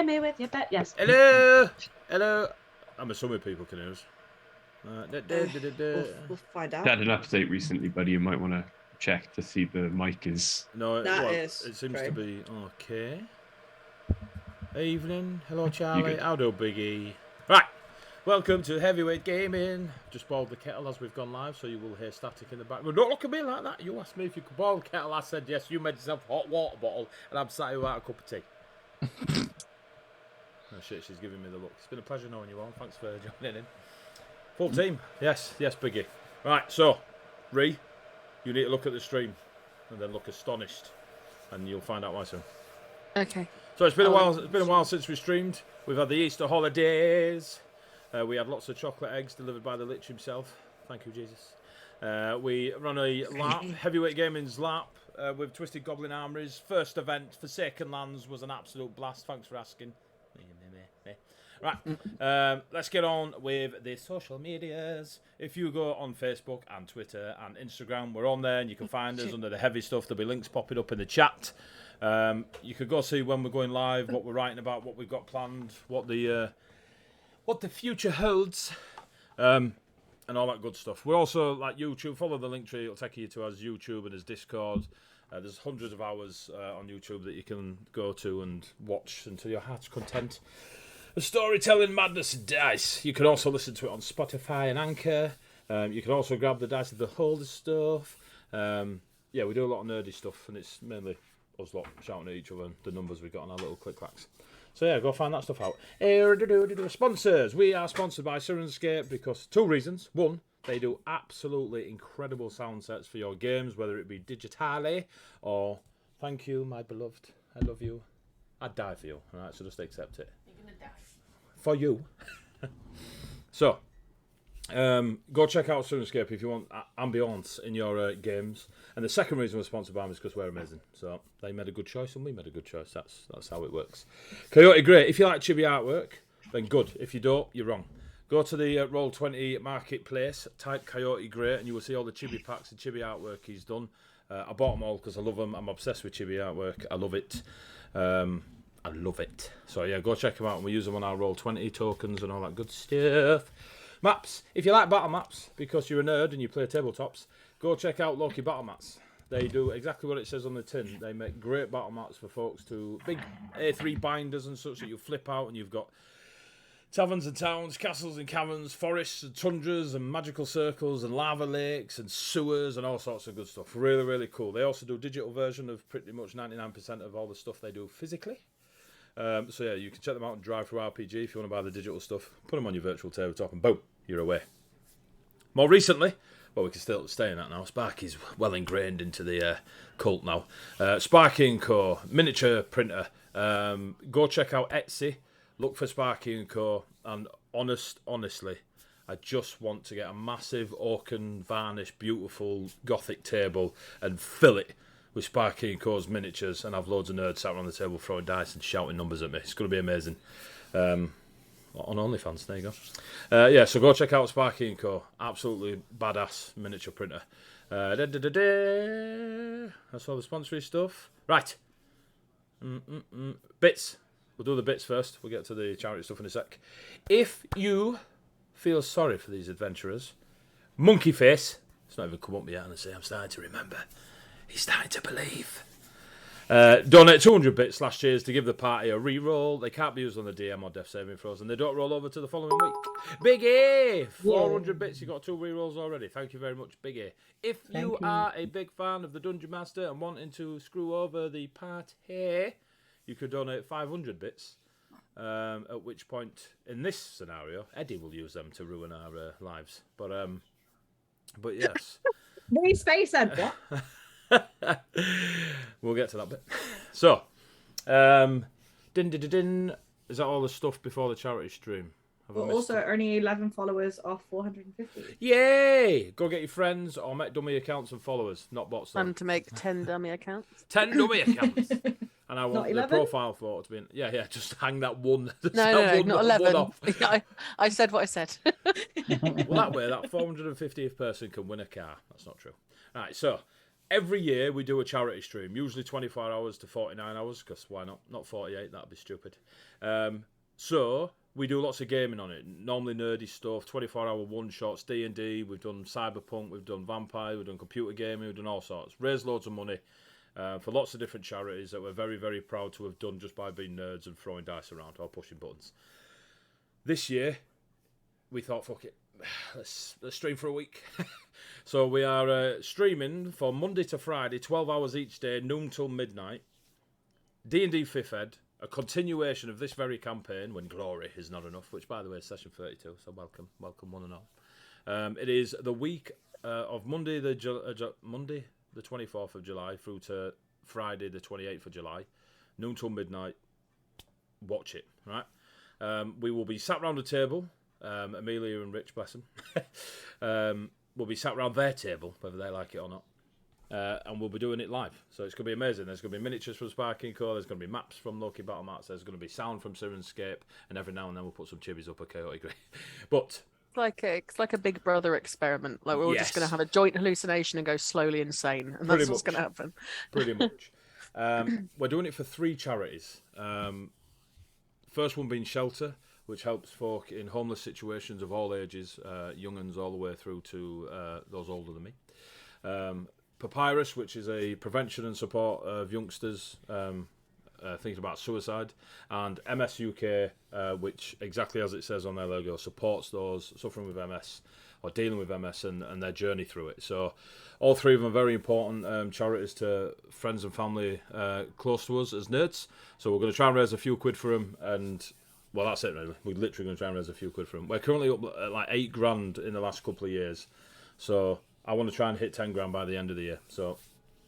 hear me with your bed? Yes. Hello. I'm assuming people can hear us. We'll find out. Had an update recently, buddy. You might want to check to see the mic is. No, It seems true. to be okay. Evening. Hello, Charlie. How do, Biggie? Right. Welcome to Heavyweight Gaming. Just boiled the kettle as we've gone live, so you will hear static in the background. Don't look at me like that. You asked me if you could boil the kettle. I said yes. You made yourself a hot water bottle, and I'm sat here without a cup of tea. Oh shit, she's giving me the look. It's been a pleasure knowing you all. Thanks for joining in. Full team. Yes, Biggie. Right, so, Ree, you need to look at the stream and then look astonished, and you'll find out why soon. Okay. So it's been a while. It's been a while since we streamed. We've had the Easter holidays. We had lots of chocolate eggs delivered by the Lich himself. Thank you, Jesus. We run a lap, Heavyweight Gaming's lap, with Twisted Goblin Armories. First event, Forsaken Lands, was an absolute blast. Thanks for asking. Right, let's get on with the social medias. If you go on Facebook and Twitter and Instagram, we're on there, and you can find us under the heavy stuff. There'll be links popping up in the chat. You could go see when we're going live, what we're writing about, what we've got planned, what the future holds, and all that good stuff. We're also like YouTube. Follow the link tree; it'll take you to us YouTube and his Discord. There's hundreds of hours on YouTube that you can go to and watch until your heart's content. The storytelling madness and dice. You can also listen to it on Spotify and Anchor. You can also grab the dice of the holder stuff. Yeah, we do a lot of nerdy stuff, and it's mainly us lot shouting at each other and the numbers we got on our little click-clacks. So yeah, go find that stuff out. Sponsors. We are sponsored by Sirenscape because two reasons. One, they do absolutely incredible sound sets for your games, whether it be digitally or thank you, my beloved. I love you. I'd die for you. All right, so just accept it. For you. So, go check out Sirenscape if you want ambience in your games. And the second reason we're sponsored by them is because we're amazing. So they made a good choice and we made a good choice. That's how it works. Coyote Grey. If you like chibi artwork, then good. If you don't, you're wrong. Go to the Roll20 marketplace, type Coyote Grey, and you will see all the chibi packs and chibi artwork he's done. I bought them all because I love them. I'm obsessed with chibi artwork. I love it. I love it. So yeah, go check them out. And we use them on our Roll20 tokens and all that good stuff. Maps. If you like battle maps, because you're a nerd and you play tabletops, go check out Loki Battle Mats. They do exactly what it says on the tin. They make great battle mats for folks to big A3 binders and such that you flip out, and you've got taverns and towns, castles and caverns, forests and tundras and magical circles and lava lakes and sewers and all sorts of good stuff. Really, really cool. They also do a digital version of pretty much 99% of all the stuff they do physically. So yeah, you can check them out and drive through RPG if you want to buy the digital stuff. Put them on your virtual tabletop and boom, you're away. More recently, well, we can still stay in that now. Sparky's well ingrained into the cult now. Sparky & Co. miniature printer. Go check out Etsy. Look for Sparky & Co. And honestly, I just want to get a massive oaken varnish, beautiful gothic table and fill it with Sparky & Co.'s miniatures, and have loads of nerds sat around the table throwing dice and shouting numbers at me. It's going to be amazing. On OnlyFans, there you go. Yeah, so go check out Sparky & Co. Absolutely badass miniature printer. That's all the sponsory stuff. Right. Bits. We'll do the bits first. We'll get to the charity stuff in a sec. If you feel sorry for these adventurers, Monkey Face, it's not even come up yet, and I say I'm starting to remember. He's starting to believe. Donate 200 bits last year's to give the party a re-roll. They can't be used on the DM or death saving throws, and they don't roll over to the following week. Big A! 400 bits, you got 2 re-rolls already. Thank you very much, Big A. If you are a big fan of the Dungeon Master and wanting to screw over the party, you could donate 500 bits. At which point, in this scenario, Eddie will use them to ruin our lives. But yes. His face said what? We'll get to that bit. So, is that all the stuff before the charity stream? Well, also, only 11 followers off 450. Yay! Go get your friends or make dummy accounts and followers, not bots. And to make 10 dummy accounts. 10 dummy accounts. And I want Not the 11? profile photo to be yeah, just hang that one. No, not 11. Off. I said what I said. Well, that way, that 450th person can win a car. That's not true. All right, so every year we do a charity stream, usually 24 hours to 49 hours, because why not? Not 48, that'd be stupid. So we do lots of gaming on it, normally nerdy stuff, 24-hour one-shots, D&D, we've done Cyberpunk, we've done Vampire, we've done computer gaming, we've done all sorts. Raised loads of money for lots of different charities that we're very, very proud to have done just by being nerds and throwing dice around or pushing buttons. This year, we thought, fuck it, let's stream for a week. So we are streaming for Monday to Friday, 12 hours each day, noon till midnight. DnD5e, a continuation of this very campaign, when glory is not enough, which, by the way, is session 32, so welcome one and all. It is the week of Monday the 24th of July through to Friday the 28th of July, noon till midnight. Watch it, right? We will be sat round a table. Amelia and Rich, bless them, will be sat around their table, whether they like it or not, and we'll be doing it live. So it's going to be amazing. There's going to be miniatures from Sparking Co. There's going to be maps from Loki Battle Mats. There's going to be sound from Sirenscape, and every now and then we'll put some chibis up a chaotic grey. But It's like a Big Brother experiment. Like we're all just going to have a joint hallucination and go slowly insane, and that's what's going to happen. Pretty much. We're doing it for 3 charities. First one being Shelter, which helps folk in homeless situations of all ages, young uns all the way through to those older than me. Papyrus, which is a prevention and support of youngsters thinking about suicide. And MS UK, which, exactly as it says on their logo, supports those suffering with MS or dealing with MS and their journey through it. So all 3 of them are very important charities to friends and family close to us as nerds. So we're going to try and raise a few quid for them, and well, that's it really. We're literally going to try and raise a few quid for them. We're currently up at like 8 grand in the last couple of years. So I want to try and hit 10 grand by the end of the year. So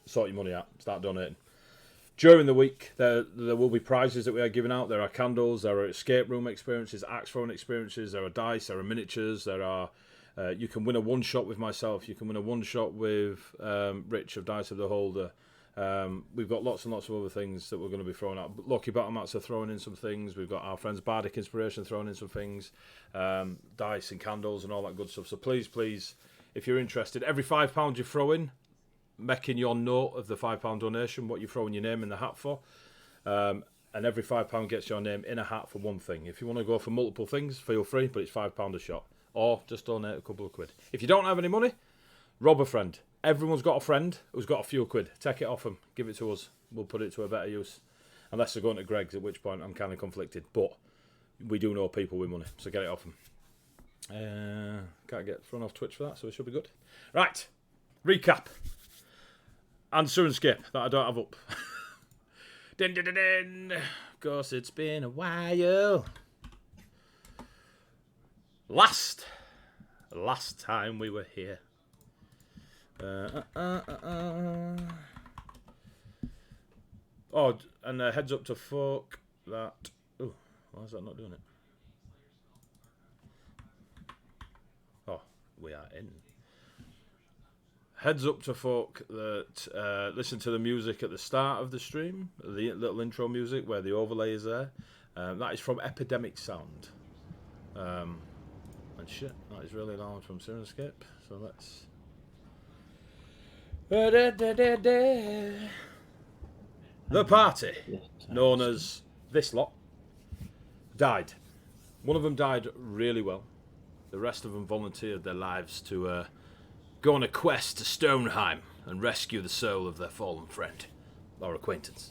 sort your money out. Start donating. During the week, there will be prizes that we are giving out. There are candles. There are escape room experiences, axe throwing experiences. There are dice. There are miniatures. There are... you can win a one-shot with myself. You can win a one-shot with Rich of Dice of the Holder. We've got lots and lots of other things that we're going to be throwing out. Lucky Battle Mats are throwing in some things. We've got our friends Bardic Inspiration throwing in some things. Dice and candles and all that good stuff. So please, if you're interested, every £5 you throw in, making your note of the £5 donation, what you're throwing your name in the hat for. And every £5 gets your name in a hat for one thing. If you want to go for multiple things, feel free, but it's £5 a shot. Or just donate a couple of quid. If you don't have any money, rob a friend. Everyone's got a friend who's got a few quid. Take it off them. Give it to us. We'll put it to a better use. Unless they're going to Greg's, at which point I'm kind of conflicted. But we do know people with money, so get it off them. Can't get thrown off Twitch for that, so it should be good. Right. Recap. And Sirenscape, that I don't have up. Din, din, din, din. Of course, it's been a while. Last time we were here. Oh, and heads up to folk that... Oh, why is that not doing it? Oh, we are in. Heads up to folk that listen to the music at the start of the stream, the little intro music where the overlay is there. That is from Epidemic Sound. And shit, that is really loud from Sirenscape. So let's... The party, known as this lot, died. One of them died really well. The rest of them volunteered their lives to go on a quest to Stoneheim and rescue the soul of their fallen friend or acquaintance.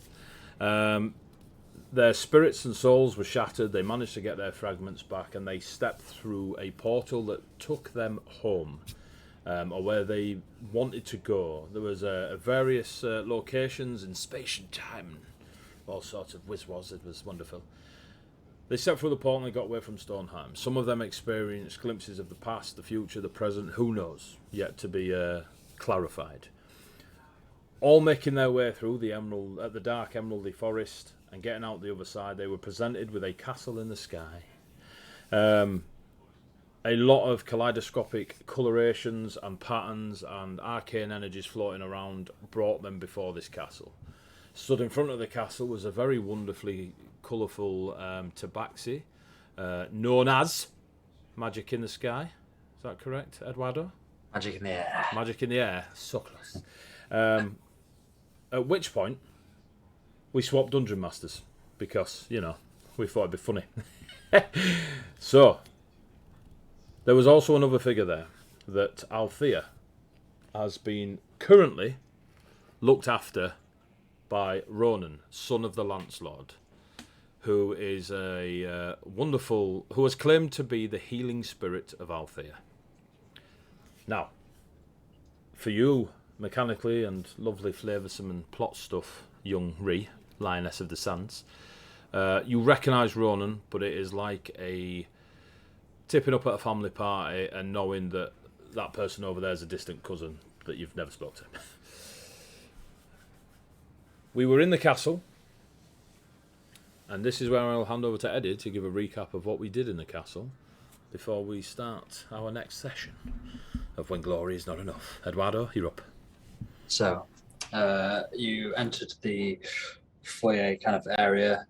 Their spirits and souls were shattered. They managed to get their fragments back, and they stepped through a portal that took them home, or where they wanted to go. There was various locations in space and time, all sorts of whiz-was. It was wonderful. They stepped through the portal and they got away from Stoneheim. Some of them experienced glimpses of the past, the future, the present. Who knows? Yet to be clarified. All making their way through the dark emeraldy forest and getting out the other side, they were presented with a castle in the sky. A lot of kaleidoscopic colorations and patterns and arcane energies floating around brought them before this castle. Stood in front of the castle was a very wonderfully colourful tabaxi, known as Magic in the Sky. Is that correct, Eduardo? Magic in the air. Magic in the air. So close. At which point, we swapped Dungeon Masters because, we thought it'd be funny. So, there was also another figure there that Althea has been currently looked after by Ronan, son of the Lance Lord, who is a who has claimed to be the healing spirit of Althea. Now, for you, mechanically and lovely flavoursome and plot stuff, young Ree, Lioness of the Sands, you recognise Ronan, but it is like a tipping up at a family party and knowing that that person over there is a distant cousin that you've never spoke to. We were in the castle, and this is where I'll hand over to Eddie to give a recap of what we did in the castle before we start our next session of When Glory Is Not Enough. Eduardo, you're up. So, you entered the foyer kind of area.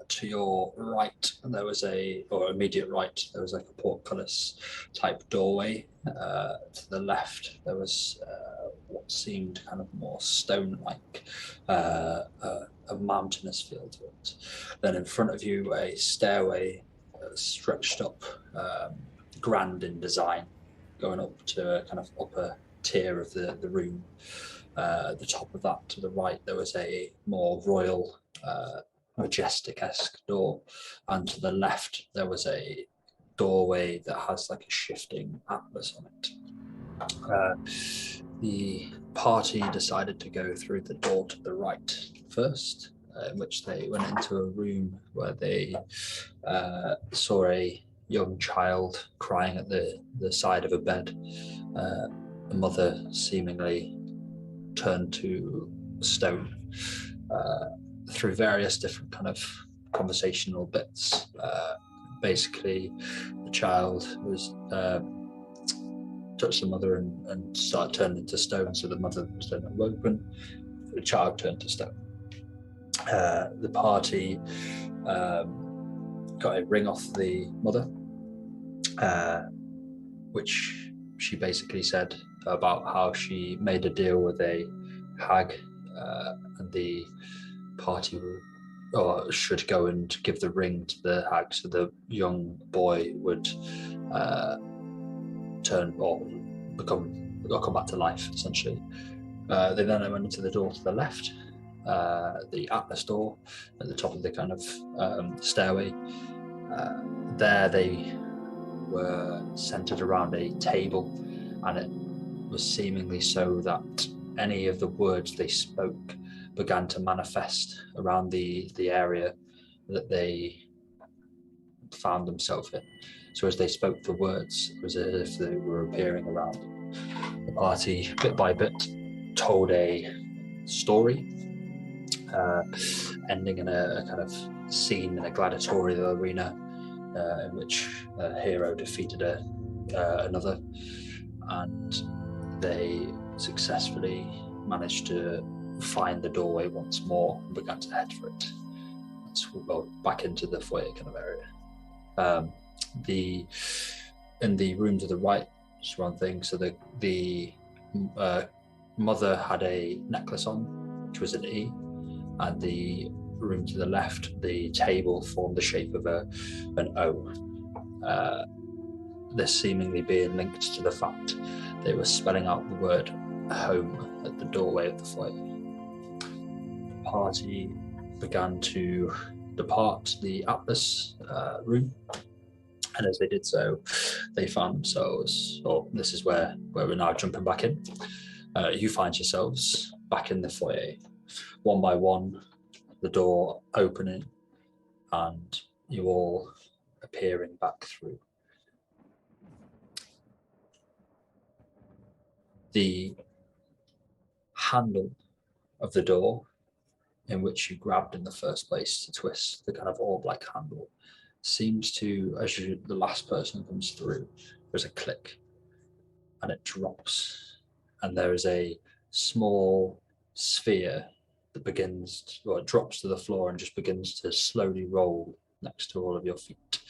To your right, there was immediate right, there was like a portcullis type doorway. To the left, there was what seemed kind of more stone-like, a mountainous feel to it. Then in front of you, a stairway stretched up, grand in design, going up to a kind of upper tier of the room. At the top of that, to the right, there was a more royal, majestic-esque door, and to the left there was a doorway that has like a shifting atlas on it. The party decided to go through the door to the right first, in which they went into a room where they saw a young child crying at the side of a bed. The mother seemingly turned to stone. Through various different kind of conversational bits. Basically, the child was touched the mother and started turning into stone, so the mother was then awoken. The child turned to stone. The party got a ring off the mother, which she basically said about how she made a deal with a hag, and the party should go and give the ring to the hag, so the young boy would turn or come back to life, essentially. They then went into the door to the left, the Atlas door at the top of the kind of stairway. There they were centered around a table, and it was seemingly so that any of the words they spoke began to manifest around the area that they found themselves in. So as they spoke the words, it was as if they were appearing around. The party, bit by bit, told a story, ending in a kind of scene in a gladiatorial arena, in which a hero defeated another, and they successfully managed to find the doorway once more and began to head for it. Back into the foyer kind of area. In the room to the right, just one thing. So the mother had a necklace on, which was an E, and the room to the left, the table formed the shape of an O. This seemingly being linked to the fact they were spelling out the word home at the doorway of the foyer. The party began to depart the Atlas room, and as they did so, they found themselves, this is where we're now jumping back in. You find yourselves back in the foyer, one by one, the door opening, and you all appearing back through. The handle of the door in which you grabbed in the first place to twist, the kind of orb-like handle, seems to, as the last person comes through, there's a click and it drops, and there is a small sphere that it drops to the floor and just begins to slowly roll next to all of your feet.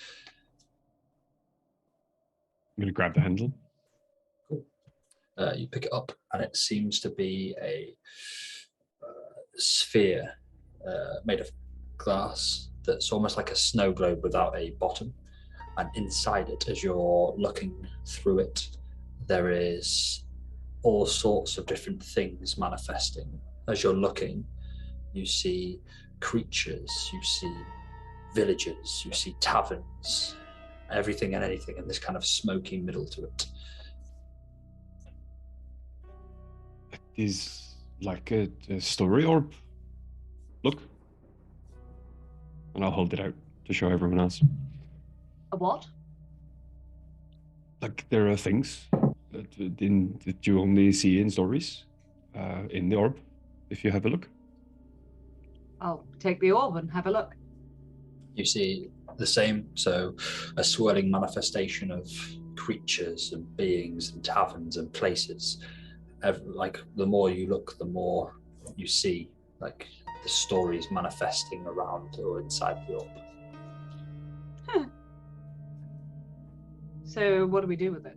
I'm going to grab the handle. Cool. You pick it up, and it seems to be a sphere made of glass that's almost like a snow globe without a bottom. And inside it, as you're looking through it, there is all sorts of different things manifesting. As you're looking, you see creatures, you see villages, you see taverns, everything and anything in this kind of smoky middle to it. It is like a story orb. Look. And I'll hold it out to show everyone else. A what? Like, there are things that you only see in stories in the orb, if you have a look. I'll take the orb and have a look. You see the same, so a swirling manifestation of creatures and beings and taverns and places. Like, the more you look, the more you see, like, the stories manifesting around or inside the orb. Huh. So what do we do with it?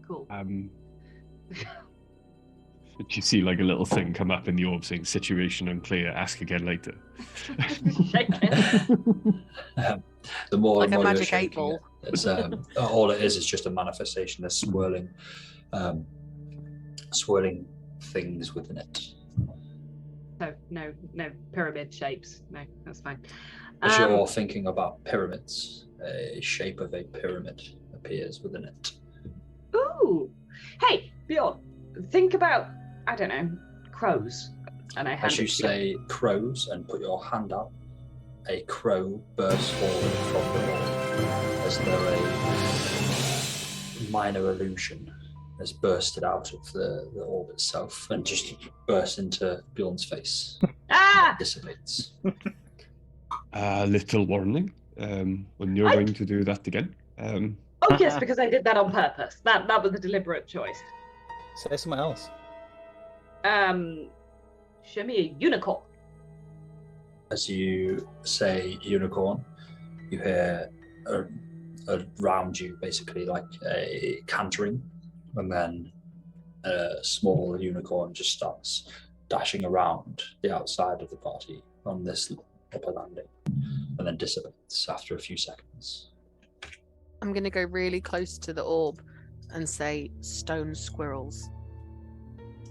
Cool. But you see like a little thing come up in the orb saying situation unclear, ask again later. Shake it. The more Like and a more you're magic shaking 8-ball. it's all it is just a manifestation of swirling things within it. So no pyramid shapes. No, that's fine. As you're thinking about pyramids, a shape of a pyramid appears within it. Ooh. Hey, Bjorn, think about, I don't know, crows. And I hand As you it to say crows and put your hand out, a crow bursts forward from the wall as though a minor illusion has bursted out of the orb itself and just bursts into Bjorn's face. Ah! It dissipates. A little warning when you're going to do that again. Oh yes, because I did that on purpose. That was a deliberate choice. Say something else. Show me a unicorn. As you say unicorn, you hear around you basically like a cantering, and then a small unicorn just starts dashing around the outside of the party on this upper landing, and then dissipates after a few seconds. I'm going to go really close to the orb and say stone squirrels.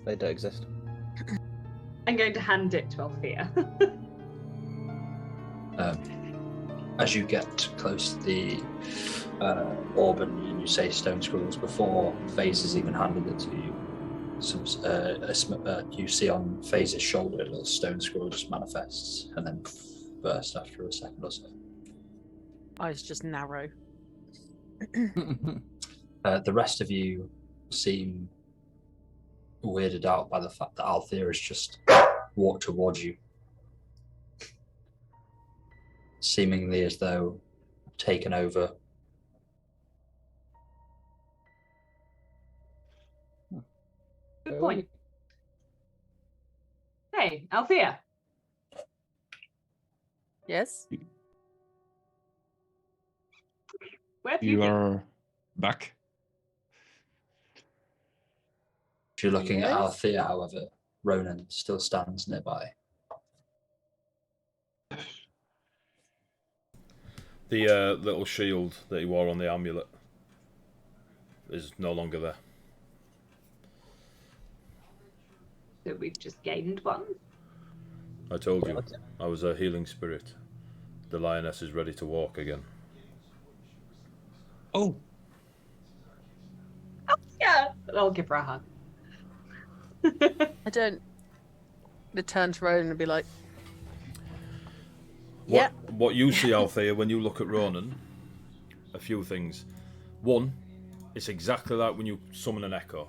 They don't exist. I'm going to hand it to Althea. As you get close to the orb and you say stone squirrels before FaZe has even handed it to you, you see on FaZe's shoulder a little stone squirrel just manifests and then burst after a second or so. Eyes just narrow. The rest of you seem weirded out by the fact that Althea has just walked towards you, seemingly as though taken over. Good point. Hey, Althea. Yes? Where have you You been? are back. If you're looking at Yes. Althea, however, Ronan still stands nearby. The little shield that he wore on the amulet is no longer there. So we've just gained one. I told you, I was a healing spirit. The lioness is ready to walk again. Oh, Yeah, I'll give her a hug. I don't. They turn to Ronan and be like, What you see, Althea, when you look at Ronan, a few things. One, it's exactly like when you summon an echo.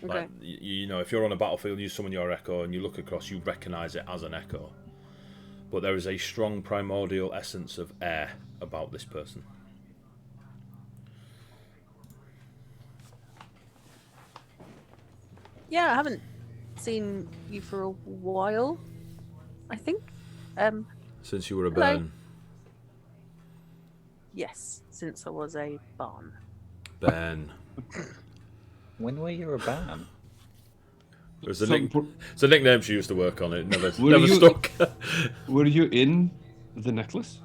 okay. Like, you know, if you're on a battlefield, you summon your echo and you look across, you recognise it as an echo. But there is a strong primordial essence of air about this person. Yeah, I haven't seen you for a while, I think. Since you were a Hello. bairn. Yes, since I was a barn. Ben. When were you a ban? It's a nickname she used to work on. It never Were you- stuck. Were you in the necklace?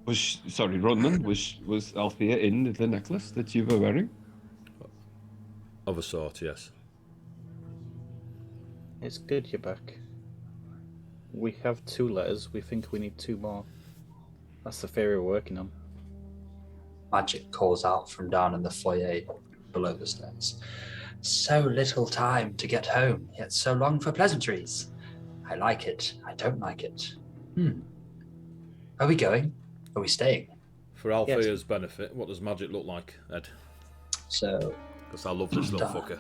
Ronan, was Althea in the necklace that you were wearing? Of a sort, yes. It's good you're back. We have 2 letters. We think we need 2 more. That's the theory we're working on. Magic calls out from down in the foyer below the stairs. So little time to get home, yet so long for pleasantries. I like it. I don't like it. Are we going? Are we staying? For Althea's benefit, what does magic look like, Ed? So, Because I love this little fucker.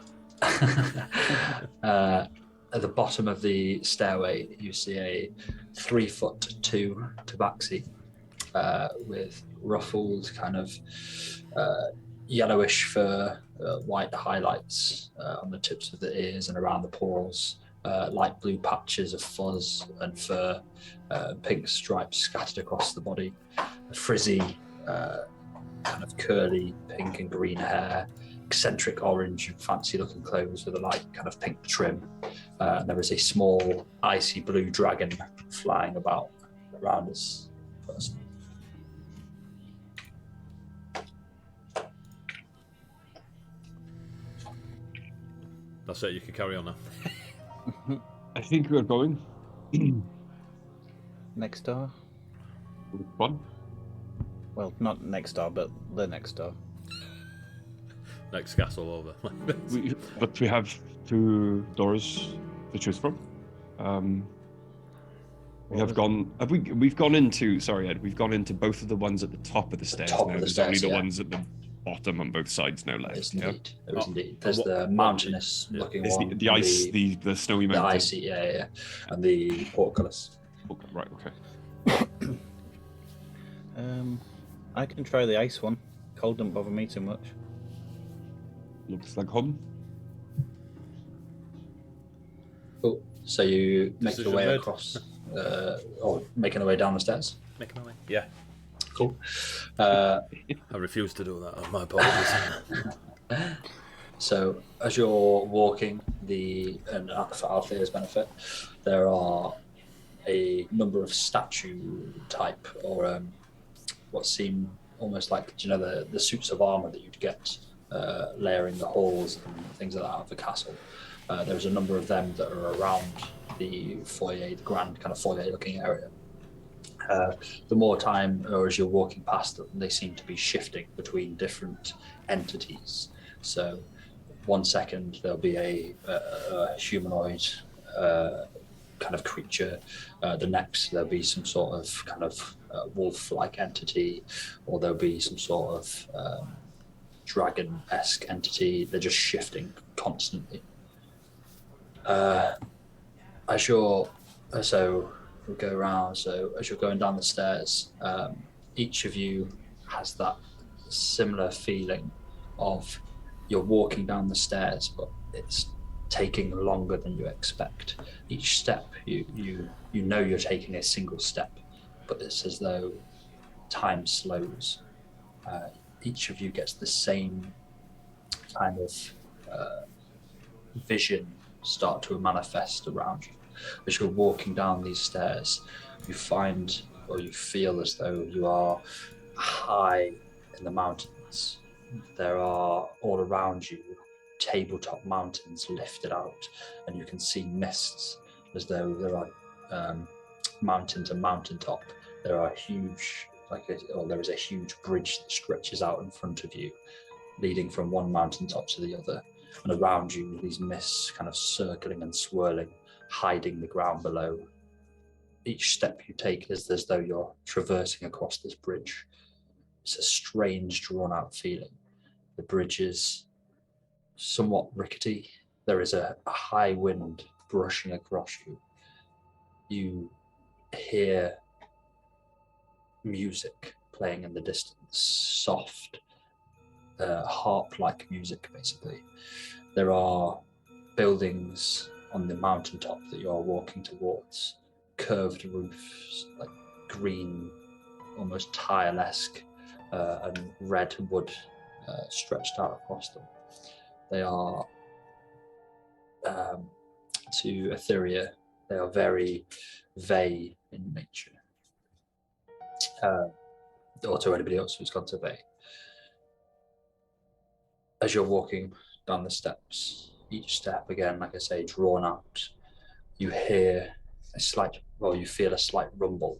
at the bottom of the stairway, you see a 3'2" tabaxi with ruffled kind of yellowish fur, white highlights on the tips of the ears and around the paws, light blue patches of fuzz and fur, pink stripes scattered across the body, frizzy, kind of curly pink and green hair, eccentric orange, fancy-looking clothes with a light kind of pink trim. And there is a small icy blue dragon flying about around this person. That's it, you can carry on now. I think we're going. Next door? One. Well, not next door, but the next door. Next castle over. But we have 2 doors to choose from. We've gone into. Sorry, Ed. We've gone into both of the ones at the top of the stairs. top now of the there's stairs, only the yeah. ones at the bottom on both sides now left. There's Yeah. indeed. There is indeed. There's the mountainous looking It's one. the ice, the snowy the mountain. icy, yeah, and the portcullis. Okay, right. Okay. I can try the ice one. Cold don't bother me too much. Looks like home. Cool. So you make your Decision way made. across, or making the way down the stairs. Making my way. Yeah. Cool. I refuse to do that. My apologies. So as you're walking, and for Althea's benefit, there are a number of statue type or what seem almost like, the suits of armor that you'd get layering the halls and things like that of the castle. There's a number of them that are around the foyer, the grand kind of foyer-looking area. The more time, or as you're walking past them, they seem to be shifting between different entities. So, 1 second there'll be a humanoid kind of creature. The next there'll be some sort of kind of wolf-like entity, or there'll be some sort of dragon-esque entity. They're just shifting constantly. We'll go around. So as you're going down the stairs, each of you has that similar feeling of you're walking down the stairs, but it's taking longer than you expect. Each step, you know you're taking a single step, but it's as though time slows. Each of you gets the same kind of vision start to manifest around you. As you're walking down these stairs, you find or you feel as though you are high in the mountains. There are all around you tabletop mountains lifted out, and you can see mists as though there are mountain to mountaintop. There are there is a huge bridge that stretches out in front of you, leading from one mountaintop to the other. And around you, these mists kind of circling and swirling, hiding the ground below. Each step you take is as though you're traversing across this bridge. It's a strange, drawn-out feeling. The bridge is somewhat rickety. There is a high wind brushing across you. You hear music playing in the distance, soft, harp-like music, basically. There are buildings on the mountaintop that you are walking towards, curved roofs, like green almost tile-esque and red wood stretched out across them. They are, to Etheria, they are very Vey in nature. Or to anybody else who's gone to Vey. As you're walking down the steps, each step again, like I say, drawn out, you hear you feel a slight rumble,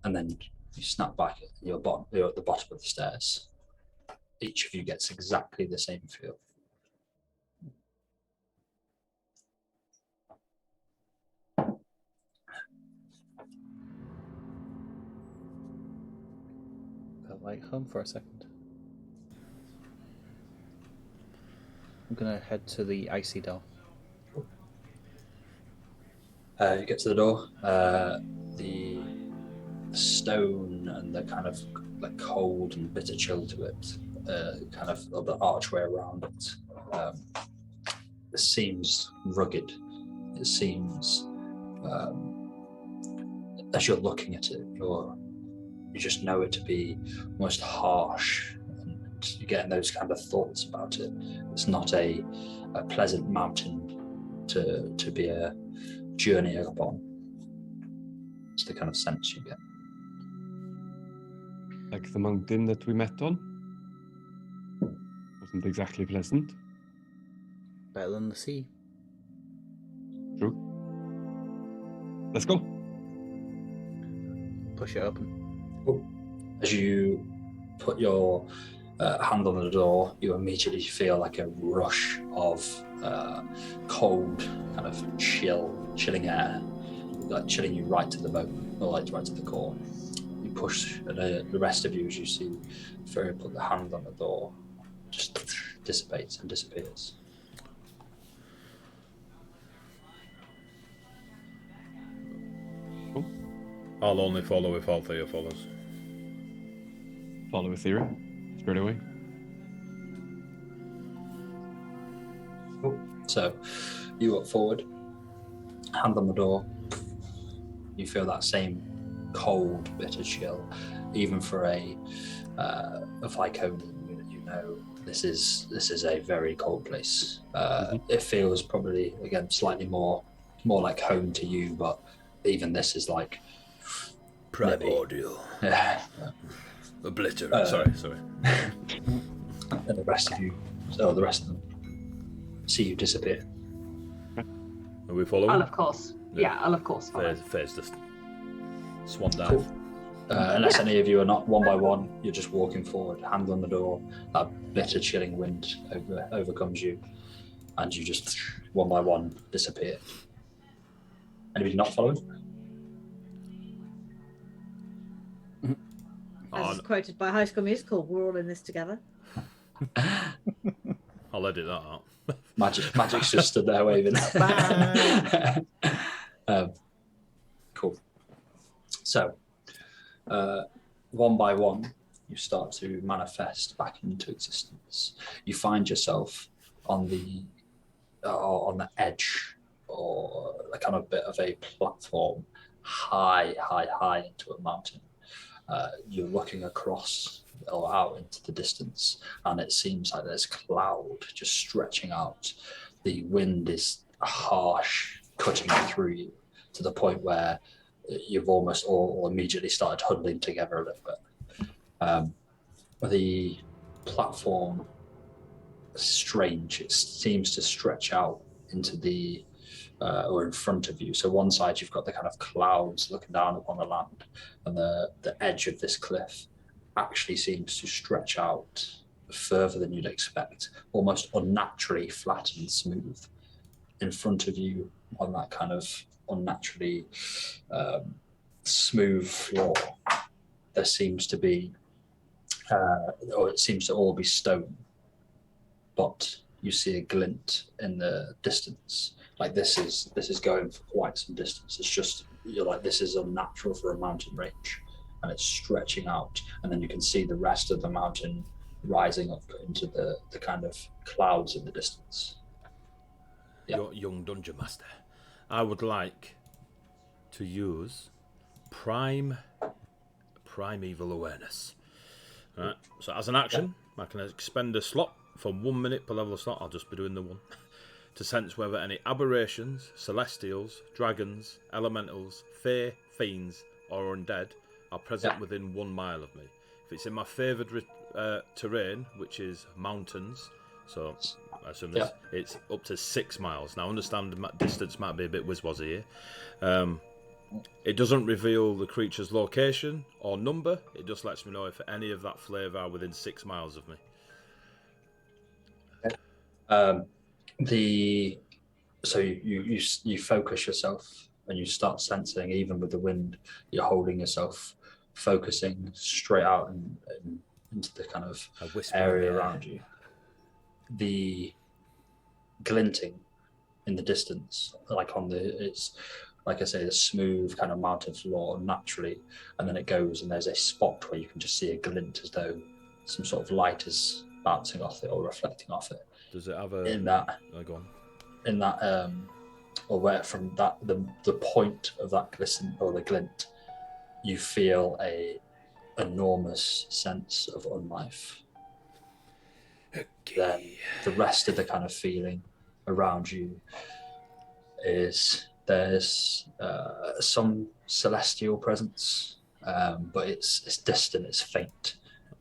and then you snap back and you're at the bottom of the stairs. Each of you gets exactly the same feel. Felt like home for a second. I'm gonna head to the icy door. You get to the door. The stone and the kind of like cold and bitter chill to it, kind of the archway around it, it seems rugged. It seems, as you're looking at it, you just know it to be almost harsh, and you're getting those kind of thoughts about it. It's not a pleasant mountain to be a journey upon. It's the kind of sense you get. Like the mountain that we met on? Wasn't exactly pleasant. Better than the sea. True. Let's go. Push it open. As you put your hand on the door, you immediately feel like a rush of cold, kind of chilling air, like chilling you right to the bone, or like right to the core. You push, and the rest of you, as you see Fury put the hand on the door, just dissipates and disappears. Cool. I'll only follow if Althea follows. Follow Etheria straight away. Cool. So you walk forward, hand on the door. You feel that same cold, bitter chill, even for a Viconian. You know this is a very cold place. It feels probably again slightly more like home to you, but even this is like primordial. Yeah. Obliterate. Sorry. And the rest of them see you disappear. Are we following? I'll of course. Yeah, I'll of course follow. Fair's just swan dive. Cool. Unless any of you are not one by one, you're just walking forward, hand on the door. That bitter, chilling wind overcomes you, and you just one by one disappear. Anybody not following? As is quoted by High School Musical, we're all in this together. I'll edit that out. Magic's just stood there waving. Cool. So, one by one, you start to manifest back into existence. You find yourself on the edge, or a kind of bit of a platform, high into a mountain. You're looking across or out into the distance, and it seems like there's cloud just stretching out. The wind is harsh, cutting through you to the point where you've almost all immediately started huddling together a little bit. The platform is strange. It seems to stretch out into the or in front of you. So one side you've got the kind of clouds looking down upon the land, and the edge of this cliff actually seems to stretch out further than you'd expect, almost unnaturally flat and smooth. In front of you on that kind of unnaturally smooth floor, there seems to be, or it seems to all be stone, but you see a glint in the distance. Like this is going for quite some distance. It's just, you're like, this is unnatural for a mountain range, and it's stretching out, and then you can see the rest of the mountain rising up into the kind of clouds in the distance. Yeah. Your young dungeon master, I would like to use prime primeval awareness. Right. So as an action, I can expend a slot for 1 minute per level of slot. I'll just be doing the one. To sense whether any aberrations, celestials, dragons, elementals, fae, fiends, or undead are present within 1 mile of me. If it's in my favoured terrain, which is mountains, so I assume it's up to 6 miles. Now, I understand the distance might be a bit whiz-wazzy here. It doesn't reveal the creature's location or number. It just lets me know if any of that flavour are within 6 miles of me. So you focus yourself and you start sensing, even with the wind, you're holding yourself, focusing straight out and into the kind of area around you. The glinting in the distance, it's like I say, the smooth kind of mountain floor naturally, and then it goes and there's a spot where you can just see a glint as though some sort of light is bouncing off it or reflecting off it. Does it have a go on. In that or where from that the point of that glisten or the glint, you feel a enormous sense of unlife. Then the rest of the kind of feeling around you is there's some celestial presence, but it's distant, it's faint.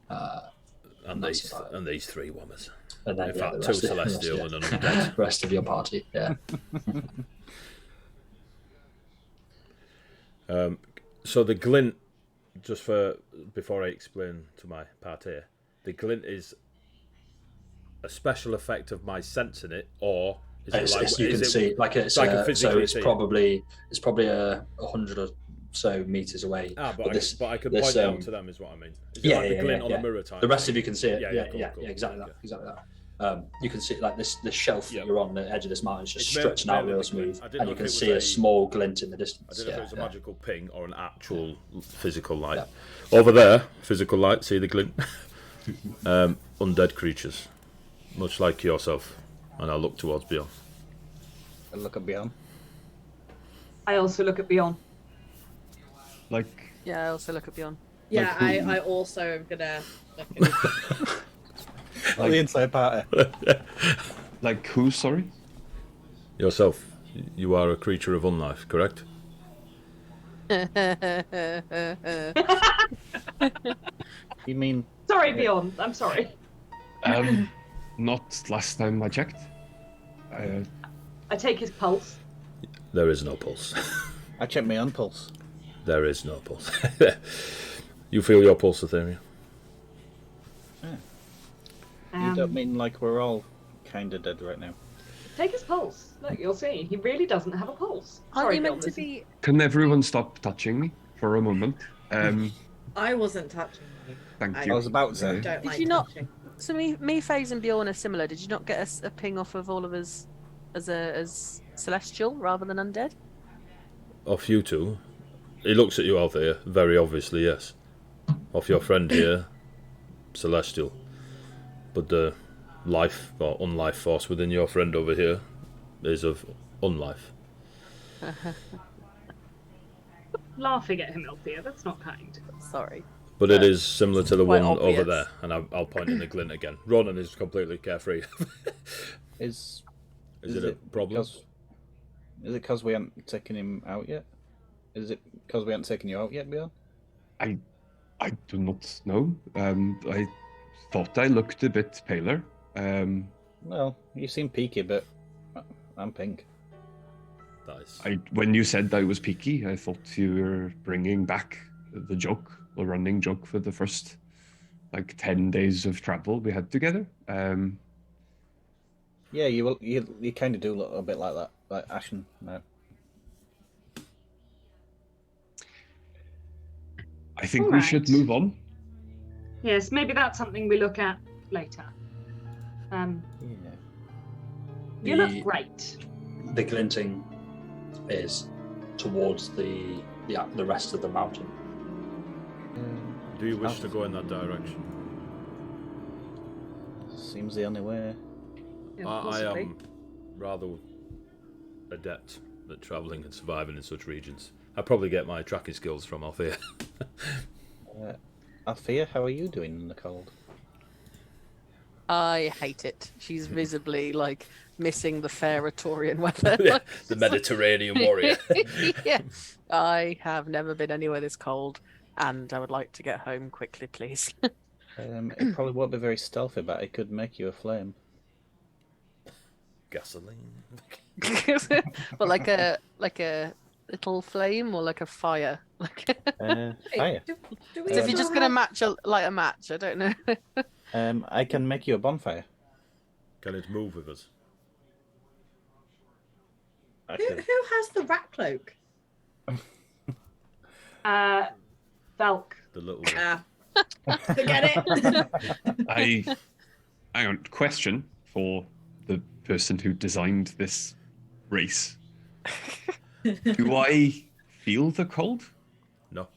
And these 3 wommers. And then, in fact, 2 celestial and an undead. The rest of your party, So the glint, just before I explain to my party, the glint is a special effect of my sensing it, or is it like you can see, like it's I can physically so it's probably 100 or so meters away. But I can point it out to them, is what I mean. Is it like the glint on a mirror type? The rest of you can see it. Cool. Exactly that. You can see like this shelf that you're on the edge of this mountain is just stretching out real smooth, and you can see a small glint in the distance. I don't know if it was a magical ping or an actual physical light. Over there, physical light, see the glint? Undead creatures, much like yourself. And I look towards Bjorn. I look at Bjorn. I also look at Bjorn. I also look at Bjorn. Yeah, I also am gonna look at The inside party. Like who, sorry? Yourself. You are a creature of unlife, correct? You mean... Sorry, Bjorn. I'm sorry. Not last time I checked. I take his pulse. There is no pulse. I check my own pulse. There is no pulse. You feel your pulse, Etheria? You don't mean like we're all kind of dead right now? Take his pulse. Look, you'll see. He really doesn't have a pulse. Aren't you meant to be... Can everyone stop touching me for a moment? I wasn't touching you. Thank you. I was about to say. Don't Did like you not... touching. So me, FaZe and Bjorn are similar. Did you not get a ping off of all of us as celestial rather than undead? Off you two? He looks at you, Althea, very obviously, yes. Off your friend here, celestial. But the life or unlife force within your friend over here is of unlife. Laughing at him, Althea. That's not kind. Sorry. But it is similar to the quite one obvious. over there, and I'll point in the glint again. Ronan is completely carefree. Is it a problem? Is it because we haven't taken him out yet? Is it because we haven't taken you out yet, Bjorn? I do not know. I thought I looked a bit paler. Well, you seem peaky, but I'm pink. Nice. When you said I was peaky, I thought you were bringing back the joke, the running joke for the first 10 days of travel we had together. Yeah, you kind of do look a bit like that, like Ashen now. I think we should move on. Yes, maybe that's something we look at later. You look great. The glinting is towards the rest of the mountain. Do you wish to go in that direction? Seems the only way. Yeah, I possibly. am rather adept at travelling and surviving in such regions. I probably get my tracking skills from Althea. Althea, how are you doing in the cold? I hate it. She's visibly like missing the fair Artorian weather. Yeah, the Mediterranean warrior. Yeah. I have never been anywhere this cold, and I would like to get home quickly, please. It probably won't be very stealthy, but it could make you a flame. Gasoline. But like a little flame or like a fire. Like Fire. Do we if you're just still gonna have- light a match, I don't know. I can make you a bonfire. Can it move with us? I Who could- has the rat cloak? Velk. The little. Ah, forget it. Hang on, question for the person who designed this race. Do I feel the cold? No.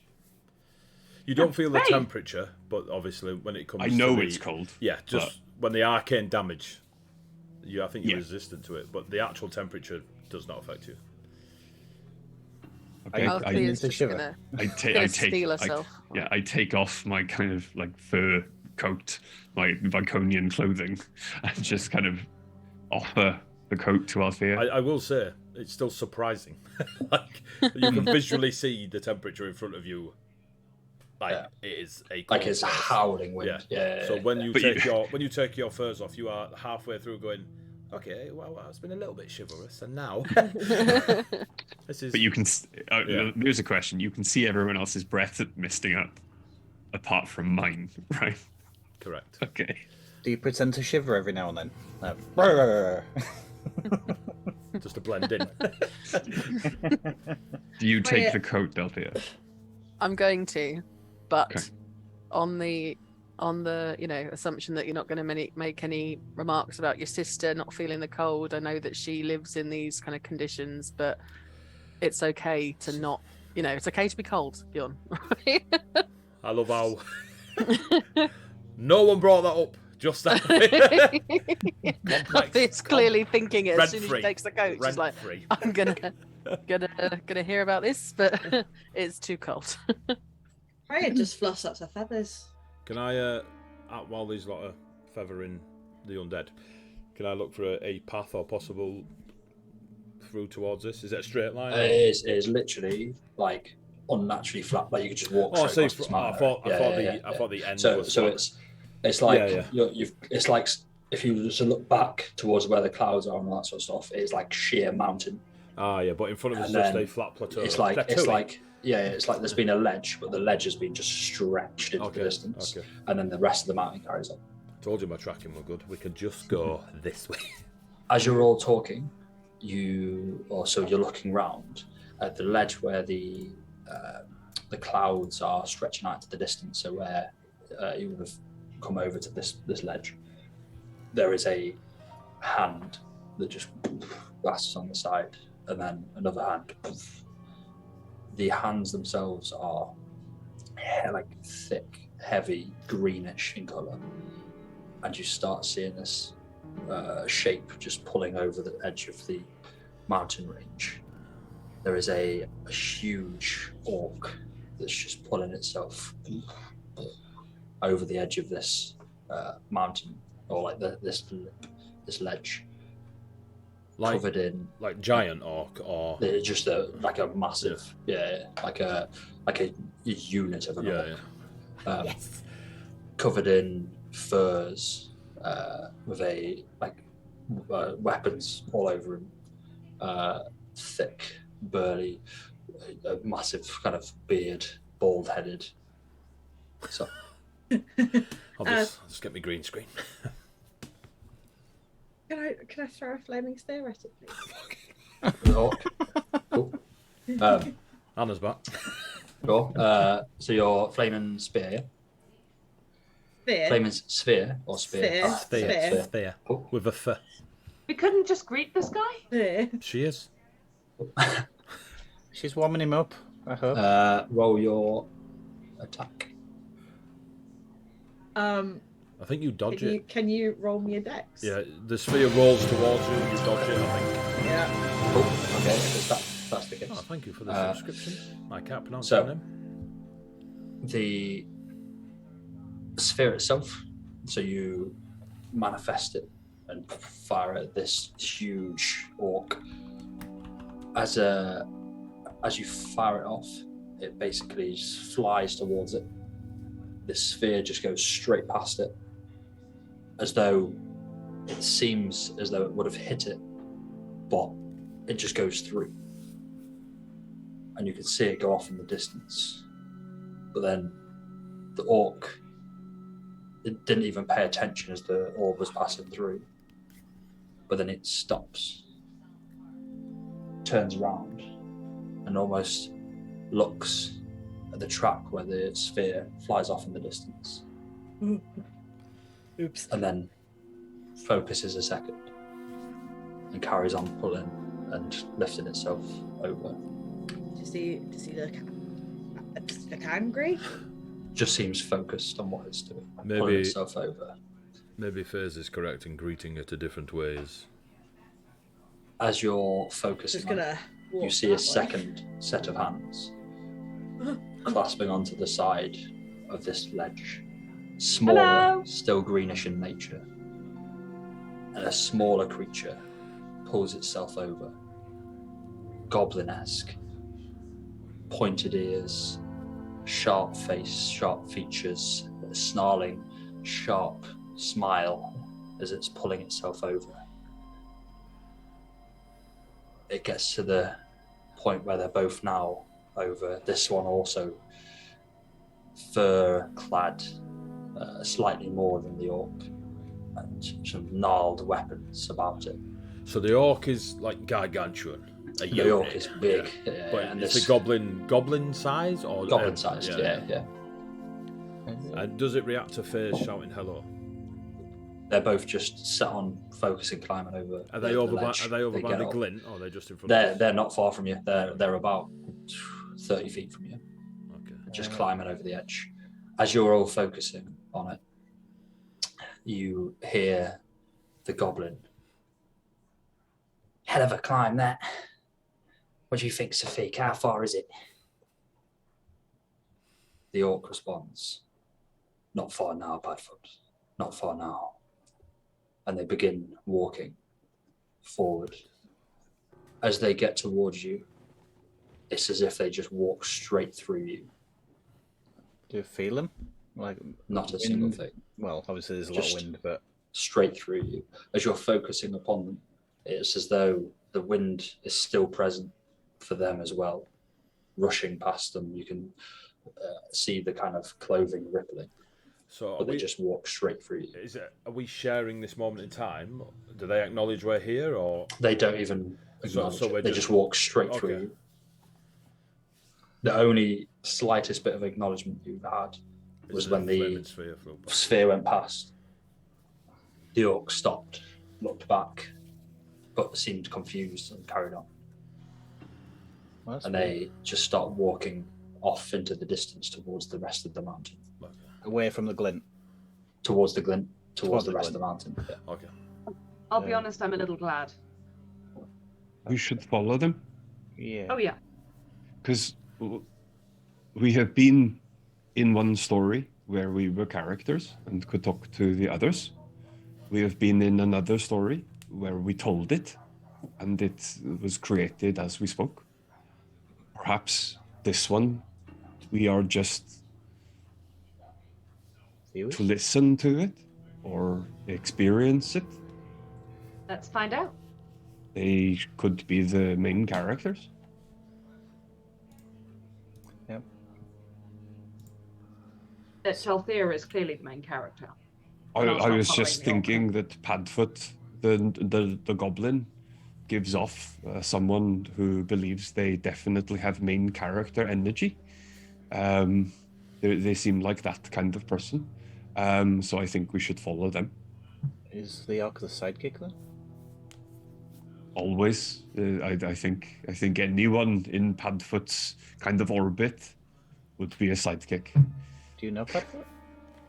You don't feel the Hey. temperature, but obviously when it comes I to know the- it's cold. Yeah, just when the arcane damage, I think you're Yeah. resistant to it, but the actual temperature does not affect you. Okay, I- Althea's to just shiver. gonna I steal take herself. I take off my kind of like fur coat, my Viconian clothing, and just kind of offer the coat to Althea. I will say, it's still surprising. Like, you can visually see the temperature in front of you. Like, Yeah. it is a Like cold it's a place. howling wind. Yeah. So when you But take your furs off, you are halfway through going, okay, well, it's been a little bit chivalrous, and now this is. But you can. Yeah. There's a question. You can see everyone else's breath misting up, apart from mine, right? correct. Okay. Do you pretend to shiver every now and then? Brrr. Just to blend in. Do you take Wait. the coat, Althea? I'm going to, but Okay. on the assumption that you're not going to make any remarks about your sister not feeling the cold. I know that she lives in these kind of conditions, but it's okay to not. It's okay to be cold, Bjorn. Right? I love how no one brought that up. Just that. Complex. It's clearly thinking it as soon as Rent-free. she takes the coat. She's like, Rent-free. I'm gonna hear about this, but it's too cold. Freya just fluffs up her feathers. Can I, while these lot are feathering the undead, can I look for a path or possible through towards this? Is it a straight line? It is literally like unnaturally flat. Like you could just walk. Oh, straight so across this I mountain. thought the end So was so flat. it's like Yeah, it's like if you were to look back towards where the clouds are and all that sort of stuff, it's like sheer mountain. Yeah, but in front of us is And just a then flat plateau. It's like Plateauing. it's like there's been a ledge, but the ledge has been just stretched into the distance, and then the rest of the mountain carries on. Told you my tracking were good. We could just go this way. As you're all talking, you're looking round at the ledge where the clouds are stretching out to the distance. So where you would have come over to this ledge, there is a hand that just blasts on the side, and then another hand. The hands themselves are like thick, heavy, greenish in colour, and you start seeing this shape just pulling over the edge of the mountain range. There is a huge orc that's just pulling itself over the edge of this mountain, or like this ledge, covered in like giant orc, or just like a massive, like a unit of an orc, covered in furs, with weapons all over him, thick, burly, a massive kind of beard, bald-headed. So I'll just get me green screen. Can I throw a flaming spear at it, please? the orc. Cool. Anna's back. Cool. So your flaming spear, yeah? Spear. Flaming sphere or spear? Sphere. Spear. Cool. With a F. We couldn't just greet this guy? Spear. She is. She's warming him up, I hope. Roll your attack. I think you dodge it. Can you roll me a dex? Yeah, the sphere rolls towards you, you dodge it, I think. Yeah. Cool. Okay, that's the case. Oh, thank you for the subscription. I can't pronounce so- your name. The sphere itself. So you manifest it and fire at this huge orc. As you fire it off, it basically just flies towards it. This sphere just goes straight past it, as though it seems as though it would have hit it, but it just goes through. And you can see it go off in the distance. But then the orc, it didn't even pay attention as the orb was passing through. But then it stops, turns around, and almost looks at the track where the sphere flies off in the distance. Oops. And then focuses a second and carries on pulling and lifting itself over. Does he look angry? Just seems focused on what it's doing, pulling Maybe itself over. Fairs is correct in greeting it in different ways. As you're focusing Just on it, gonna walk you see that a way. second set of hands clasping onto the side of this ledge. Smaller, Hello. still greenish in nature. And a smaller creature pulls itself over. Goblin-esque. Pointed ears, sharp face, sharp features, a snarling, sharp smile as it's pulling itself over. It gets to the point where they're both now over. This one also fur-clad, slightly more than the orc, and some gnarled weapons about it. So the orc is like gargantuan. The orc is big, But and it's this a goblin size or goblin-sized, yeah. And does it react to Fairs shouting hello? They're both just sat on focusing, climbing over. Are they the over by, ledge. are they over They by get the up. glint, or are they just in front of us? They're not far from you. They're about 30 feet from you, Okay. just climbing over the edge. As you're all focusing on it, you hear the goblin. Hell of a climb, that. What do you think, Safik? How far is it? The orc responds, not far now, Badfoot. Not far now. And they begin walking forward. As they get towards you, it's as if they just walk straight through you. Do you feel them? Like Not a wind? single thing. Well, obviously there's a lot Just- of wind, but Straight through you. As you're focusing upon them, it's as though the wind is still present for them as well. Rushing past them, you can see the kind of clothing rippling, So but they just walk straight through you. are we sharing this moment in time? Do they acknowledge we're here, or They don't even So- acknowledge so it. we're They just- just walk straight through Okay. you. The only slightest bit of acknowledgement you've had was is when the flaming sphere flew by? sphere went past. The orc stopped, looked back, but seemed confused and carried on. well, that's And they just start walking off into the distance towards the rest of the mountain, Okay. away from the glint. towards the glint, towards the the rest glint. of the mountain. Yeah. Okay. I'll be honest, I'm a little glad. We should follow them Yeah. Oh yeah. because we have been in one story where we were characters and could talk to the others. We have been in another story where we told it and it was created as we spoke. Perhaps this one, we are just Viewers? to listen to it or experience it. Let's find out. They could be the main characters. Talthea is clearly the main character. I No, it's not was following just the thinking that Padfoot, the goblin, gives off someone who believes they definitely have main character energy. They seem like that kind of person. So I think we should follow them. Is the Ark the sidekick then? Always. I think anyone in Padfoot's kind of orbit would be a sidekick. Do you know Padfoot?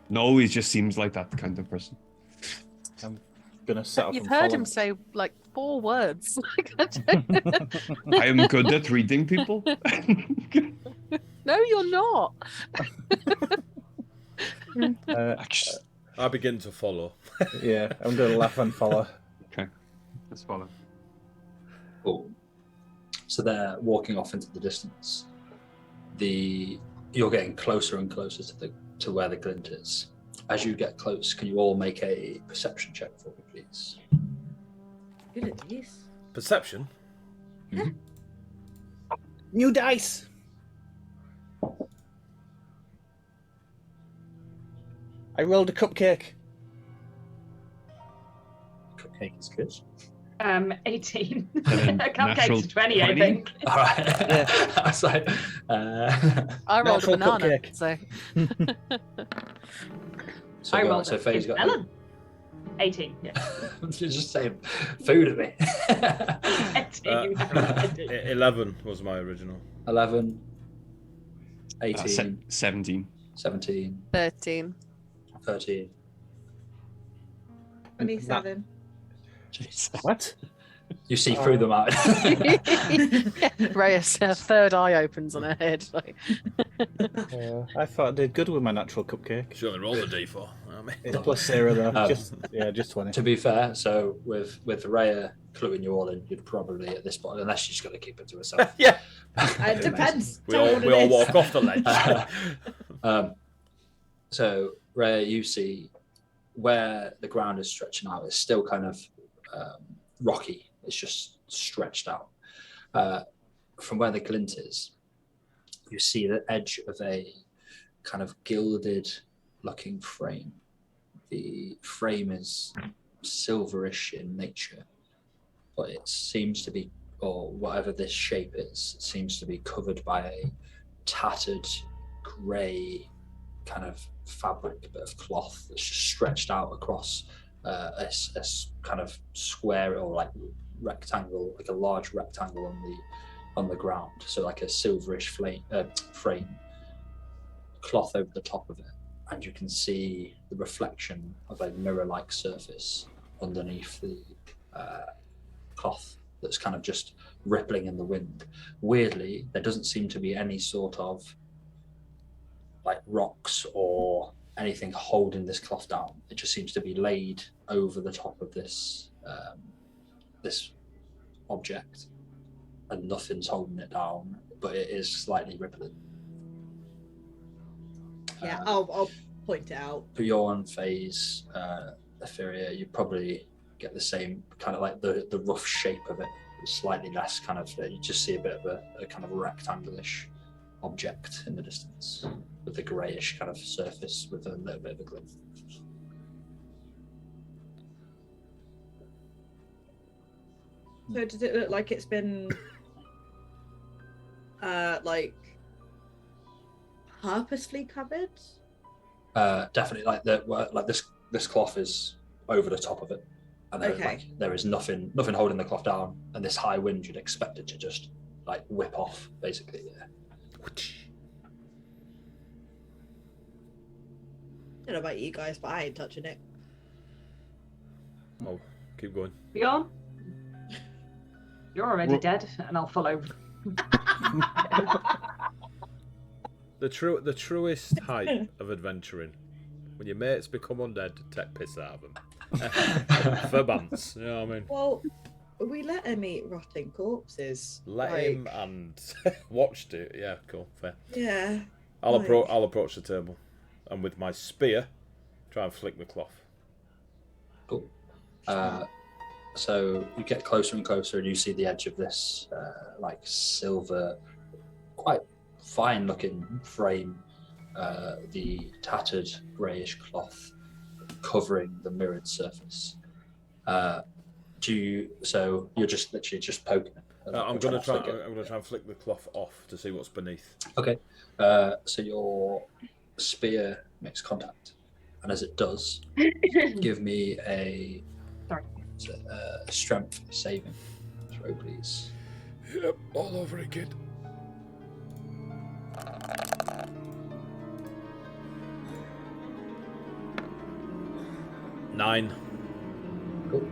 No, he just seems like that kind of person. I'm gonna set up. You've and heard follow him say like 4 words. Like, I don't- I am good at reading people. no, you're not. Actually, I begin to follow. Yeah, I'm going to laugh and follow. okay. Let's follow. Cool. So they're walking off into the distance. You're getting closer and closer to where the glint is. As you get close, can you all make a perception check for me, please? Good at these. Perception? New dice! I rolled a cupcake. Cupcake is good. 18. then natural Cupcake's 20, I 20? think. All right. I was like, I rolled a Natural banana, cupcake. so so I go on, rolled so Faye's got. 11. 18, yeah. You're just saying food at me. 11 was my original. 11, 18, 17. 17, 13. 13. 27. Jeez. What? You see through them out. Reyes, her third eye opens on her head. Like, I thought I did good with my natural cupcake. She only rolled a d4. I mean, It's plus 0 though. Um, Just 20. To be fair, so with Rhea cluing you all in, you'd probably at this point, unless she's going to keep it to herself. yeah. It depends. We Tell me all, what we it all is. walk off the ledge. So Rhea, you see where the ground is stretching out. It's still kind of rocky. It's just stretched out. From where the glint is, you see the edge of a kind of gilded looking frame. The frame is silverish in nature, but it seems to be, or whatever this shape is, it seems to be covered by a tattered grey kind of fabric, bit of cloth that's just stretched out across a kind of square or like rectangle, like a large rectangle on the ground. So like a silverish frame, cloth over the top of it, and you can see the reflection of a mirror-like surface underneath the cloth that's kind of just rippling in the wind. Weirdly, there doesn't seem to be any sort of like rocks or anything holding this cloth down. It just seems to be laid over the top of this this object, and nothing's holding it down, but it is slightly rippling. Yeah, I'll point it out. Bjorn, Faze, Etheria, you probably get the same kind of like the rough shape of it, slightly less kind of, you just see a bit of a kind of rectangular-ish object in the distance with a greyish kind of surface with a little bit of a glint. So does it look like it's been like purposefully covered? Definitely, like this cloth is over the top of it, and there, Okay. there is nothing holding the cloth down, and this high wind, you'd expect it to just like whip off, basically. Yeah. I don't know about you guys, but I ain't touching it. Oh, keep going. Bjorn? You're already Well- dead, and I'll follow. The truest height of adventuring, when your mates become undead, take piss out of them. For months, you know what I mean? Well, we let him eat rotting corpses. Let like, him and watched it. Yeah, cool, fair. Yeah. I'll Like- approach the table, and with my spear, try and flick the cloth. Cool. So you get closer and closer, and you see the edge of this like silver, quite fine-looking frame. The tattered greyish cloth covering the mirrored surface. So you're just literally just poking it. I'm gonna try and flick the cloth off to see what's beneath. Okay. So your spear makes contact, and as it does, give me a strength saving throw, please. Yep, all over it, kid. Nine. Cool.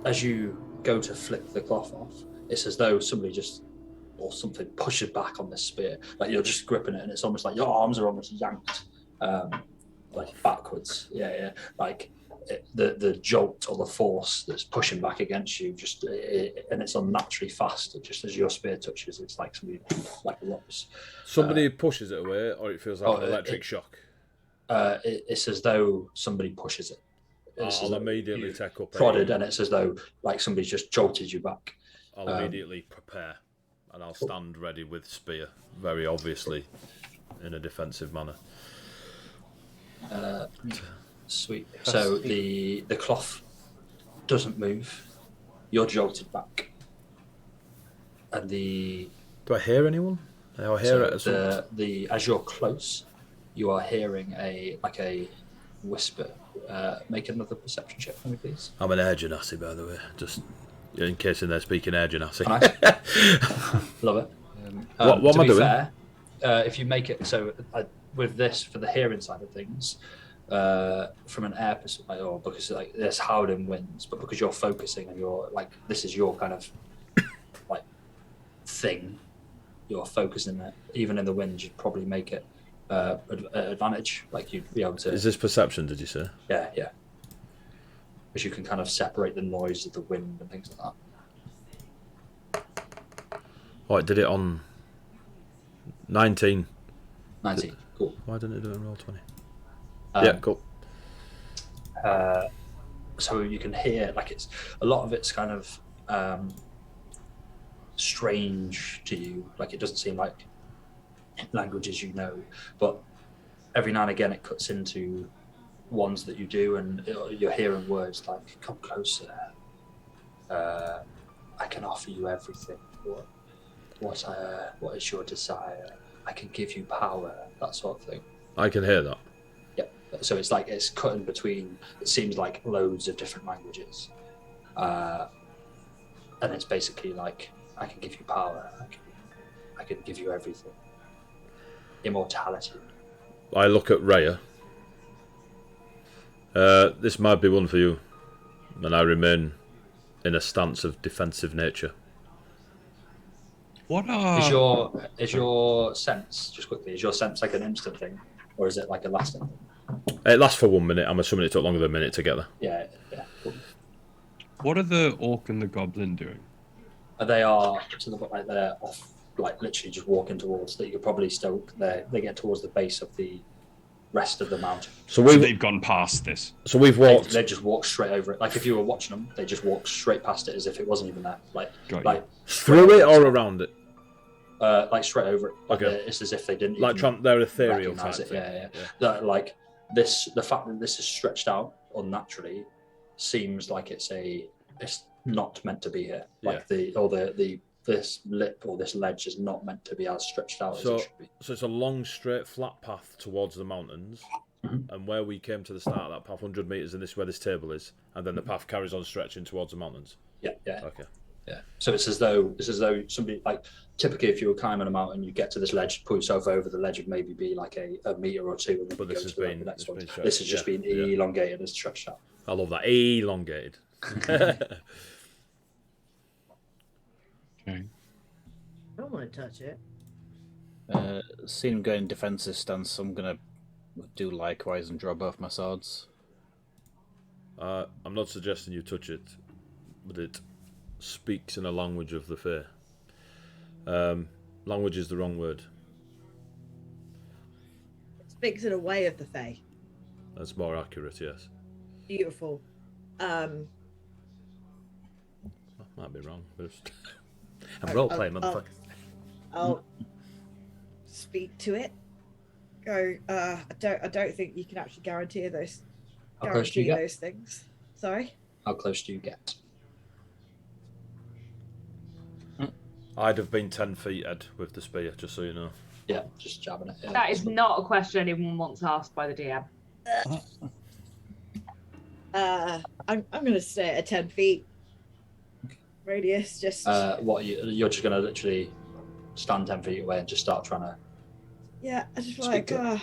As you go to flick the cloth off, it's as though somebody something pushes back on this spear. Like you're just gripping it, and it's almost like your arms are almost yanked like backwards. Yeah. Like the jolt or the force that's pushing back against you, and it's unnaturally fast. Just as your spear touches, it's like somebody like erupts. Somebody pushes it away, or it feels like an electric shock. It's as though somebody pushes it. I'll immediately take up prodded, and it's as though like somebody's just jolted you back. I'll immediately prepare, and I'll stand ready with spear, very obviously, in a defensive manner. Sweet. So the cloth doesn't move. You're jolted back, and do I hear anyone? Do I hear it? As you're close, you are hearing a whisper. Make another perception check for me, please. I'm an air genasi, by the way, just in case they're speaking air genasi. Nice. Love it. What am I doing? Fair, if you make it so with this for the hearing side of things, from an air perspective, or because like there's howling winds, but because you're focusing and you're like this is your kind of like thing, you're focusing it. Even in the wind, you'd probably make it advantage. Like you'd be able to. Is this perception? Did you say? Yeah. Because you can kind of separate the noise of the wind and things like that. Oh, it did it on 19. 19. Cool. Why didn't it do it on roll 20? Yeah, cool. So you can hear like it's a lot of it's kind of strange to you. Like it doesn't seem like languages you know, but every now and again it cuts into ones that you do, and you're hearing words like "come closer," "I can offer you everything," what is your desire? I can give you power, that sort of thing. I can hear that. Yeah. So it's like it's cut in between. It seems like loads of different languages, and it's basically like I can give you power. I can give you everything. Immortality. I look at Rhea. This might be one for you, and I remain in a stance of defensive nature. What is your sense, just quickly, is your sense like an instant thing, or is it like a lasting thing? It lasts for 1 minute. I'm assuming it took longer than a minute to get there. Yeah. Cool. What are the orc and the goblin doing? They are to the like they're off, like literally just walking towards that. You could probably still they get towards the base of the rest of the mountain. So they've gone past this. So we've walked. They just walked straight over it. Like if you were watching them, they just walked straight past it as if it wasn't even there. Like through it or around it. Like straight over it. Like Okay. It's as if they didn't. Like they're ethereal type it. thing. Yeah. That, like the fact that this is stretched out unnaturally seems like it's not meant to be here. Like this lip or this ledge is not meant to be as stretched out as it should be. So it's a long, straight, flat path towards the mountains, and where we came to the start of that path, 100 metres, and this is where this table is, and then the path carries on stretching towards the mountains. Yeah. Okay. Yeah. So it's as though somebody, like typically if you were climbing a mountain, you get to this ledge, pull yourself over. The ledge would maybe be like a meter or two, and then But you this go has to been the next one. stretched. This has just been elongated and stretched out. I love that. Elongated. Okay. I don't want to touch it. Seeing him go in defensive stance, I'm gonna do likewise and draw both my swords. I'm not suggesting you touch it, but it speaks in a language of the Fae. Language is the wrong word. It speaks in a way of the Fae. That's more accurate, yes. Beautiful. I might be wrong. But I'm role playing, motherfucker. I'll speak to it. Go. I don't think you can actually guarantee those. How close do you get? Those things. Sorry. How close do you get? I'd have been 10 feet, Ed, with the spear, just so you know. Yeah, just jabbing it. Yeah. That is not a question anyone wants asked by the DM. I'm going to stay at a 10 feet radius. Just. You're just going to literally stand 10 feet away and just start trying to. Yeah, I just speak to it.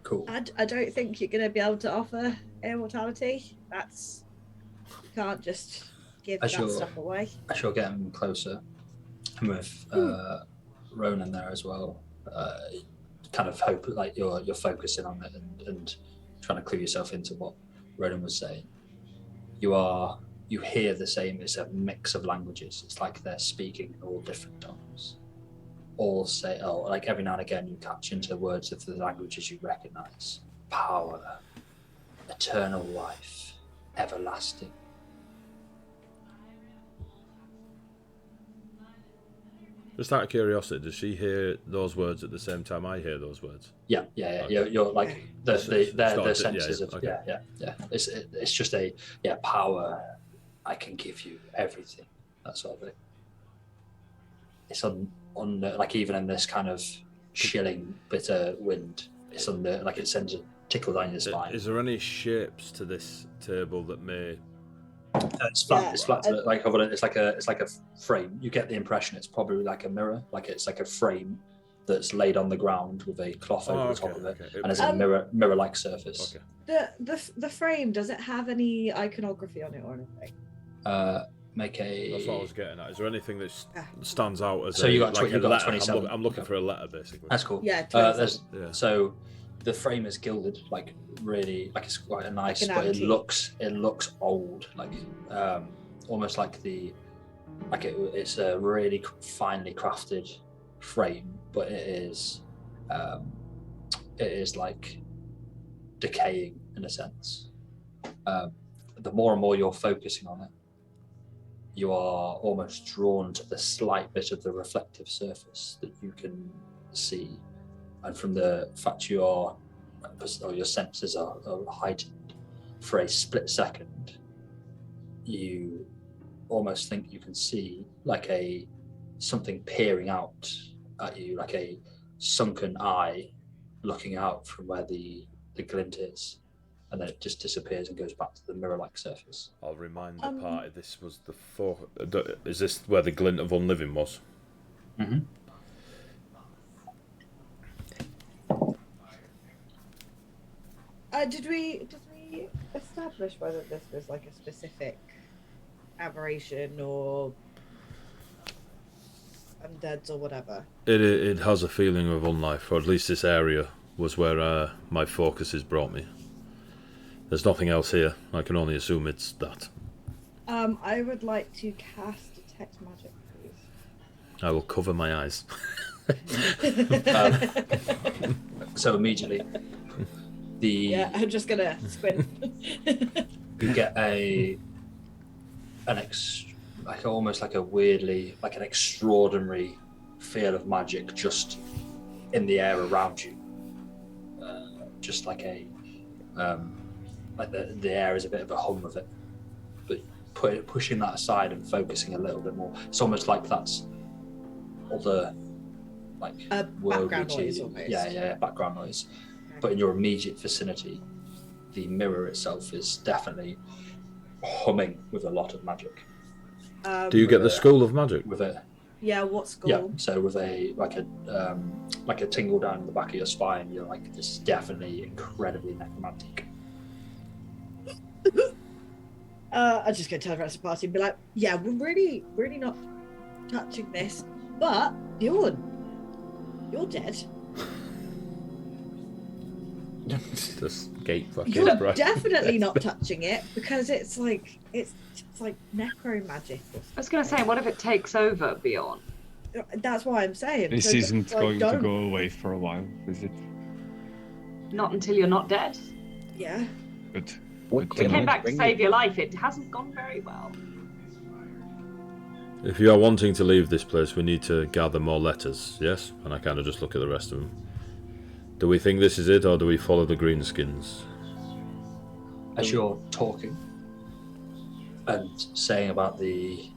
Cool. I don't think you're going to be able to offer immortality. You can't just give that stuff away. As you're getting closer, and with Ronan there as well, kind of hope, like you're focusing on it and trying to clue yourself into what Ronan was saying. You hear the same. It's a mix of languages. It's like they're speaking all different tongues. All say, like every now and again you catch into words of the languages you recognize. Power, eternal life, everlasting. Just out of curiosity, does she hear those words at the same time I hear those words? Yeah. Okay. You're like their senses of okay. yeah. It's just a power. I can give you everything. That sort of thing. It's on like even in this kind of chilling, bitter wind. It's on like it sends a tickle down your spine. Is there any shapes to this table that may? It's flat. It's flat. Like it's like a frame. You get the impression it's probably like a mirror. Like it's like a frame that's laid on the ground with a cloth over the top of it, and it's a mirror-like surface. Okay. The frame, does it have any iconography on it or anything? Make a. That's what I was getting at. Is there anything that stands out as so you got like you a got letter? 27. I'm looking for a letter, basically. That's cool. Yeah, So the frame is gilded, like really, like it's quite a nice, like but antique. it looks old, like almost like it's a really finely crafted frame, but it is like decaying in a sense. The more and more you're focusing on it, you are almost drawn to the slight bit of the reflective surface that you can see, and from the fact your senses are heightened for a split second, you almost think you can see like something peering out at you, like a sunken eye looking out from where the glint is, and then it just disappears and goes back to the mirror-like surface. I'll remind the party this was is this where the glint of unliving was? Mm-hmm. Did we establish whether this was like a specific aberration or undeads or whatever? It has a feeling of unlife, or at least this area was where my focus has brought me. There's nothing else here. I can only assume it's that. I would like to cast Detect Magic, please. I will cover my eyes. So immediately, Yeah, I'm just gonna squint. you get almost like a weirdly, like an extraordinary feel of magic just in the air around you. Just like like the air is a bit of a hum of it, but pushing that aside and focusing a little bit more, it's almost like that's other like background noise almost. Yeah, background noise. But in your immediate vicinity, the mirror itself is definitely humming with a lot of magic. Do you get the School of Magic? With it? Yeah, what school? Yeah, so with like a tingle down the back of your spine, you're like, this is definitely incredibly necromantic. I'm just gonna tell the rest of the party and be like, yeah, we're really, really not touching this. But you're dead. This gate fucking You're bright. definitely not touching it because it's like necro magic. I was going to say, what if it takes over Bjorn? That's why I'm saying. This So, isn't like, going to don't- go away for a while, is it? Not until you're not dead. Yeah. But What We can came I back to bring save you? your life. It hasn't gone very well. If you are wanting to leave this place, we need to gather more letters, yes? And I kind of just look at the rest of them. Do we think this is it, or do we follow the greenskins? As you're talking and saying about the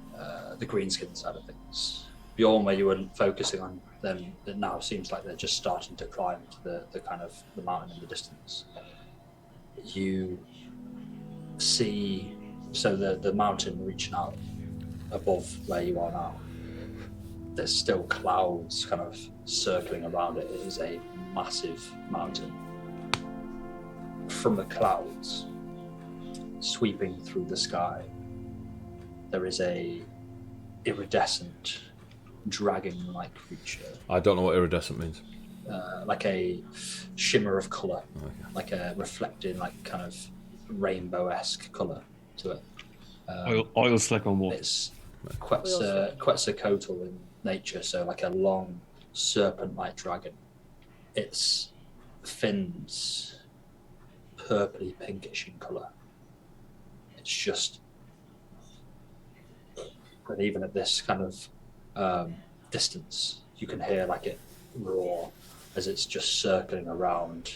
greenskin side of things, beyond where you were focusing on them, it now seems like they're just starting to climb to the kind of the mountain in the distance. You see, so the mountain reaching out above where you are now, there's still clouds kind of circling around it. It is a massive mountain. From the clouds, sweeping through the sky, there is a iridescent, dragon-like creature. I don't know what iridescent means. like a shimmer of color, like a reflecting, like kind of rainbow-esque color to it. Oil slick on water. It's Quetzalcoatl in nature, so like a long serpent-like dragon. Its fins purpley pinkish in color. It's just, and even at this kind of distance, you can hear like it roar as it's just circling around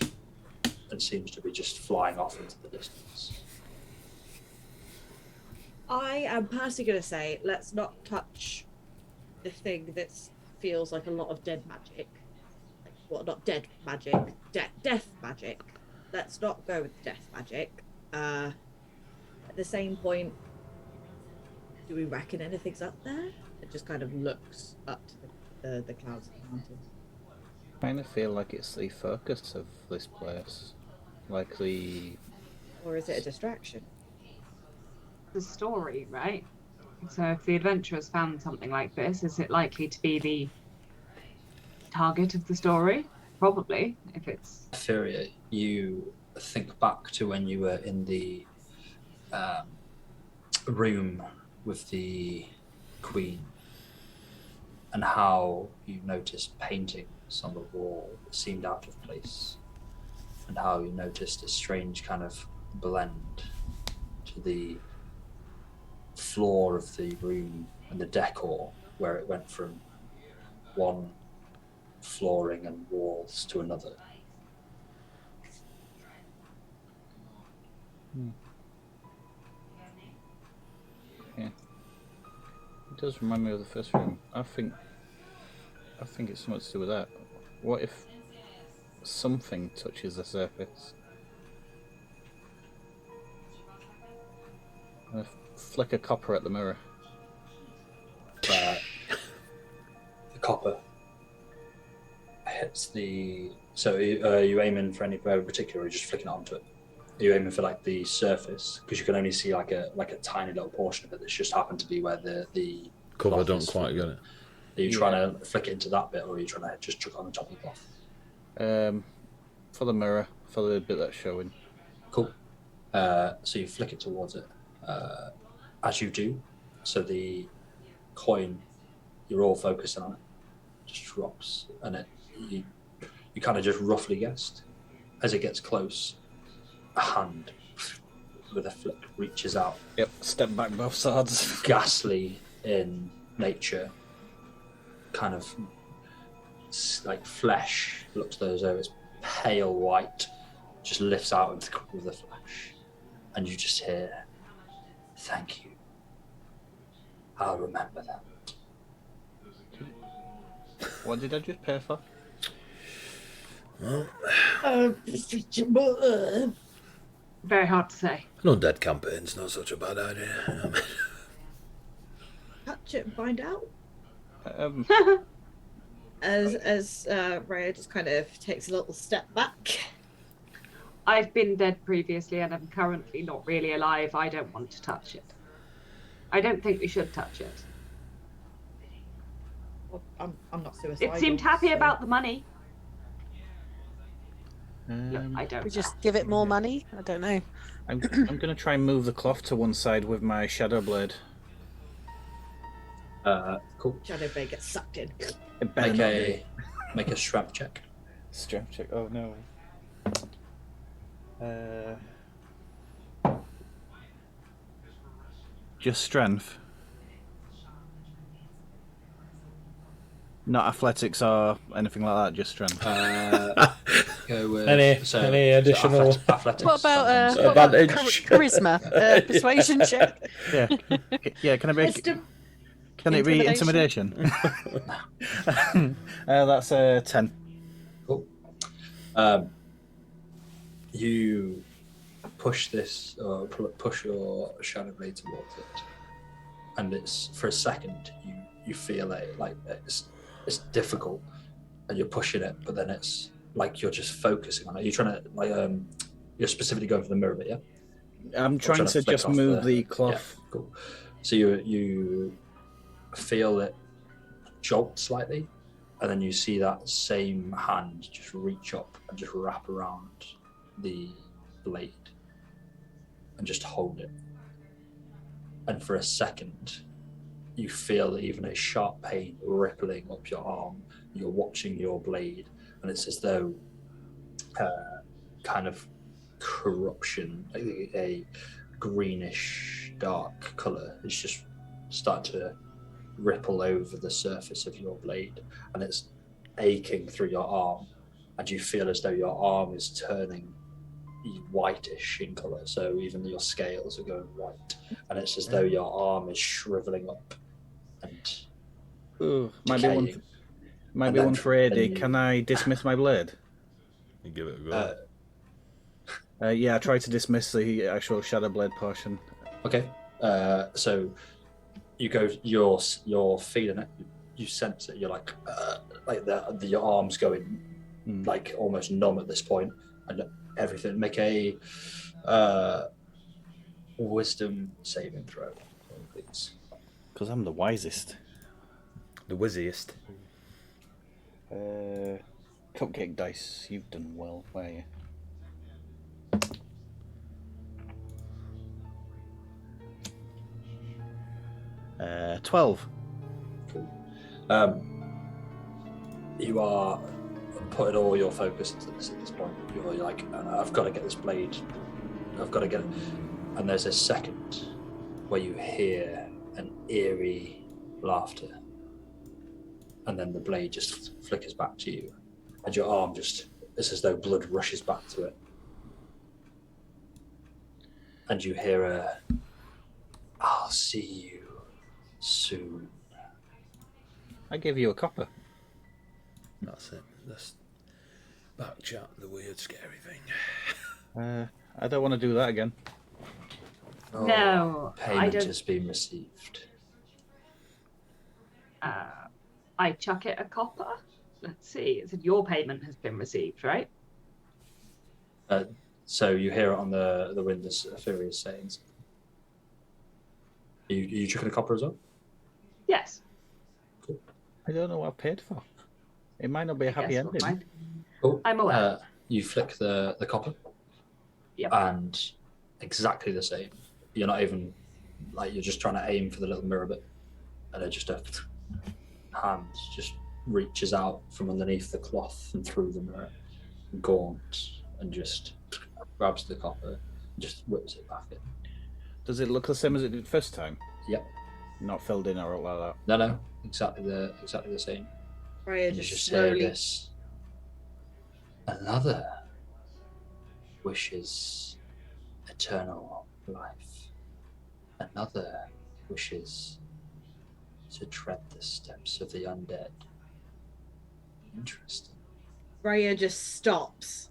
and seems to be just flying off into the distance. I am personally going to say, let's not touch the thing that feels like a lot of dead magic. Well, not dead magic, death magic. Let's not go with death magic. At the same point, do we reckon anything's up there? It just kind of looks up to the clouds of the mountain. I kind of feel like it's the focus of this place. Like the... Or is it a distraction? The story, right? So if the adventurers found something like this, is it likely to be the target of the story? Probably, if it's... Furia, you think back to when you were in the room with the Queen and how you noticed paintings on the wall that seemed out of place, and how you noticed a strange kind of blend to the floor of the room and the decor, where it went from one flooring and walls to another. Yeah. It does remind me of the first room. I think it's something to do with that. What if something touches the surface? I flick a copper at the mirror. The copper hits the... So are you aiming for anywhere in particular, or are you just flicking it onto it? Are you aiming for like the surface? Because you can only see like a tiny little portion of it that's just happened to be where the Cover don't quite get it. Are you trying to flick it into that bit, or are you trying to just chuck on the top of the cloth? For the mirror, for the bit that's showing. Cool. So you flick it towards it. As you do, so the coin, you're all focusing on it, just drops, and you kind of just roughly guessed. As it gets close, a hand with a flick reaches out. Yep, step back both sides. Ghastly in nature, kind of like flesh, looks as though it's pale white, just lifts out with the flesh, and you just hear, "Thank you. I'll remember that." What did I just pay for? Very hard to say. No, dead campaign's not such a bad idea. Touch it and find out. Um, As Raya just kind of takes a little step back. I've been dead previously and I'm currently not really alive. I don't want to touch it. I don't think we should touch it. Well, I'm not suicidal. It seemed happy so- about the money. Look, I don't We know. just give it more money? I don't know. I'm going to try and move the cloth to one side with my shadow blade. Cool. Shadow Blade gets sucked in. It better not be. Make a strength check. Strength check. Oh no. Just strength. Not athletics or anything like that. Just strength. Go with Any additional athletics? What about Advantage. charisma? Persuasion check? Yeah. Yeah. Can I make? Wisdom. Can it be intimidation? That's 10. Cool. You push this, or push your shadow blade towards it, and it's for a second you feel it like it's difficult, and you're pushing it, but then it's like you're just focusing on it. You're trying to you're specifically going for the mirror bit, yeah? I'm trying to flick just off move the cloth. Yeah, cool. So you feel it jolt slightly, and then you see that same hand just reach up and just wrap around the blade and just hold it. And for a second, you feel even a sharp pain rippling up your arm. You're watching your blade, and it's as though kind of corruption, a greenish dark colour is just starting to ripple over the surface of your blade, and it's aching through your arm, and you feel as though your arm is turning whitish in colour, so even your scales are going white, and it's as though your arm is shriveling up and Might be one for AD. Can I dismiss my blade? You give it a go. Yeah, I try to dismiss the actual shadow blade portion. Okay. So you go. You're feeling it. You sense it. You're like your arms going like almost numb at this point, and everything. Make a wisdom saving throw, please. Because I'm the wisest. The wizziest. Cupcake dice. You've done well. Where are you? 12. Cool. You are putting all your focus into this at this point. You're like, I've got to get this blade. I've got to get it. And there's a second where you hear an eerie laughter. And then the blade just flickers back to you. And your arm it's as though blood rushes back to it. And you hear I'll see you soon. I gave you a copper. That's it. That's back chat, the weird, scary thing. I don't want to do that again. Oh, No, payment I don't. has been received. I chuck it a copper. Let's see. It said your payment has been received, right? So you hear it on the windows, Furious saying. You chucking a copper as well? Yes. Cool. I don't know what I paid for. It might not be a happy Yes, we'll ending. find. Cool. I'm aware. You flick the copper. Yep. And exactly the same. You're not even you're just trying to aim for the little mirror bit, and it just hand just reaches out from underneath the cloth and through the mirror, gaunt, and just grabs the copper and just whips it back in. Does it look the same as it did first time? Yep. Not filled in or like that. No, exactly the same. Raya And you just just hear slowly. this. Another wishes eternal life. Another wishes to tread the steps of the undead. Interesting. Raya just stops,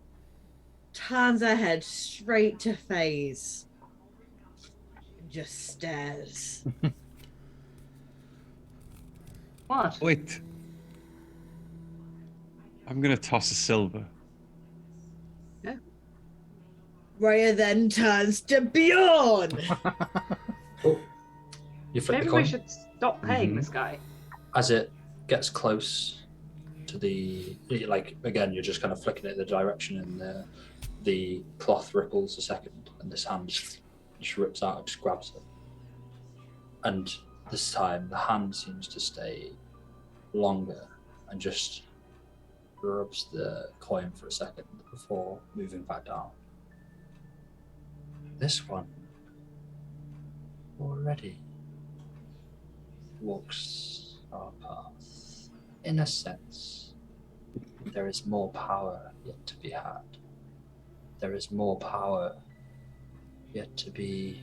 turns her head straight to FaZe, and just stares. What? Wait. I'm gonna toss a silver. Raya then turns to Bjorn. Oh, you flip Maybe the coin. we should stop paying this guy. As it gets close to again, you're just kind of flicking it the direction, and the cloth ripples a second, and this hand just rips out and just grabs it. And this time, the hand seems to stay longer and just rubs the coin for a second before moving back down. This one already walks our path. In a sense, there is more power yet to be had. There is more power yet to be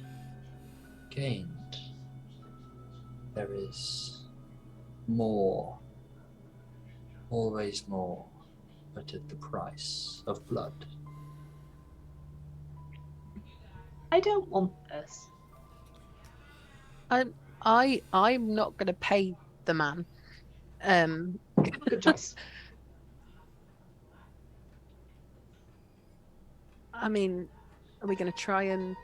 gained. There is more, always more, but at the price of blood. I don't want this. I'm not going to pay the man. Good choice. I mean, are we going to try and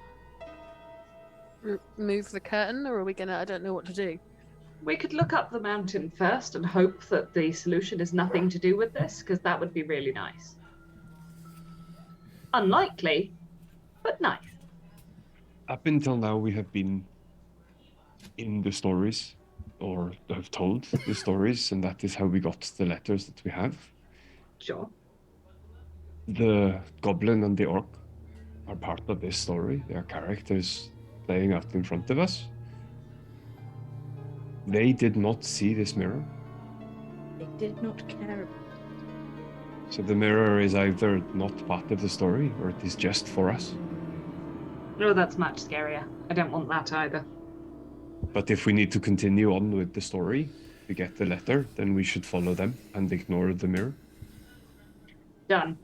move the curtain, or are we going to? I don't know what to do. We could look up the mountain first and hope that the solution is nothing to do with this, because that would be really nice. Unlikely, but nice. Up until now, we have been in the stories, or have told the stories, and that is how we got the letters that we have. Sure. The goblin and the orc are part of this story. They are characters playing out in front of us. They did not see this mirror. They did not care about it. So the mirror is either not part of the story, or it is just for us. No, that's much scarier. I don't want that either. But if we need to continue on with the story to get the letter, then we should follow them and ignore the mirror. Done.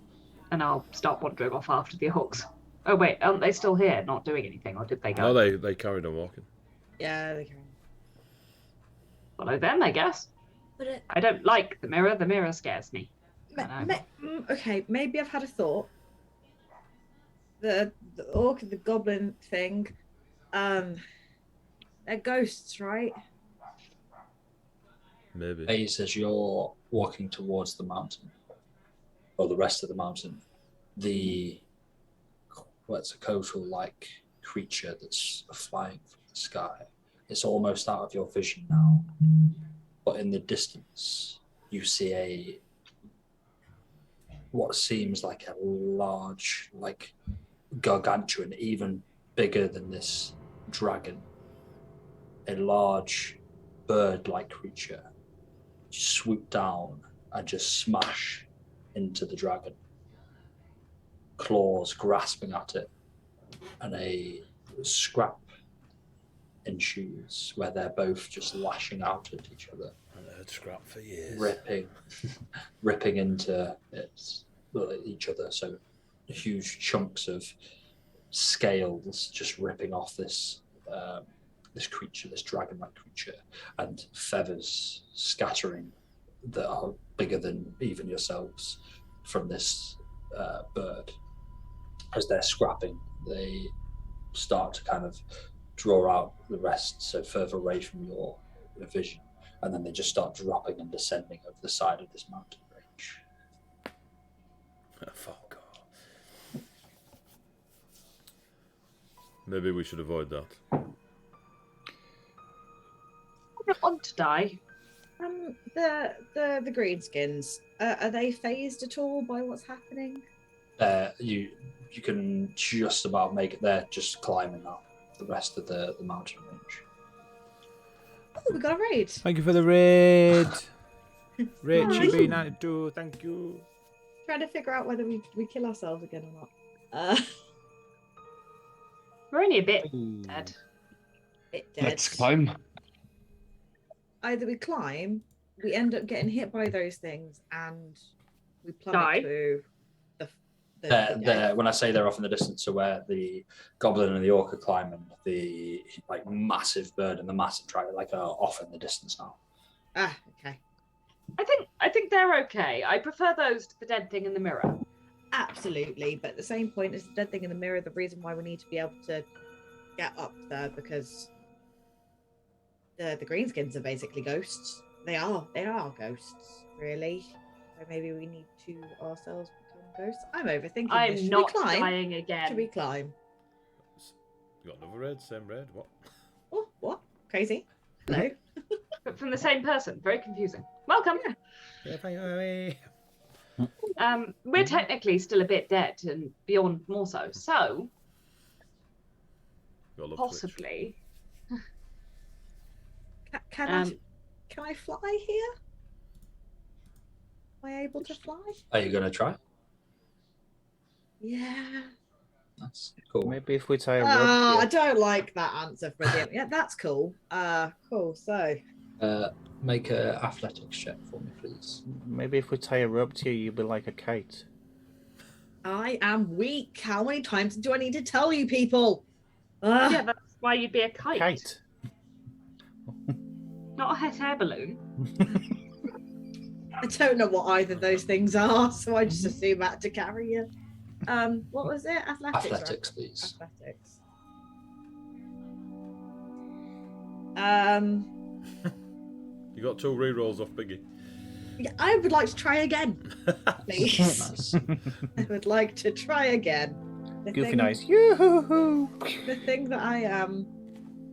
And I'll start wandering off after the orcs. Oh wait, aren't they still here, not doing anything, or did they go? No, they carried on walking. Yeah, they can. Follow them, I guess. But I don't like the mirror. The mirror scares me. okay, maybe I've had a thought. The orc and the goblin thing, they're ghosts, right? Maybe. Phase, as you're walking towards the mountain, or the rest of the mountain, the Quetzalcoatl-like creature that's flying from the sky, it's almost out of your vision now. But in the distance, you see what seems like a large, like gargantuan, even bigger than this dragon, a large bird-like creature just swoop down and just smash into the dragon. Claws grasping at it, and a scrap ensues where they're both just lashing out at each other. I haven't heard scrap for years. ripping into each other. So huge chunks of scales just ripping off this creature, this dragon-like creature, and feathers scattering that are bigger than even yourselves from this bird. As they're scrapping, they start to kind of draw out the rest, so further away from your vision, and then they just start dropping and descending over the side of this mountain range. Oh, fuck off. Maybe we should avoid that. I don't want to die. The greenskins, are they phased at all by what's happening? You can just about make it there, just climbing up the rest of the mountain range. Oh, we got a raid. Thank you for the raid. Raid Nice. GB92, thank you. Trying to figure out whether we kill ourselves again or not. We're only a bit dead. Bit dead. Let's climb. Either we climb, we end up getting hit by those things, and we plummet Die. to When I say they're off in the distance, so where the goblin and the orc are climbing, the like massive bird and the massive dragon are off in the distance now. Ah, okay. I think they're okay. I prefer those to the dead thing in the mirror. Absolutely, but at the same point as the dead thing in the mirror, the reason why we need to be able to get up there, because the greenskins are basically ghosts. They are ghosts, really. So maybe we need to ourselves become ghosts. I'm overthinking I'm this. Should not we climb? dying again. Should we climb? You got another raid, same raid, what? Oh, what? Crazy? Hello? But from the same person. Very confusing. Welcome. Yeah, thank you. We're technically still a bit dead and beyond more so. So Gotta love possibly. Can I fly here? Am I able to fly? Are you going to try? Yeah. That's cool. Maybe if we tie a rope. I here. don't like that answer for the yeah, that's cool. Cool. So Make an athletics check for me, please. Maybe if we tie a rope to you, you'll be like a kite. I am weak. How many times do I need to tell you people? Ugh. Yeah, that's why you'd be a kite. Kite. Not a hot air balloon. I don't know what either of those things are, so I just assume I had to carry you. What was it? Athletics. right? Athletics, please. Athletics. You got 2 rerolls off Biggie. Yeah, I would like to try again, please. Nice. I would like to try again. The Goofy thing- nice. Yoo-hoo-hoo. The thing that I am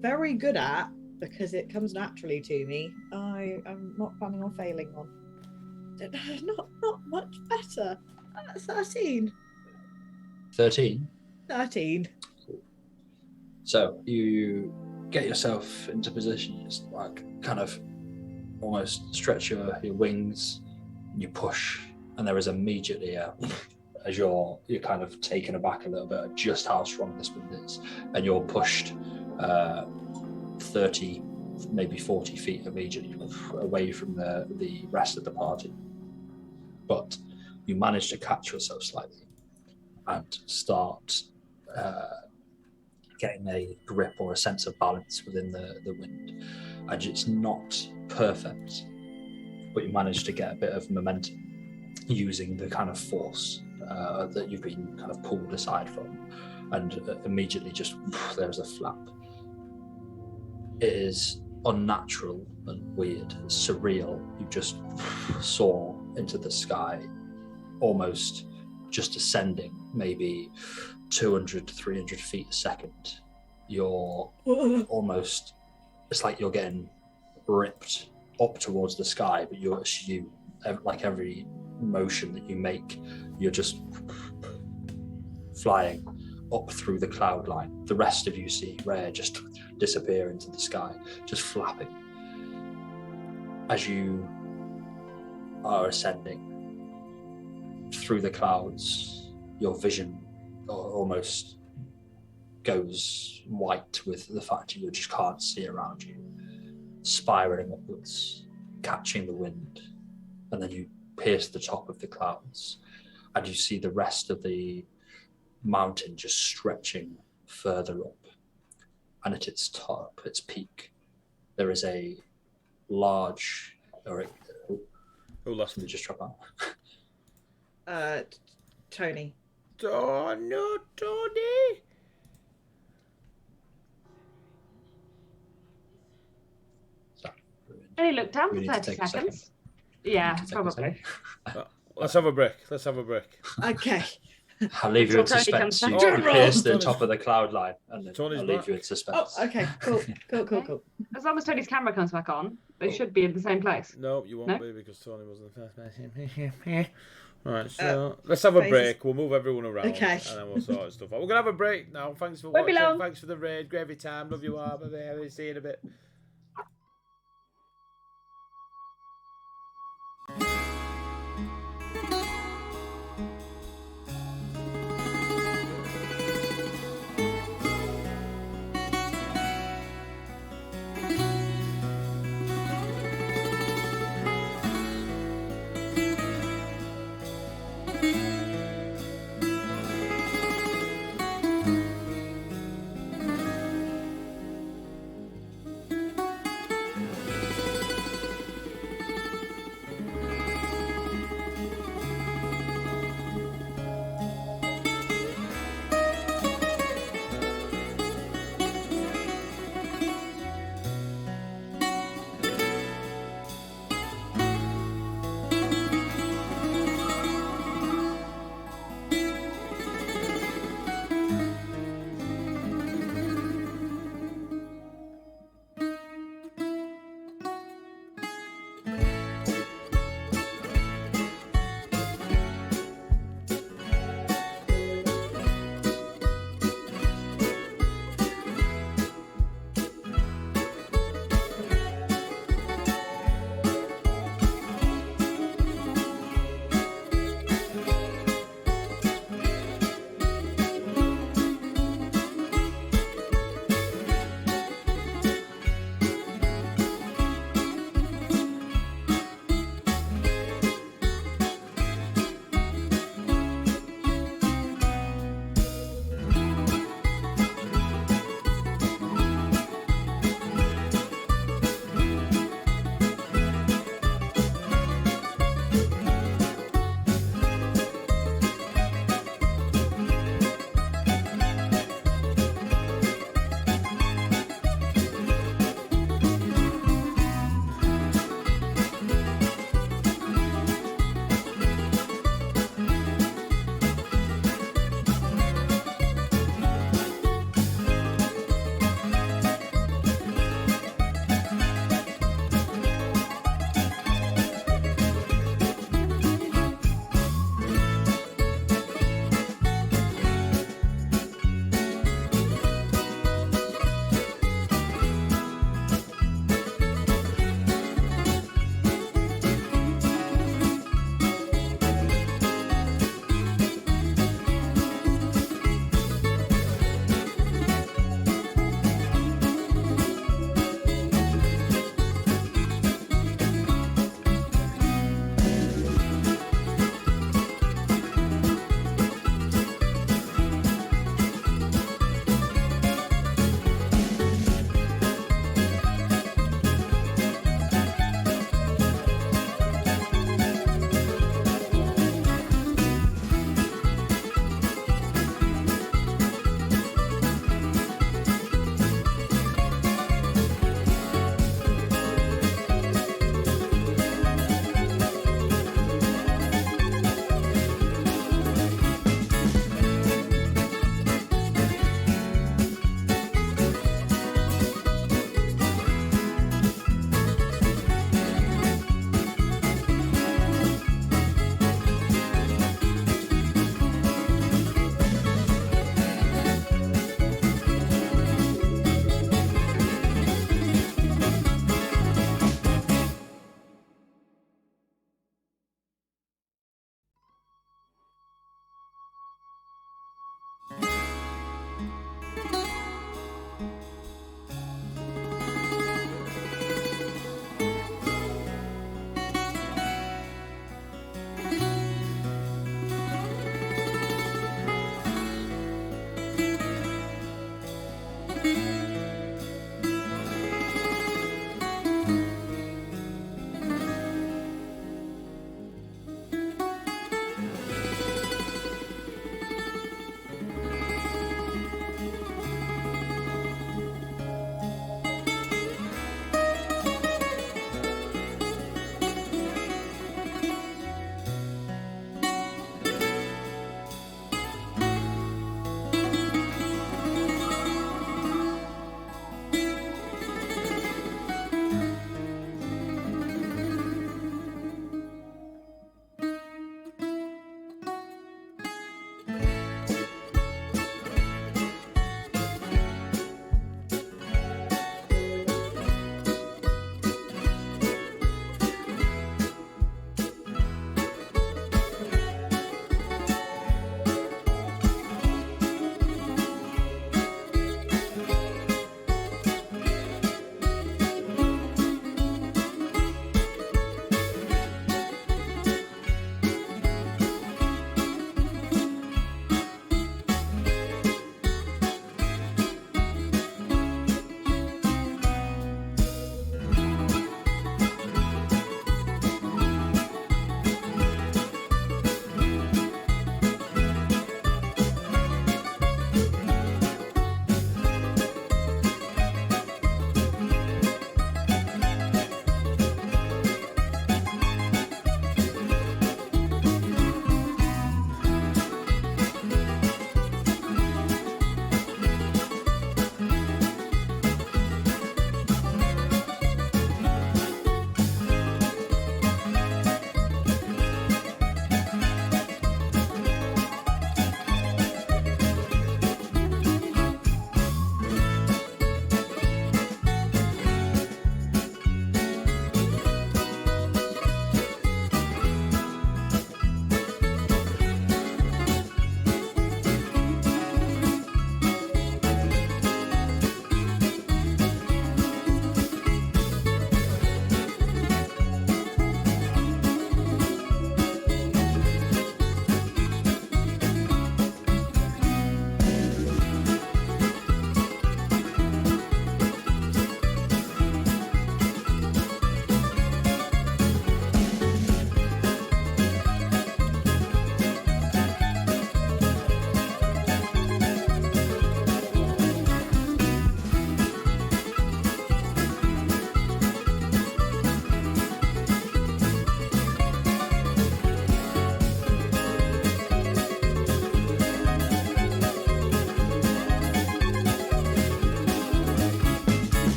very good at, because it comes naturally to me, I am not planning on failing on. Not much better. 13. 13. 13. So you get yourself into position, just like kind of almost stretch your wings, and you push, and there is immediately as you're kind of taken aback a little bit at just how strong this wind is, and you're pushed 30, maybe 40 feet immediately away from the rest of the party. But you manage to catch yourself slightly and start getting a grip or a sense of balance within the wind. And it's not perfect, but you manage to get a bit of momentum using the kind of force that you've been kind of pulled aside from. And immediately just there's a flap. It is unnatural and weird, surreal. You just soar into the sky, almost just ascending maybe 200 to 300 feet a second. You're almost, it's like you're getting ripped up towards the sky, but you like every motion that you make, you're just flying up through the cloud line. The rest of you see Rare just disappear into the sky, just flapping. As you are ascending through the clouds, your vision almost goes white with the fact you just can't see around you, spiraling upwards, catching the wind, and then you pierce the top of the clouds, and you see the rest of the mountain just stretching further up. And at its top, its peak, there is a large... Who lost Somebody me? just drop out. Tony. Oh, no, Tony! Sorry. Only look down We for need to 30 take a second. seconds. Yeah, Need to take a probably. Let's have a break. Let's have a break. Okay. I'll leave you in Until Tony suspense. comes You back. Drum pierce roll. the Tony's- top of the cloud line, and then Tony's I'll leave back. you in suspense. Oh, okay. Cool. As long as Tony's camera comes back on, they should be in the same place. No, you won't No? be because Tony wasn't the first person. Right, so let's have a phases. break. We'll move everyone around, Okay. and then we'll sort stuff out. We're gonna have a break now. Thanks for Won't be watching. long. Thanks for the raid. Gravy time. Love you all. Bye. See you in a bit.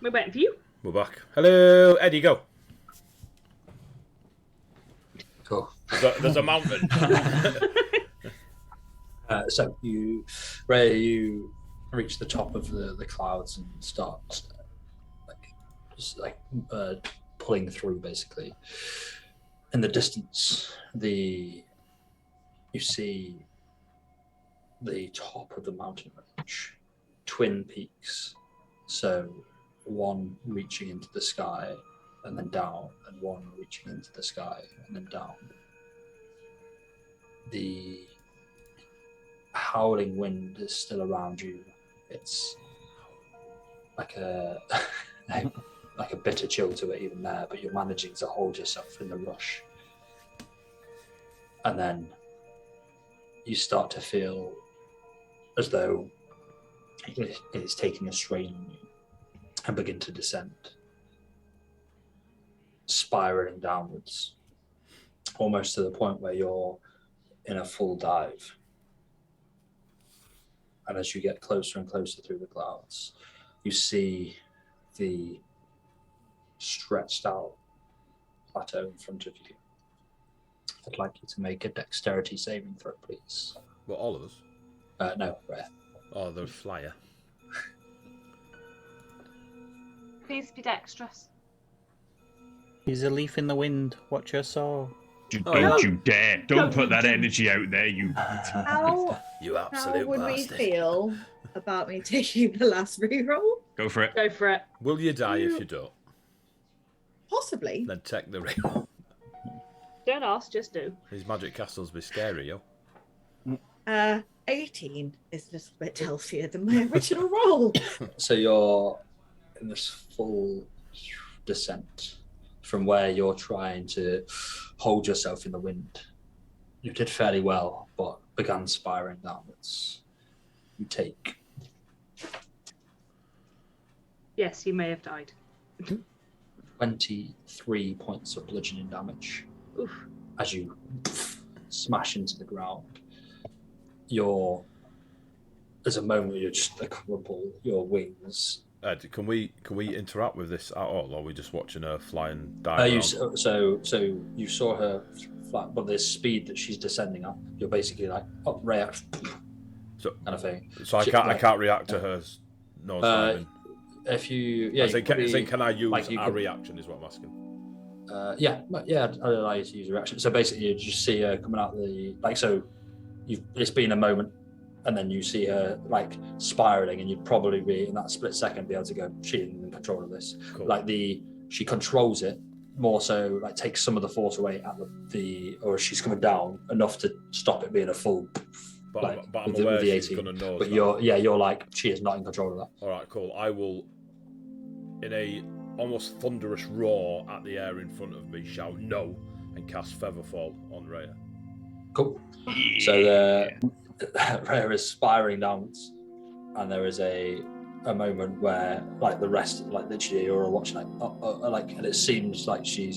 We're waiting for you. We're back. Hello, Eddie, go. Cool. There's a mountain. So you reach the top of the clouds and start pulling through. Basically, in the distance, you see the top of the mountain range, twin peaks. So one reaching into the sky and then down, and one reaching into the sky and then down. The howling wind is still around you. It's like a like a bitter chill to it even there, but you're managing to hold yourself in the rush. And then you start to feel as though it is taking a strain on you and begin to descend, spiraling downwards, almost to the point where you're in a full dive. And as you get closer and closer through the clouds, you see the stretched out plateau in front of you. I'd like you to make a dexterity saving throw, please. What, all of us? No, Rare. Oh, the flyer. Please be dexterous. He's a leaf in the wind. Watch your soul. Don't you dare! Don't put that energy out there, you. How You how absolute would we bastard. feel about me taking the last reroll? Go for it. Go for it. Will you die if you don't? Possibly. Then take the reroll. Don't ask, just do. These magic castles be scary, yo. 18 is a little bit healthier than my original roll. So you're in this full descent from where you're trying to hold yourself in the wind. You did fairly well, but began spiraling downwards. You take Yes, you may have died. 23 points of bludgeoning damage. Oof. As you smash into the ground. There's a moment where you're just a crumple, your wings. Ed, can we interact with this at all, or are we just watching her flying dive? So you saw her fly, but the speed that she's descending at, you're basically like react, So- kind of thing. So I can't react to her nose diving. If you, I think, can I use like you our could- reaction? Is what I'm asking. I'd allow you to use a reaction. So basically, you just see her coming out it's been a moment, and then you see her like spiraling, and you'd probably be in that split second be able to go, she isn't in control of this. Cool. She controls it more so, like takes some of the force away at or she's coming down enough to stop it being a full. But I'm with aware the she's 18. going to know. But you're like, she is not in control of that. All right, cool. I will, in a almost thunderous roar at the air in front of me, shout no and cast Featherfall on Rhea. Cool. So Rhea is spiraling downwards, and there is a moment where, like the rest, like literally, you're all watching, and it seems like she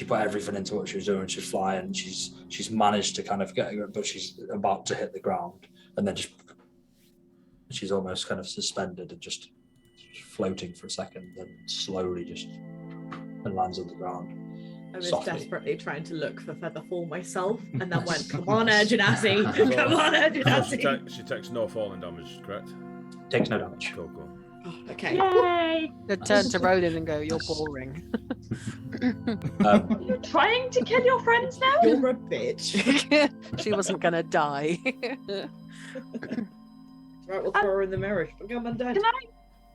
put everything into what she was doing. She's flying. She's managed to kind of get it, but she's about to hit the ground, and then she's almost kind of suspended and just floating for a second, then slowly and lands on the ground. I was softly. desperately trying to look for Featherfall myself, and then went, "Come on, Genasi! Come on, Genasi!" She takes no falling damage, correct? Takes no damage. Cool. Oh, okay. Yay! They'd turn to Ronan and go, "You're boring." You're trying to kill your friends now? You're a bitch. She wasn't gonna die. Right, we'll throw her in the mirror. Come on, Dad.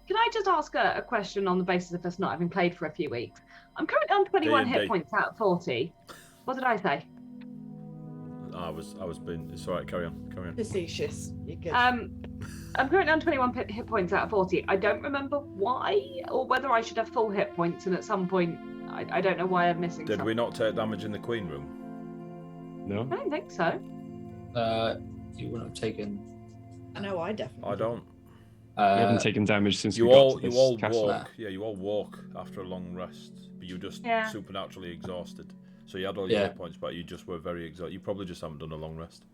Can I just ask a question on the basis of us not having played for a few weeks? I'm currently on 21 D&D. hit points out of 40. What did I say? I was being. It's all right. Carry on. Facetious. You're good. I'm currently on 21 hit points out of 40. I don't remember why, or whether I should have full hit points, and at some point, I don't know why I'm missing Did something. we not take damage in the Queen Room? No. I don't think so. You wouldn't have taken. I know, I definitely. I don't. We haven't taken damage since You we got all to this walk. castle. Yeah, you all walk after a long rest, but you're just Yeah. supernaturally exhausted. So you had all your Yeah. hit points, but you just were very exhausted. You probably just haven't done a long rest.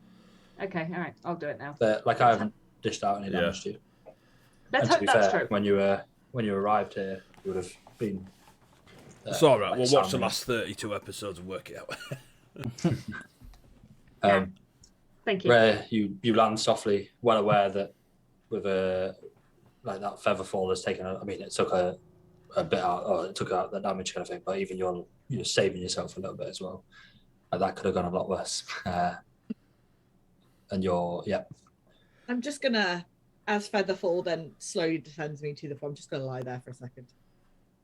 Okay, all right, I'll do it now. I haven't dished out any Yeah. damage to you. Let's And to hope be that's fair, true. when you when you arrived here, you would have been. It's all right. like We'll watch the sounding- last 32 episodes and work it out. Thank you. Rhea, you land softly, well aware that with like that feather fall has taken. I mean, it took a bit out, or it took out the damage kind of thing. But even you're saving yourself a little bit as well. Like that could have gone a lot worse. And I'm just gonna, as Featherfall then slowly descends me to the floor, I'm just gonna lie there for a second.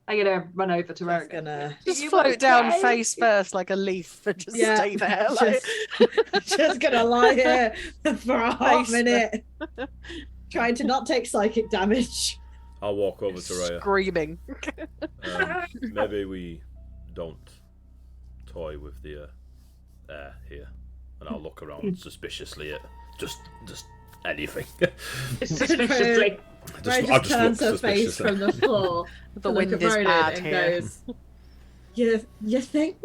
I'm gonna run over to Just Rarigan. gonna Just you float down okay? face first like a leaf and just Yeah, stay there. Like... just gonna lie here for a hot Face minute, trying to not take psychic damage. I'll walk over to Rhea. Screaming. Maybe we don't toy with the air here, and I'll look around suspiciously at just anything. Suspiciously. Ray I'll just turns her face suspiciously. from the floor The to look wind at is Ronan bad and here. goes, you think?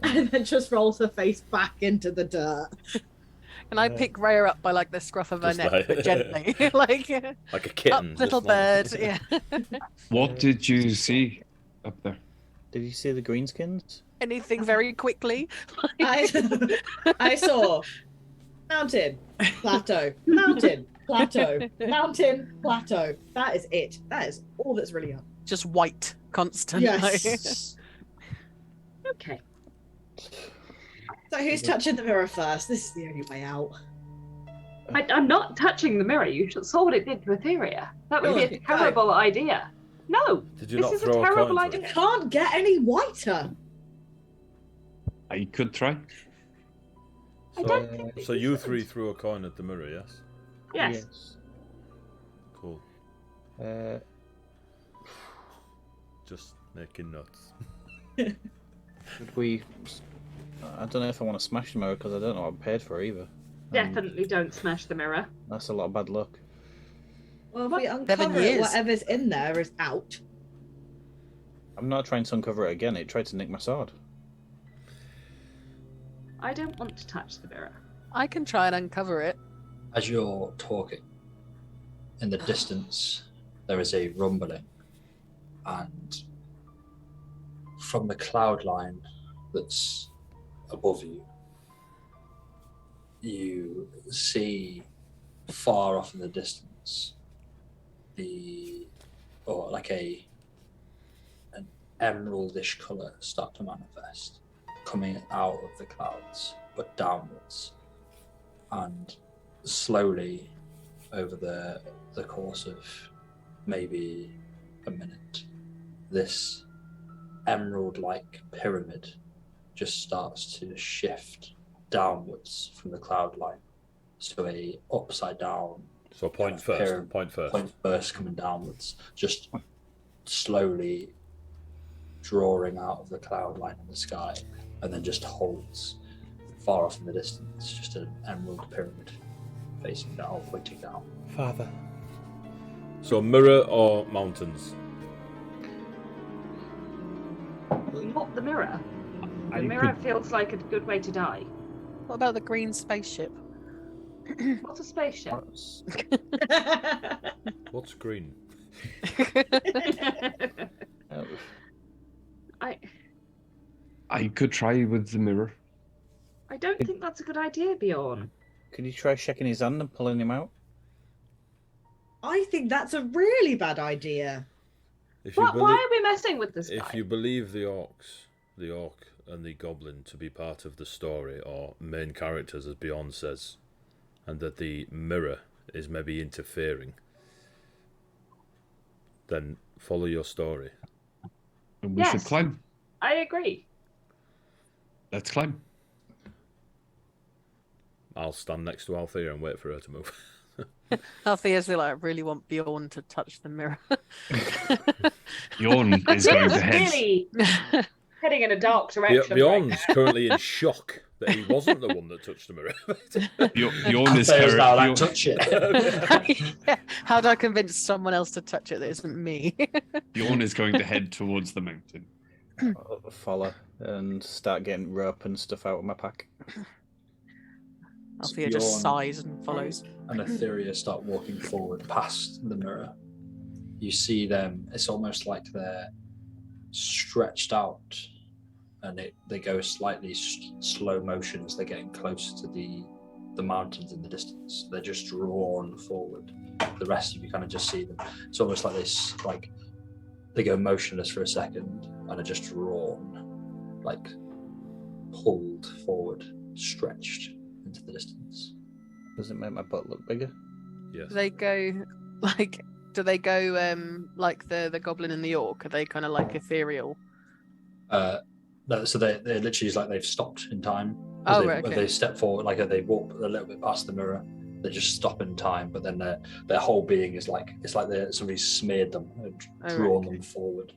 And then just rolls her face back into the dirt. And I pick Rhea up by like the scruff of her Just neck, like- but gently. Like, Like a kitten. up, little just like- bird. Yeah. What did you see up there? Did you see the greenskins? Anything very quickly. I saw mountain, plateau, mountain, plateau, mountain, plateau. That is it. That is all that's really up. Just white constantly. Yes. Okay. So who's touching the mirror first? This is the only way out. I'm not touching the mirror. You saw what it did to Etheria. That would be a Really? terrible idea. No, Did you this not is a throw a terrible coin to idea. it? Can't get any whiter. I could try. I don't think that So you you should. three threw a coin at the mirror, yes? Yes. Cool. Just making notes. Should we? I don't know if I want to smash the mirror because I don't know what I'm paid for either. Definitely don't smash the mirror. That's a lot of bad luck. Well, if we 7 uncover it, years. whatever's in there is out. I'm not trying to uncover it again. It tried to nick my sword. I don't want to touch the mirror. I can try and uncover it. as you're talking, in the distance there is a rumbling, and from the cloud line that's above you, you see far off in the distance an emeraldish colour start to manifest, coming out of the clouds but downwards, and slowly over the course of maybe a minute, this emerald-like pyramid just starts to shift downwards from the cloud line, so a upside down So point kind of first. Point first. point first coming downwards, just slowly drawing out of the cloud line in the sky, and then just holds far off in the distance, just an emerald pyramid facing down, pointing down. Father. So mirror or mountains? Not the mirror. The I mirror could- feels like a good way to die. What about the green spaceship? What's a spaceship? What's green? I could try with the mirror. I don't think that's a good idea, Bjorn. Could you try shaking his hand and pulling him out? I think that's a really bad idea. If you, Why belie- are we messing with this if guy? you believe the orc and the goblin to be part of the story or main characters, as Bjorn says, and that the mirror is maybe interfering, then follow your story. And we should Yes. climb. I agree. Let's climb. I'll stand next to Althea and wait for her to move. Althea's like, I really want Bjorn to touch the mirror. Bjorn is going to head. Really heading in a dark direction. Bjorn's right now. currently in shock that he wasn't the one that touched the mirror. Bjorn is There's now Bjorn- like touch it. Yeah. How do I convince someone else to touch it that isn't me? Bjorn is going to head towards the mountain. I'll follow and start getting rope and stuff out of my pack. Althea just Bjorn sighs and follows. and Etheria start walking forward past the mirror, you see them. It's almost like they're stretched out, and they go slightly slow motion as they're getting closer to the mountains in the distance. They're just drawn forward. The rest of you kind of just see them. It's almost like this, like they go motionless for a second and are just drawn, like pulled forward, stretched into the distance. Does it make my butt look bigger? Yes. Do they go like like the goblin and the orc? Are they kind of like ethereal? No, so they literally is like they've stopped in time. Oh, they, right, okay. They step forward, like they walk a little bit past the mirror. They just stop in time, but then their whole being is like it's like somebody's smeared them and drawn them forward.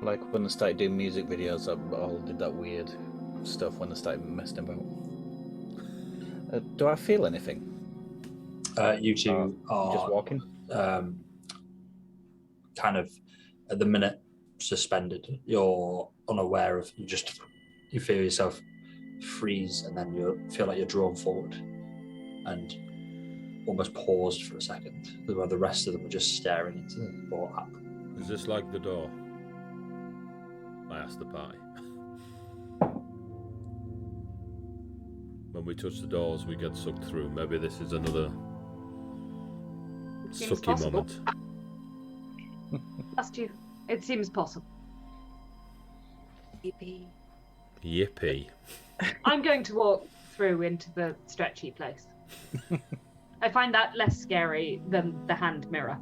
Like when they started doing music videos, I all did that weird stuff when they started messing about. Do I feel anything? You two are just walking. Kind of at the minute suspended. You're unaware of. You feel yourself freeze, and then you feel like you're drawn forward, and almost paused for a second, while the rest of them are just staring into the app. Is this like the door? I asked the party. When we touch the doors, we get sucked through. Maybe this is another Seems sucky possible. moment. Asked you. It seems possible. Yippee. I'm going to walk through into the stretchy place. I find that less scary than the hand mirror.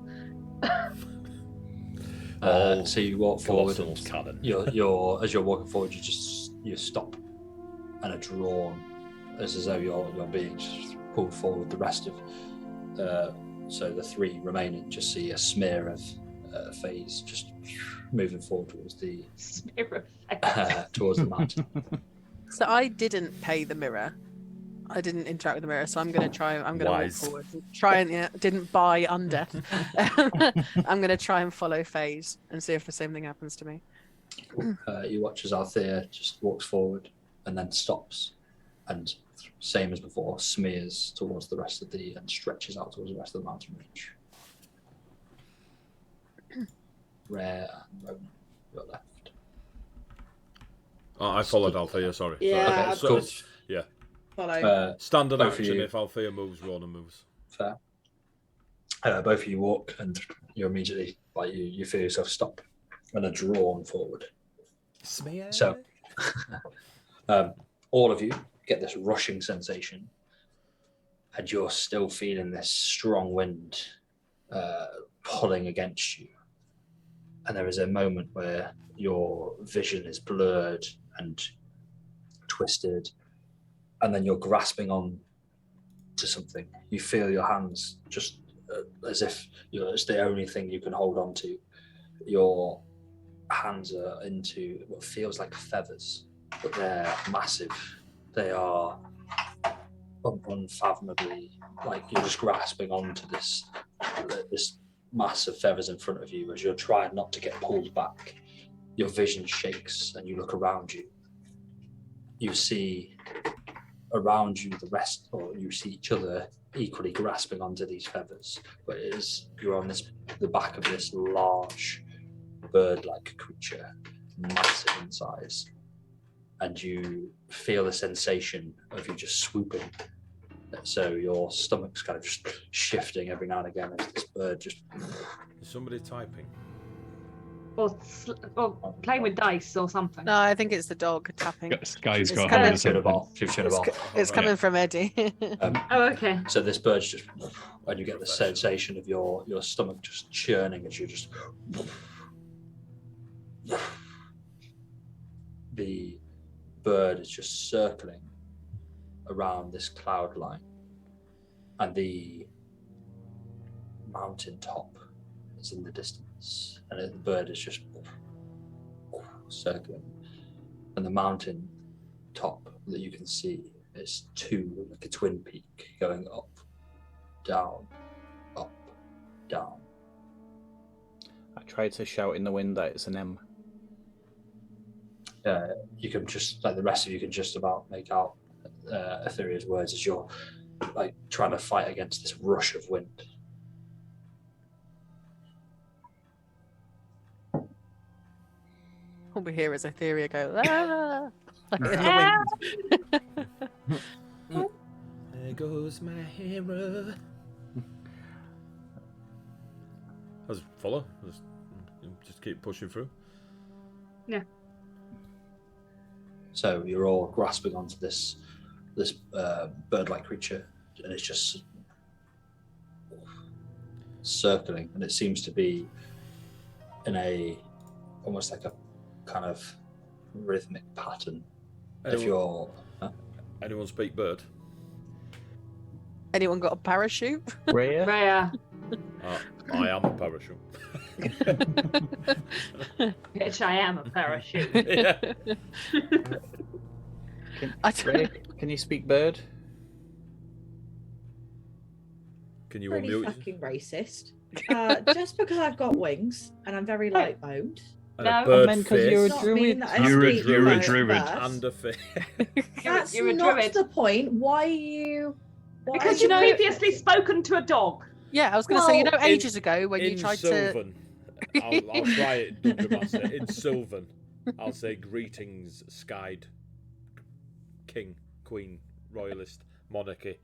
So you walk forward. Colossus cannon. You're as you're walking forward, you stop and are drawn, as though you're being just pulled forward. The rest of so the three remaining just see a smear of phase just moving forward towards the Smear of phase. towards the mountain. So I didn't pay the mirror. I didn't interact with the mirror, so I'm going to try. I'm going to walk Wise. forward. Try and didn't buy undeath. I'm going to try and follow Phase and see if the same thing happens to me. You watch as Althea just walks forward and then stops, and same as before, smears towards the rest of and stretches out towards the rest of the mountain range. Rare and Ronan, you're left. Oh, I followed Althea, sorry. Yeah, Sorry. cool. Yeah. Follow. Standard both of action. you. If Althea moves, Ronan moves. Fair. Both of you walk, and you're immediately like you feel yourself stop and are drawn forward. Smear. So, all of you get this rushing sensation, and you're still feeling this strong wind pulling against you. And there is a moment where your vision is blurred and twisted, and then you're grasping on to something. You feel your hands just as if it's the only thing you can hold on to. Your hands are into what feels like feathers, but they're massive. They are unfathomably, like you're just grasping onto this mass of feathers in front of you as you're trying not to get pulled back. Your vision shakes and you look around you. You see around you the rest, or you see each other equally grasping onto these feathers, but you're on the back of this large bird-like creature, massive in size, and you feel the sensation of you just swooping. So your stomach's kind of just shifting every now and again as this bird just. Is somebody typing? Or playing with dice or something. No, I think it's the dog tapping. Guy's It's got kind a of- hand It's coming from Eddie. Oh, okay. So this bird's just, and you get the sensation of your stomach just churning as you just. The bird is just circling around this cloud line, and the mountain top is in the distance, and the bird is just circling, and the mountain top that you can see is like a twin peak going up, down, down. I tried to shout in the wind that it's an M. You can just, like the rest of you can just about make out Etherea's words as you're like trying to fight against this rush of wind. All we hear is Etheria go, ah! Like in the wind. There goes my hero. Let's follow. Just keep pushing through. Yeah. So you're all grasping onto this bird-like creature, and it's just circling, and it seems to be in a almost like a kind of rhythmic pattern. Anyone speak bird? Anyone got a parachute? Rhea? I am a parachute. Bitch, I am a parachute. Yeah. Rhea, can you speak bird? Can you Pretty unmute? fucking racist. Just because I've got wings and I'm very light boned. And No, a I bird meant 'cause face you're a does not mean that I You're a speak druid. bird. and a face. That's You're a not druid. the point. Why are you? Because you've previously spoken to a dog. Yeah, I was going to say, you know, Well, ages ago when you tried to. Sylvan. I'll try it, Dungeon Master. In Sylvan, I'll say greetings, skied king, queen, royalist, monarchy.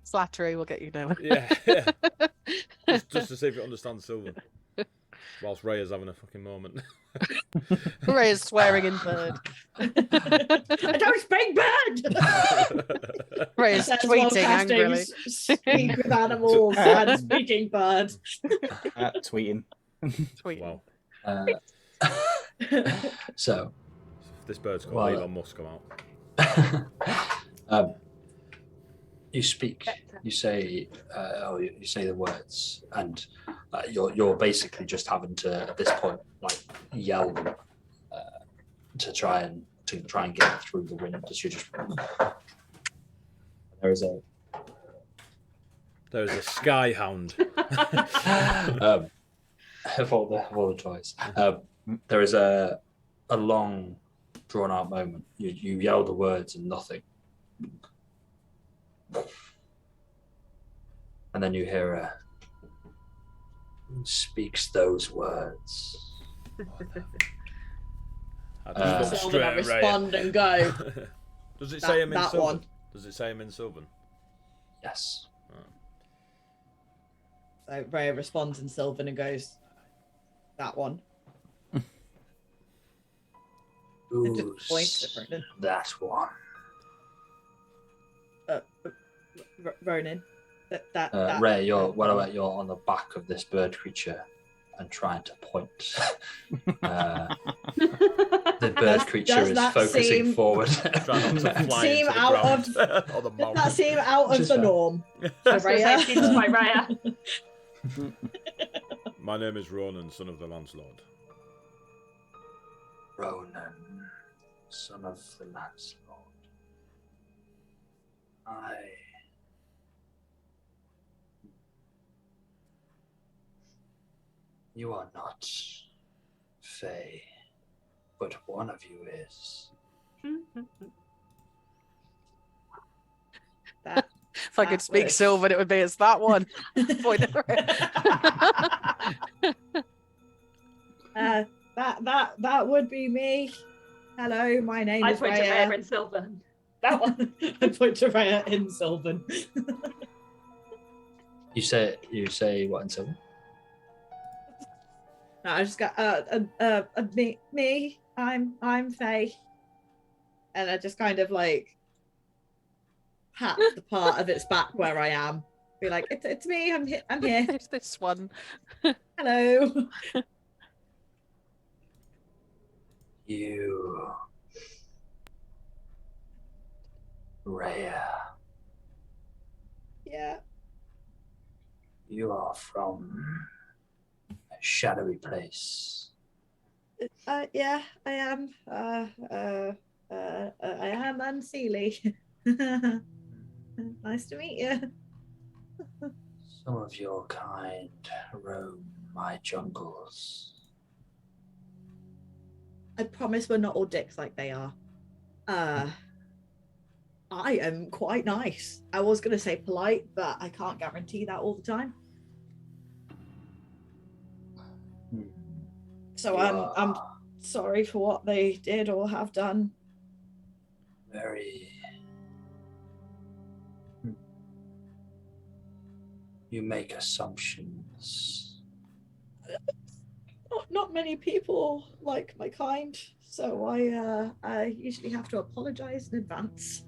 Slattery will get you nowhere. Yeah. just to see if you understand Sylvan. Whilst Rhea's having a fucking moment. Ray is swearing in bird. I don't speak bird. Ray is That's while tweeting casting angrily. Speak with animals and speaking bird. Tweeting. Tweeting. Wow. So If this bird's got Well, Elon Musk come out. you speak. You say, you say the words, and you're basically just having to at this point like yell them to try and get through the wind as you just. There's a skyhound. of all the toys. There is a long, drawn out moment. You yell the words and nothing. And then you hear who speaks those words? I just look So I'm straight gonna at Rhea. respond and go. Does it say him in that Sylvan? one. Does it say him in Sylvan? Yes. So Rhea responds in Sylvan and goes, that one. And just points at Who's Ronan. that one? Ronan. That Ray, you're on the back of this bird creature and trying to point. The bird creature does is that focusing seem- forward. Try not to fly Seem into the out ground. of- or the Does mountain. that seem out of Just the that. norm? I was going to say, seems quite rare. My name is Ronan, son of the Landlord. Ronan, son of the Landlord. You are not Fae, but one of you is. If I could That speak was- Sylvan, it would be it's that one. Point at Ray. That would be me. Hello, my name I is point to Rhea. Rhea in Sylvan. That one. I point to Rhea in Sylvan. You say what in Sylvan? No, I just got me. I'm Faye, and I just kind of like pat the part of its back where I am. Be like, it's me. I'm here. I'm here. It's this one. Hello. You, Rhea, Yeah. you are from a shadowy place. Yeah. I am. I am Unseelie. Nice to meet you. Some of your kind roam my jungles. I promise we're not all dicks like they are. I am quite nice. I was gonna say polite, but I can't guarantee that all the time. So You I'm are sorry for what they did or have done. Very. You make assumptions. Not many people like my kind, so I usually have to apologize in advance.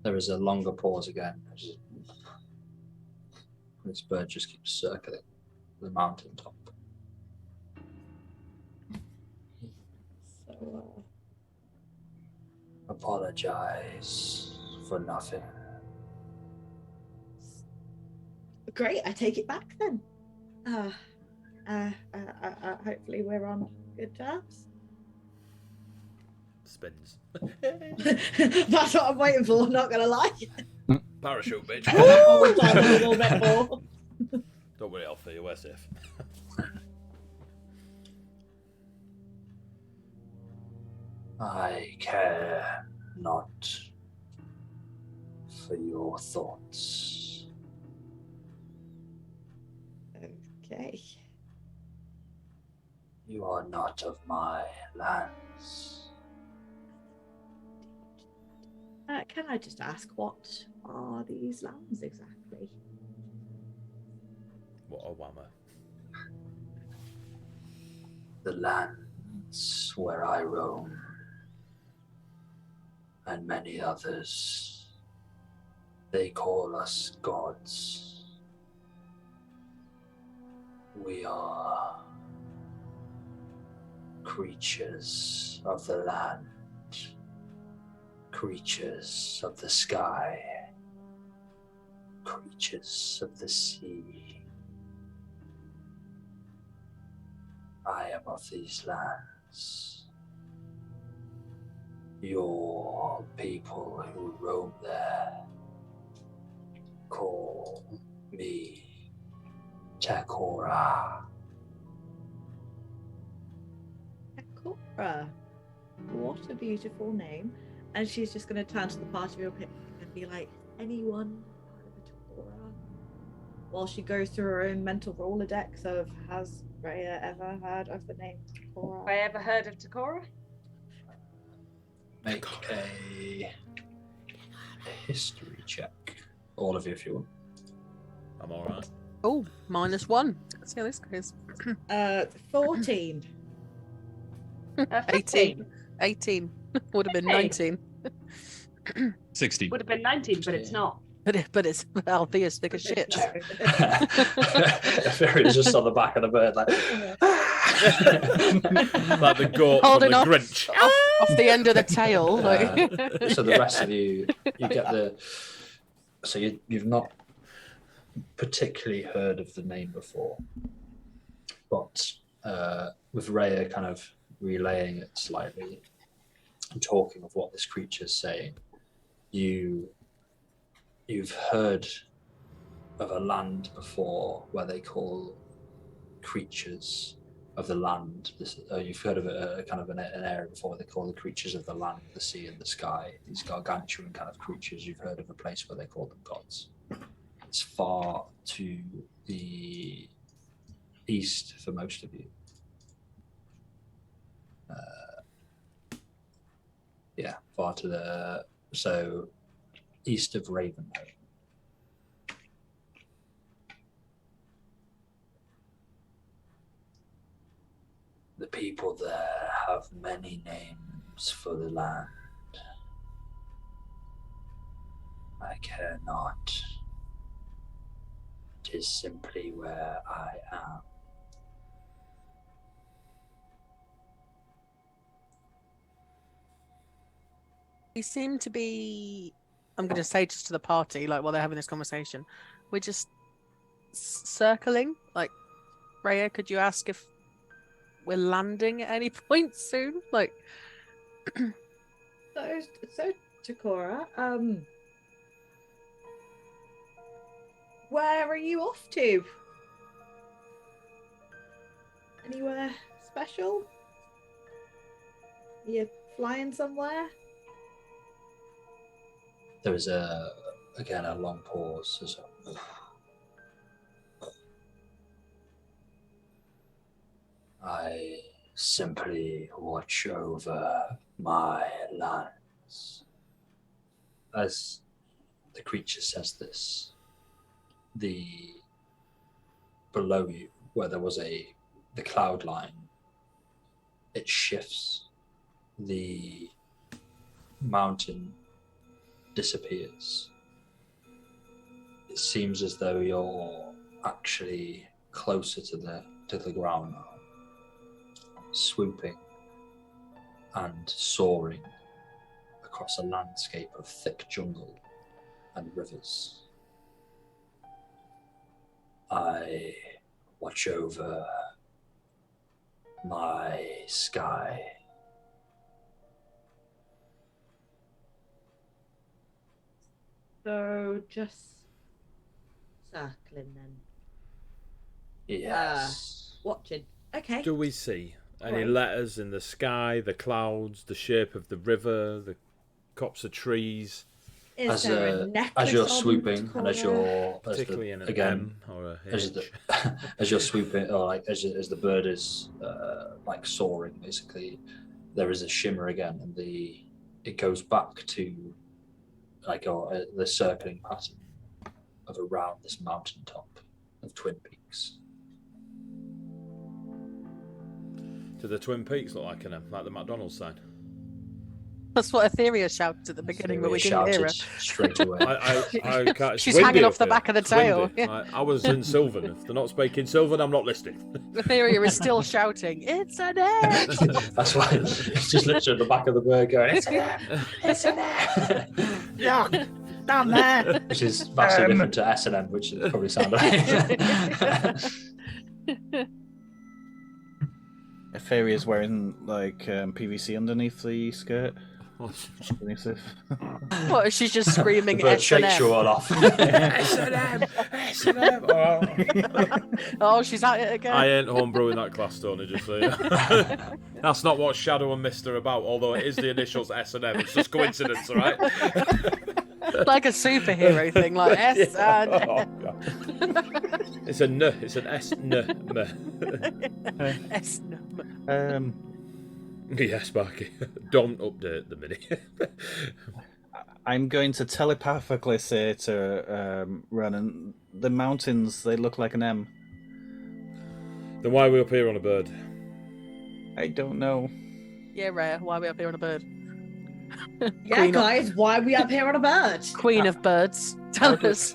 There is a longer pause again. This bird just keeps circling the mountaintop. So, Apologize for nothing. great, I take it back then. Hopefully we're on good terms. Spins. That's what I'm waiting for, not gonna lie. Parachute, bitch. What we planned a little bit for. Don't worry, Alfie, you're safe. I care not for your thoughts. Okay. You are not of my lands. Can I just ask, what are these lands exactly? What a whammer. The lands where I roam, and many others, they call us gods. We are creatures of the land, creatures of the sky, creatures of the sea. I am of these lands. Your people who roam there call me Takora. Takora. What a beautiful name. And she's just going to turn to the party real quick and be like, anyone heard of a Takora? While she goes through her own mental Rolodex of, has Rhea ever heard of the name Takora? Have I ever heard of Takora? Make a history check. All of you, if you want. I'm alright. Oh, -1. Let's see how this goes. 14. 18. 18. Would have been 19. 60. Would have been 19, but it's not. But it's Althea's thick as shit. Fairy's just on the back of the bird, like. Like the goat Holding from the off, Grinch. off the end of the tail. Like. So the rest of you get the. So you've not particularly heard of the name before, but with Rhea kind of relaying it slightly and talking of what this creature's saying, you've heard of a land before where they call creatures of the land. You've heard of a kind of an area before where they call the creatures of the land, the sea, and the sky. These gargantuan kind of creatures. You've heard of a place where they call them gods. It's far to the east for most of you. Far to the east of Ravenholm. The people there have many names for the land. I care not. It is simply where I am. We seem to be, I'm going to say just to the party, like while they're having this conversation, we're just circling. Like, Rhea, could you ask if we're landing at any point soon? Like, So Takora, where are you off to? Anywhere special? Are you flying somewhere? There was again a long pause. I simply watch over my lands. As the creature says this, below you, where there was the cloud line, it shifts. The mountain disappears. It seems as though you're actually closer to the ground now, swooping and soaring across a landscape of thick jungle and rivers. I watch over my sky. So just circling then. Yes. Watching. Okay. Do we see any Right. letters in the sky, the clouds, the shape of the river, the copse of trees? Is there a necklace As you're on swooping, and as Cora? you're Particularly in an again, M or a as H. as you're swooping, or like as the bird is like soaring, basically, there is a shimmer again, and it goes back to like the circling pattern of around this mountaintop of Twin Peaks. Do the Twin Peaks look like an M, like the McDonald's sign? That's what Etheria shouted at the beginning, but we didn't hear her. Straight away. I can't, it's She's windy hanging off up the here. back of the It's tail. windy. I was in Sylvan. If they're not speaking Sylvan, I'm not listening. Etheria is still shouting, "It's an egg!" That's why it's just literally at the back of the bird going, "It's an M! It's an M!" Yuck! Down there! Which is vastly different to S&M, which it probably sounded like. Epheria's wearing like PVC underneath the skirt. Underneath it. What? She's just The screaming bird shakes you S&M. all off. S&M! S&M! Oh. Oh, she's at it again. I ain't homebrewing that class, Tony, just so you know. That's not what Shadow and Mist are about, although it is the initials S&M. It's just coincidence, all right? Like a superhero thing, like S and Oh, God. It's a N. It's an S-N-M. S. Yes, Sparky. Don't update the mini. I'm going to telepathically say to Ronan, the mountains, they look like an M. Then why are we up here on a bird? I don't know. Yeah, Rhea, why are we up here on a bird? Yeah, Queen of- guys, why are we up here on a bird? Queen of birds. Tell do- us.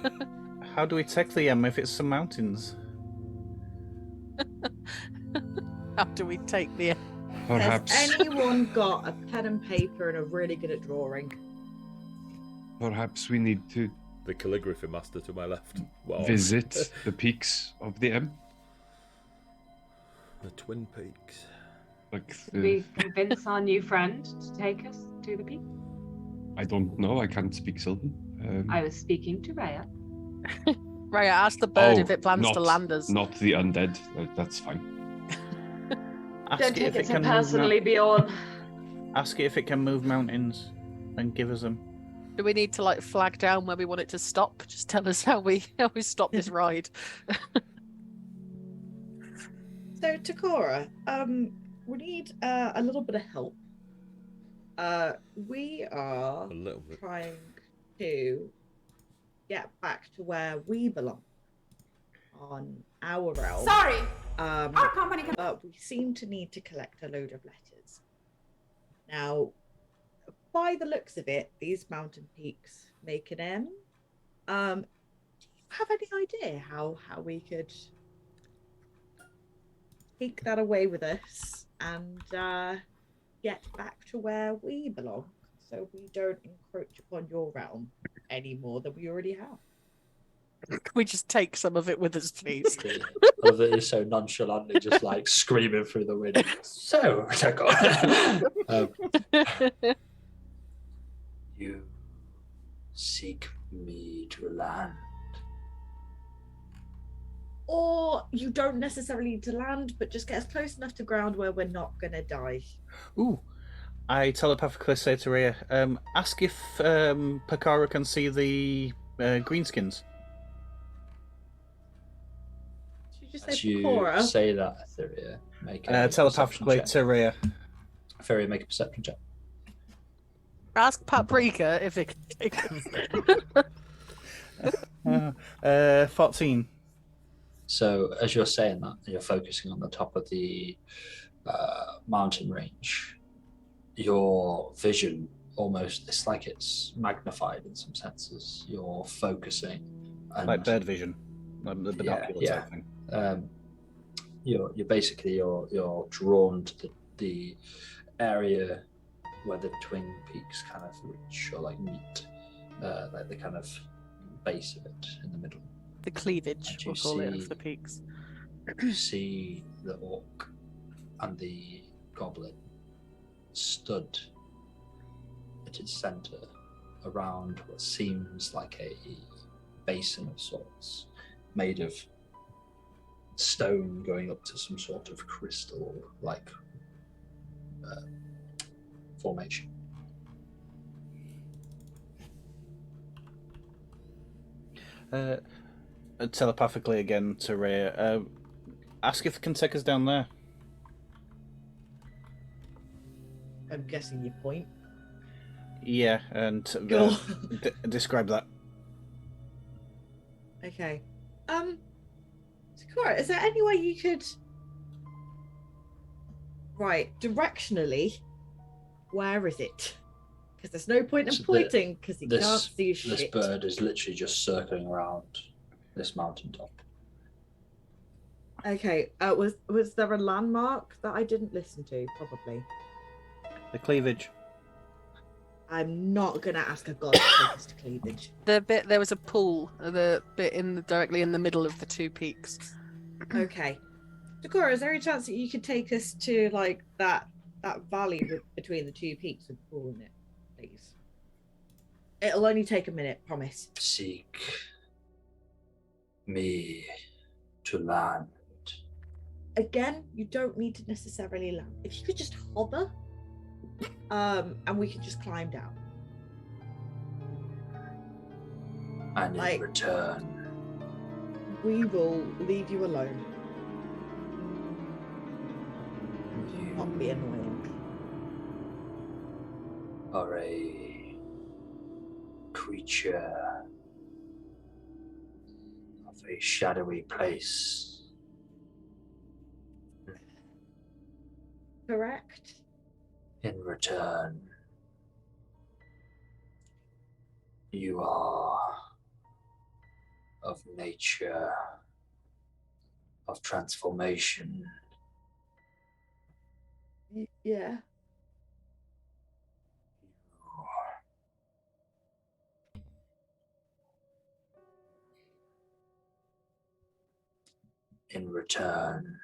How do we take the M if it's some mountains? How do we take the Perhaps, Has anyone got a pen and paper and are really good at drawing? perhaps we need to The calligraphy master to my left. Wow. visit the peaks of the M. The Twin Peaks. Like Did we convince our new friend to take us to the peak? I don't know. I can't speak Sylvan. I was speaking to Rhea. Rhea, ask the bird if it plans to land us. Not the undead. That's fine. Ask Don't take if it so can move personally, Bjorn. Ask it if it can move mountains and give us them. Do we need to like flag down where we want it to stop? Just tell us how we stop this ride. So, Takora, we need a little bit of help. We are A little bit. trying to get back to where we belong on our realm. Sorry, Our company can. But we seem to need to collect a load of letters. Now, by the looks of it, these mountain peaks make an M. Do you have any idea how we could take that away with us and get back to where we belong, so we don't encroach upon your realm any more than we already have? Can we just take some of it with us, please? I love that you're so nonchalantly just like screaming through the wind. So, you seek me to land. Or you don't necessarily need to land, but just get us close enough to ground where we're not gonna die. Ooh. I telepathically say to Rhea, ask if Pakara can see the greenskins. She just As say you Pecora? say that, Etheria, make a Telepathically perception to Rhea. check. Etheria, make a perception check. Ask Paprika if it can take 14. So as you're saying that, you're focusing on the top of the mountain range. Your vision almost, it's like it's magnified in some senses. You're focusing. And, Like bird vision. Like the binocular type thing. You're drawn to the area where the twin peaks kind of reach or like meet, like the kind of base of it in the middle. the cleavage, And we'll you call it, see- of the peaks. You see the orc and the goblin stood at its center around what seems like a basin of sorts, made of stone going up to some sort of crystal-like formation. Telepathically again to Rhea. Ask if it can take us down there. I'm guessing your point. Yeah, and Go. describe that. Okay. Sakura, is there any way you could... Right, directionally, where is it? Because there's no point in So pointing, because he can't see This shit. bird is literally just circling around this mountaintop. Okay, was there a landmark that I didn't listen to? Probably. The cleavage. I'm not gonna ask a god to take us to cleavage. There was a pool, the bit directly in the middle of the two peaks. Okay. Sakura, is there any chance that you could take us to like that valley between the two peaks with the pool in it, please? It'll only take a minute, promise. Seek me to land. Again, you don't need to necessarily land. If you could just hover, and we could just climb down. And in Like- return, We will leave you alone. Not be you annoying. are a creature of a shadowy place. Correct? In return, you are of nature, of transformation. Yeah. In return,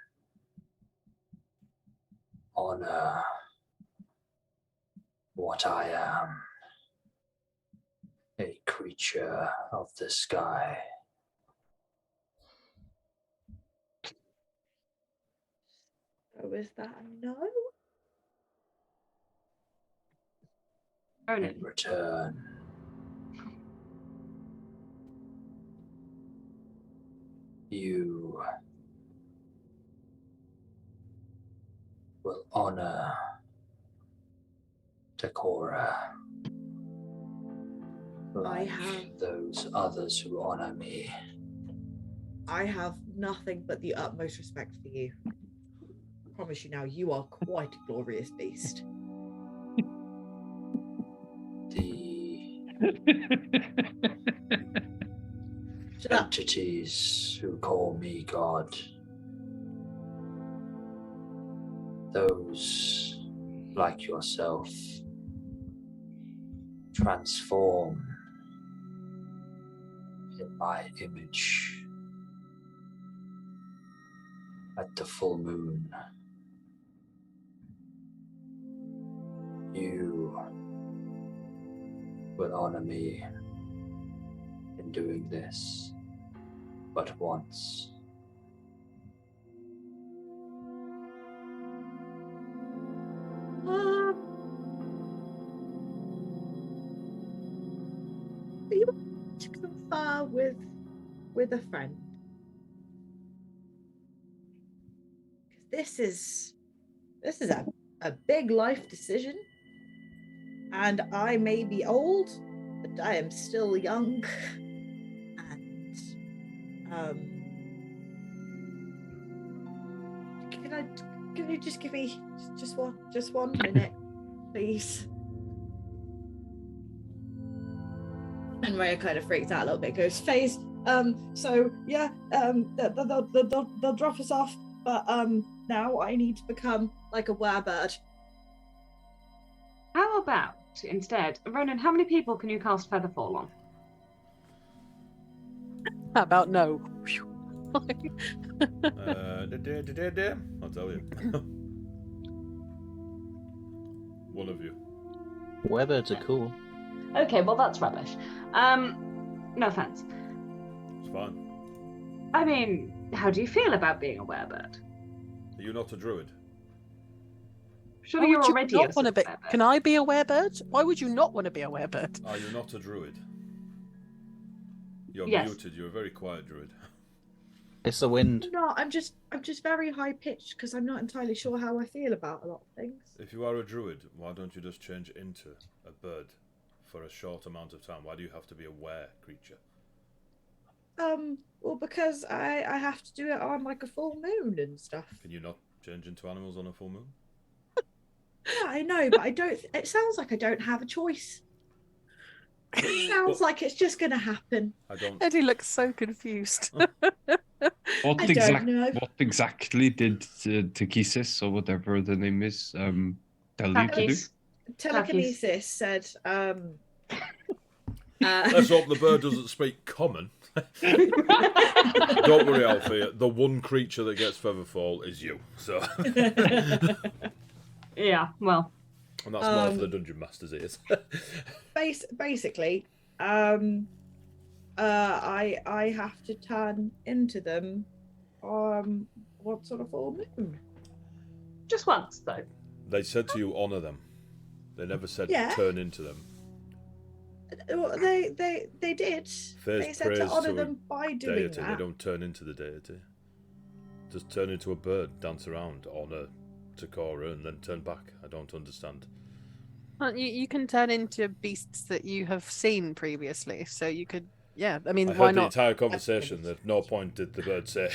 honor what I am, a creature of the sky. So is that a no? In return, you will honor Takora like have- those others who honor me. I have nothing but the utmost respect for you. I promise you now, you are quite a glorious beast. The Shut up. entities who call me God, those like yourself, transform in my image at the full moon. You will honor me in doing this but once. Are you able to confer with a friend? this is a big life decision, and I may be old, but I am still young, and can you just give me just one minute, please? And Rhea kind of freaks out a little bit, goes, Faze, so yeah, they'll drop us off, but now I need to become like a werebird. How about instead, Ronan, how many people can you cast Featherfall on? How about no? I'll tell you. One of you. Werebirds are cool. Okay, well that's rubbish. No offense. It's fine. I mean, how do you feel about being a werebird? Are you not a druid? Surely you're already a werebird. Can I be a werebird? Why would you not want to be a werebird? Are you not a druid? You're Yes. muted. You're a very quiet druid. It's the wind. No, I'm just very high pitched because I'm not entirely sure how I feel about a lot of things. If you are a druid, why don't you just change into a bird for a short amount of time? Why do you have to be a were creature? Well, because I have to do it on like a full moon and stuff. Can you not change into animals on a full moon? Yeah, I know, but I don't. It sounds like I don't have a choice. It sounds like it's just going to happen. I don't. Eddie looks so confused. What I don't know. What exactly did Takesis, or whatever the name is, tell you to do? Telekinesis said, Let's hope the bird doesn't speak common. Don't worry, Alfie. The one creature that gets Featherfall is you. So. Yeah, well. And that's more for the dungeon master's ears. Basically, I have to turn into them. What sort of full moon? Just once, though. They said to you, honour them. They never said turn into them. Well, they did. First They said praise to honour to a them by doing deity. that. They don't turn into the deity. Just turn into a bird, dance around, honour Takora, and then turn back. I don't understand. Well, you can turn into beasts that you have seen previously, so you could. Yeah, I mean, I why heard the not? entire conversation. At no point did the bird say.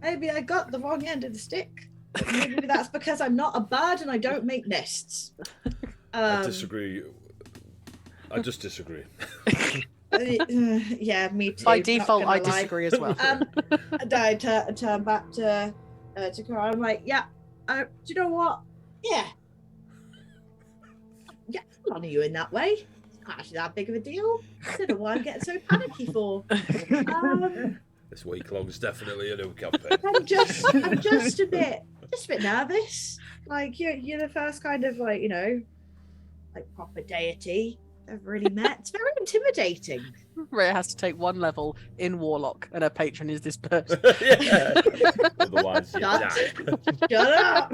Maybe I got the wrong end of the stick. Maybe that's because I'm not a bird and I don't make nests. I disagree. I just disagree. Yeah, me too. By not default, gonna I lie. disagree as well. And I turn back to Cara. I'm like, yeah, do you know what? Yeah, I'll honour you in that way. It's not actually that big of a deal. I don't know why I'm getting so panicky for. This week long's definitely a new campaign. I'm just a bit nervous. Like you're the first kind of like like proper deity I've really met. It's very intimidating. Rhea has to take one level in Warlock, and her patron is this person. Yeah. Otherwise, you die. Shut up.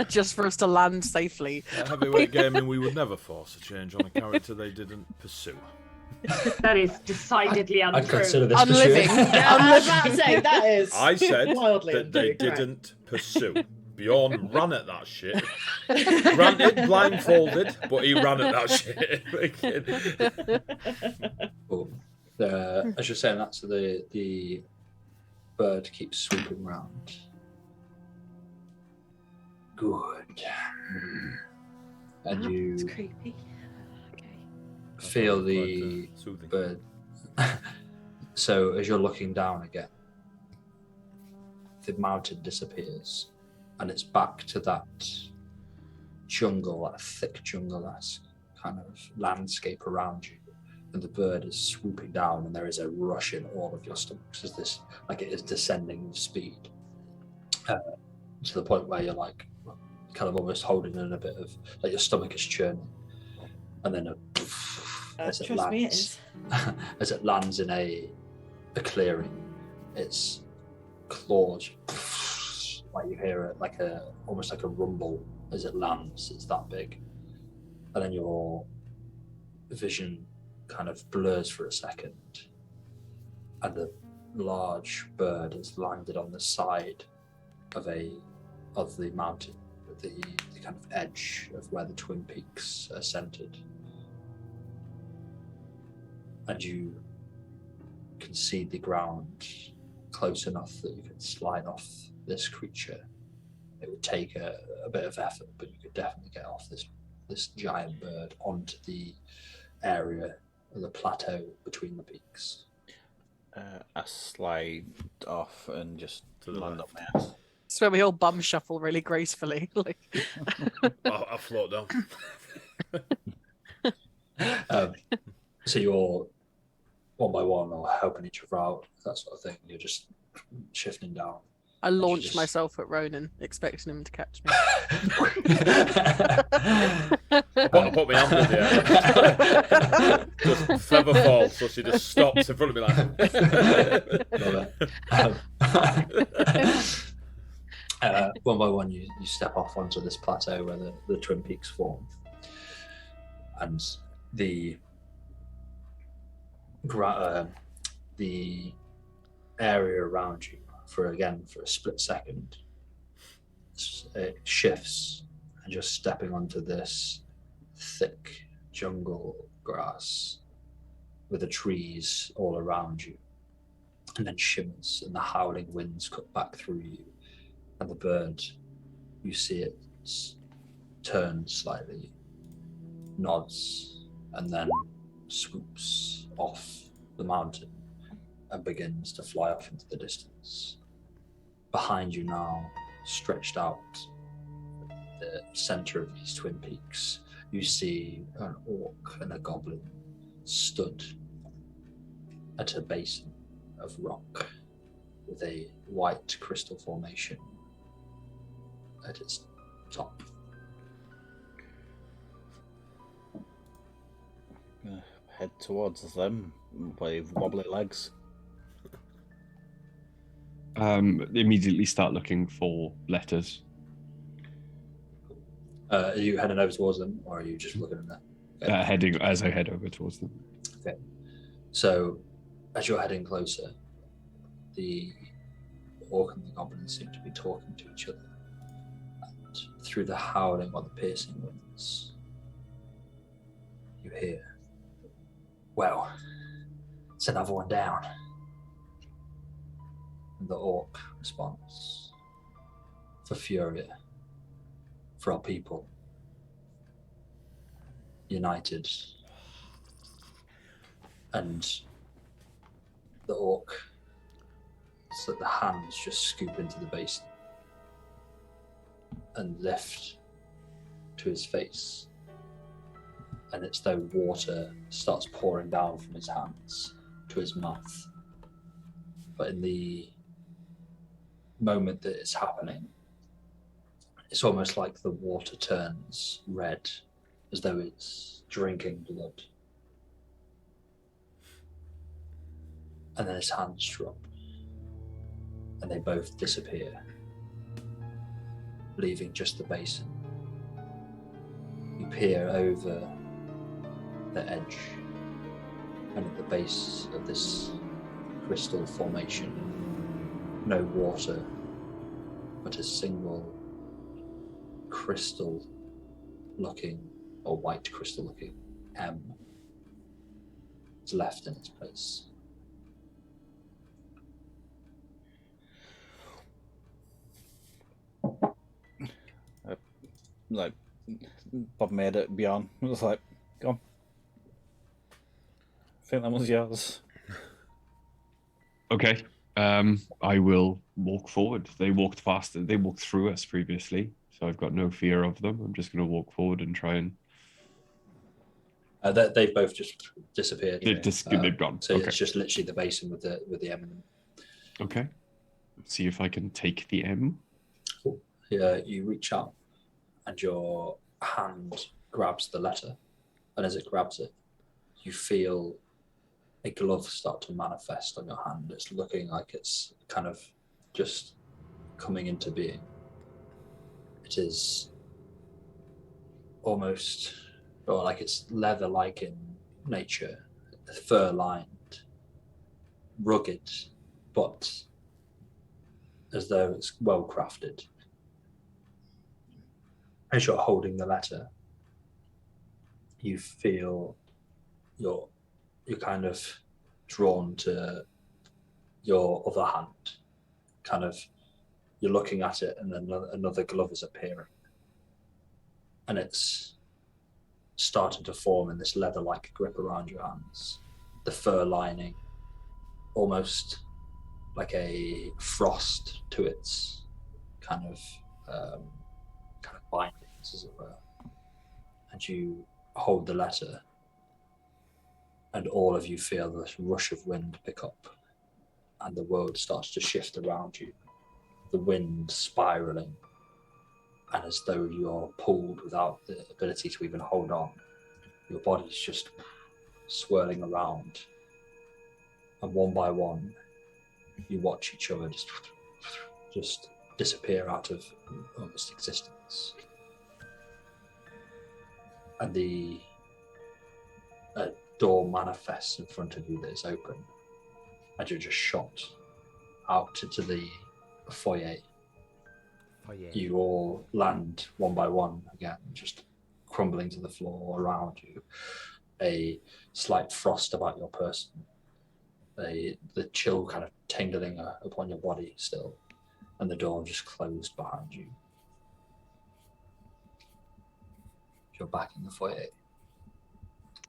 Just for us to land safely. At Heavyweight Gaming, we would never force a change on a character they didn't pursue. That is decidedly untrue. I'd consider this Unliving. pursuing. Yeah, I was about to say that is. I said wildly that they incorrect. didn't pursue. Bjorn ran at that shit. Granted, blindfolded, but he ran at that shit. Cool. As you're saying that, so the bird keeps swooping round. Good. And It's you creepy. Okay. feel Quite, the soothing. bird. So as you're looking down again, the mountain disappears, and it's back to that jungle, that thick jungle-esque kind of landscape around you. And the bird is swooping down, and there is a rush in all of your stomachs as this, like it is descending with speed, to the point where you're like, kind of almost holding in a bit of, like your stomach is churning, and then as it Trust me, it lands, is. as it lands in a clearing, its claws, like you hear it, like almost like a rumble as it lands. It's that big, and then your vision kind of blurs for a second, and the large bird has landed on the side of the mountain, at the kind of edge of where the Twin Peaks are centered. And you can see the ground close enough that you could slide off this creature. It would take a bit of effort, but you could definitely get off this giant bird onto the area of the plateau between the peaks. I slide off and just To the land left. on my ass. It's where we all bum shuffle really gracefully. Like, I float down. So you're one by one or helping each other out, that sort of thing. You're just shifting down. I you launch just- myself at Ronan, expecting him to catch me. I put my hand in the air. Just feather fall, so she just stops in front of me like. One by one, you step off onto this plateau where the Twin Peaks form, and the area around you, for a split second, it shifts, and you're stepping onto this thick jungle grass with the trees all around you, and then shimmers, and the howling winds cut back through you, and the bird, you see it turn slightly, nods, and then swoops off the mountain and begins to fly off into the distance. Behind you now, stretched out the center of these Twin Peaks, you see an orc and a goblin stood at a basin of rock with a white crystal formation at its top. Head towards them with wobbly legs. Immediately start looking for letters. Are you heading over towards them, or are you just looking in there? Okay. Heading as I head over towards them. Okay. So, as you're heading closer, the orc and the goblin seem to be talking to each other. And through the howling or the piercing winds, you hear, "Well, it's another one down." And the orc responds, "For Furia, for our people, united." And the orc, so the hands just scoop into the basin and lift to his face, and it's though water starts pouring down from his hands to his mouth. But in the moment that it's happening, it's almost like the water turns red, as though it's drinking blood. And then his hands drop, and they both disappear, leaving just the basin. You peer over the edge, and at the base of this crystal formation, no water, but a single crystal looking, or white crystal looking M is left in its place. Like, Bob made it beyond. I was like, go on. I think that was yours. Okay. I will walk forward. They walked faster. They walked through us previously, so I've got no fear of them. I'm just going to walk forward and try and. They've both just disappeared. They've gone. So Okay. it's just literally the basin with the M in them. Okay. See if I can take the M. Cool. Yeah, you reach out, and your hand grabs the letter, and as it grabs it, you feel a glove start to manifest on your hand. It's looking like it's kind of just coming into being. It is almost, or like it's leather-like in nature, fur-lined, rugged, but as though it's well crafted. As you're holding the letter, you feel you're kind of drawn to your other hand. Kind of, you're looking at it, and then another glove is appearing, and it's starting to form in this leather-like grip around your hands. The fur lining, almost like a frost to its kind of bindings, as it were. And you hold the letter, and all of you feel this rush of wind pick up, and the world starts to shift around you. The wind spiraling, and as though you're pulled without the ability to even hold on. Your body's just swirling around, and one by one, you watch each other just disappear out of almost existence. And the door manifests in front of you that is open, and you're just shot out into the foyer. You all land one by one again, just crumbling to the floor around you. A slight frost about your person. The chill kind of tingling upon your body still, and the door just closed behind you. You're back in the foyer.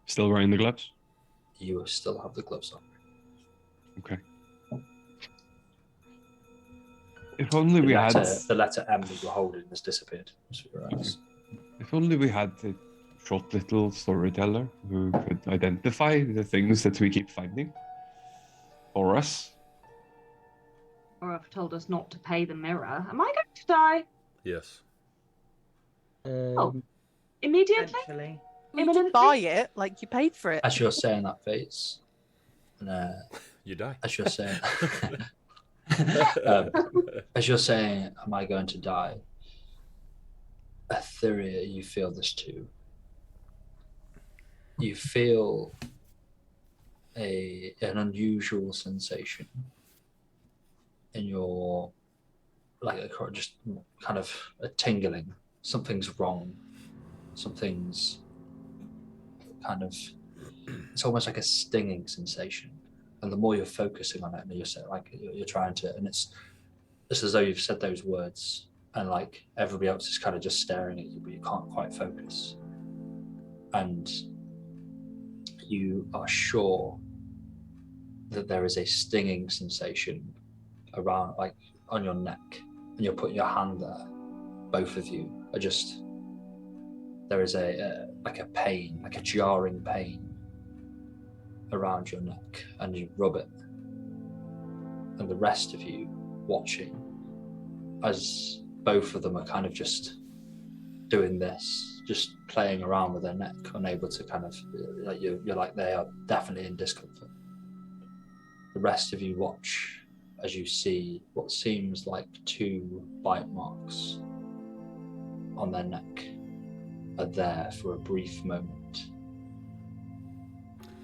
Still wearing the gloves? You still have the gloves on. Okay. If only we had... The letter M that you're holding has disappeared. If only we had a short little storyteller who could identify the things that we keep finding for us. Or have told us not to pay the mirror. Am I going to die? Yes. Immediately? Eventually. You didn't buy it, like you paid for it. As you're saying that, Fates, you die. As you're saying, as you're saying, am I going to die? Etheria, you feel this too. You feel an unusual sensation in your, just kind of a tingling. Something's wrong. Something's kind of, it's almost like a stinging sensation. And the more you're focusing on it, and you're trying to, and it's as though you've said those words, and like everybody else is kind of just staring at you, but you can't quite focus. And you are sure that there is a stinging sensation around, like on your neck, and you're putting your hand there. Both of you are just, there is a pain, like a jarring pain around your neck, and you rub it. And the rest of you watching as both of them are kind of just doing this, just playing around with their neck, unable to kind of, like you're like they are definitely in discomfort. The rest of you watch as you see what seems like 2 bite marks on their neck are there for a brief moment,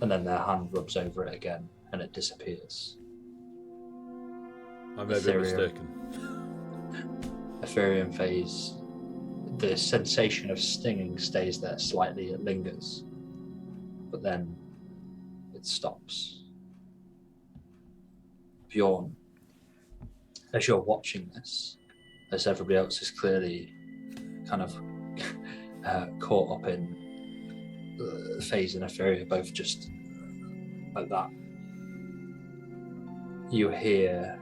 and then their hand rubs over it again and it disappears. I may be mistaken. Ethereum phase, the sensation of stinging stays there slightly, it lingers, but then it stops. Bjorn, as you're watching this, as everybody else is clearly kind of caught up in the phase and Etheria, both just like that, you hear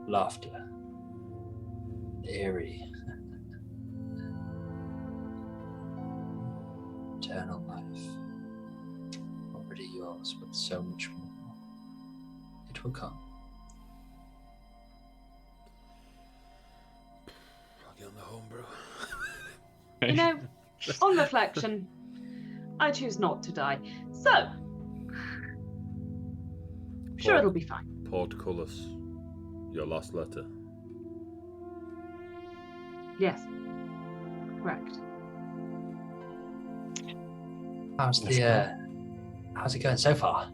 laughter, eerie, eternal life, already yours, but so much more. It will come. I'll get on the homebrew. You know, on reflection, I choose not to die. So, I'm sure it'll be fine. Portcullis, your last letter. Yes, correct. How's it going so far?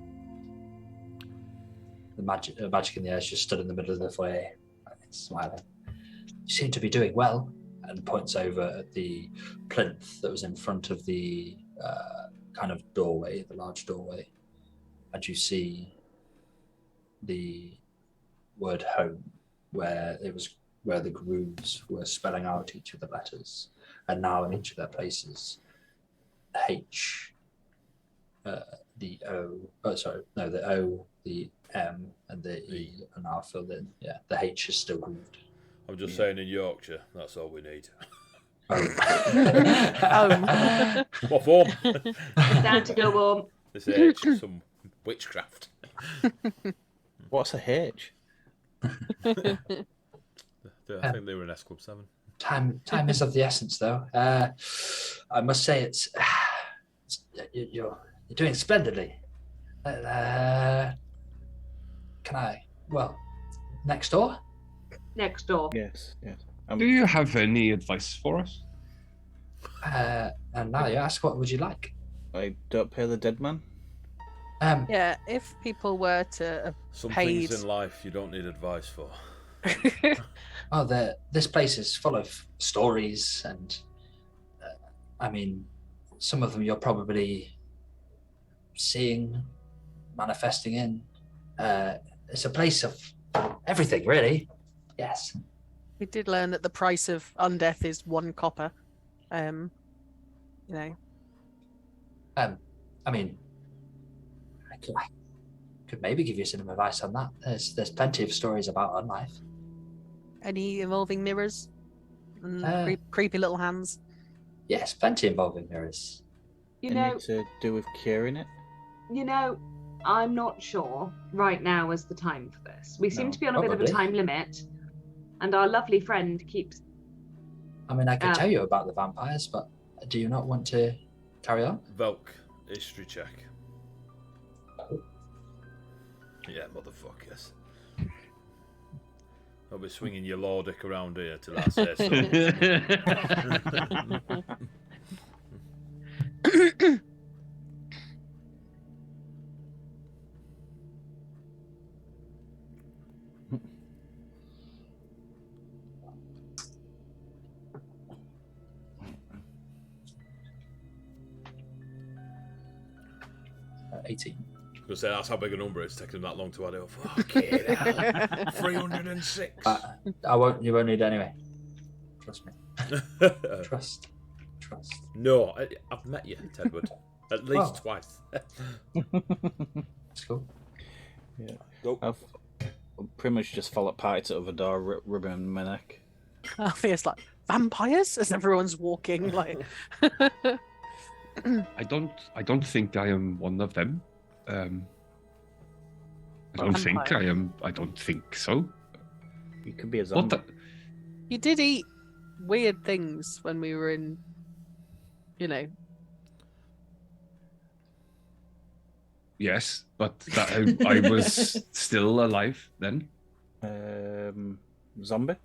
the magic in the air is just stood in the middle of the foyer, smiling. You seem to be doing well, and points over at the plinth that was in front of the kind of doorway, the large doorway, and you see the word home, where the grooves were spelling out each of the letters, and now in each of their places, H, the O, the O, the M, and the E are now filled in. Yeah, the H is still grooved. I'm just saying, in Yorkshire, that's all we need. What form? Down to go home. This H, some witchcraft. What's a H? I think they were in S Club 7. Time is of the essence, though. I must say, you're doing splendidly. Can I? Well, next door. Next door. Yes. Do you have any advice for us? And now you ask, what would you like? I don't pay the dead man. Yeah, if people were to have Some paid... things in life you don't need advice for. This place is full of stories, and I mean, some of them you're probably seeing, manifesting in. It's a place of everything, really. Yes. We did learn that the price of undeath is 1 copper. I mean, I could maybe give you some advice on that. There's plenty of stories about unlife. Any involving mirrors and creepy little hands? Yes, plenty involving mirrors. Anything to do with curing it? I'm not sure right now is the time for this. We seem to be on a bit of a time limit, and our lovely friend keeps... I mean, I can tell you about the vampires, but do you not want to carry on? Velk, history check. Yeah, motherfuckers. I'll be swinging your lordic around here till I say so. 18. I was going to say, that's how big a number it's taking them that long to add it up. Fucking hell. 306. You won't need it anyway. Trust me. Trust. No, I've met you, Tedward. At least twice. It's cool. Yeah. Go. I've pretty much just fell apart to the door, ribbon my neck. Althea's like, vampires? As everyone's walking, like... I don't think I am one of them. I don't think I am. I don't think so. You could be a zombie. You did eat weird things when we were in, Yes, but I was still alive then. Zombie?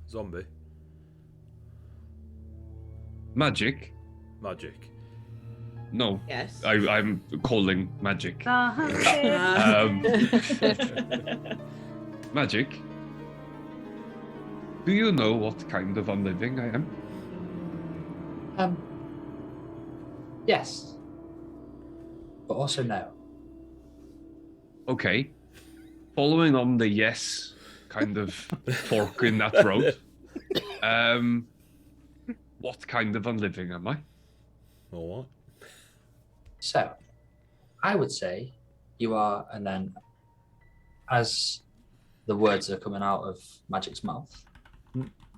Zombie. Magic? Magic. No. Yes. I'm calling magic. Magic? Do you know what kind of unliving I am? Yes. But also no. Okay. Following on the yes kind of fork in that road. What kind of unliving am I? All right. So, I would say you are, and then as the words are coming out of Magic's mouth,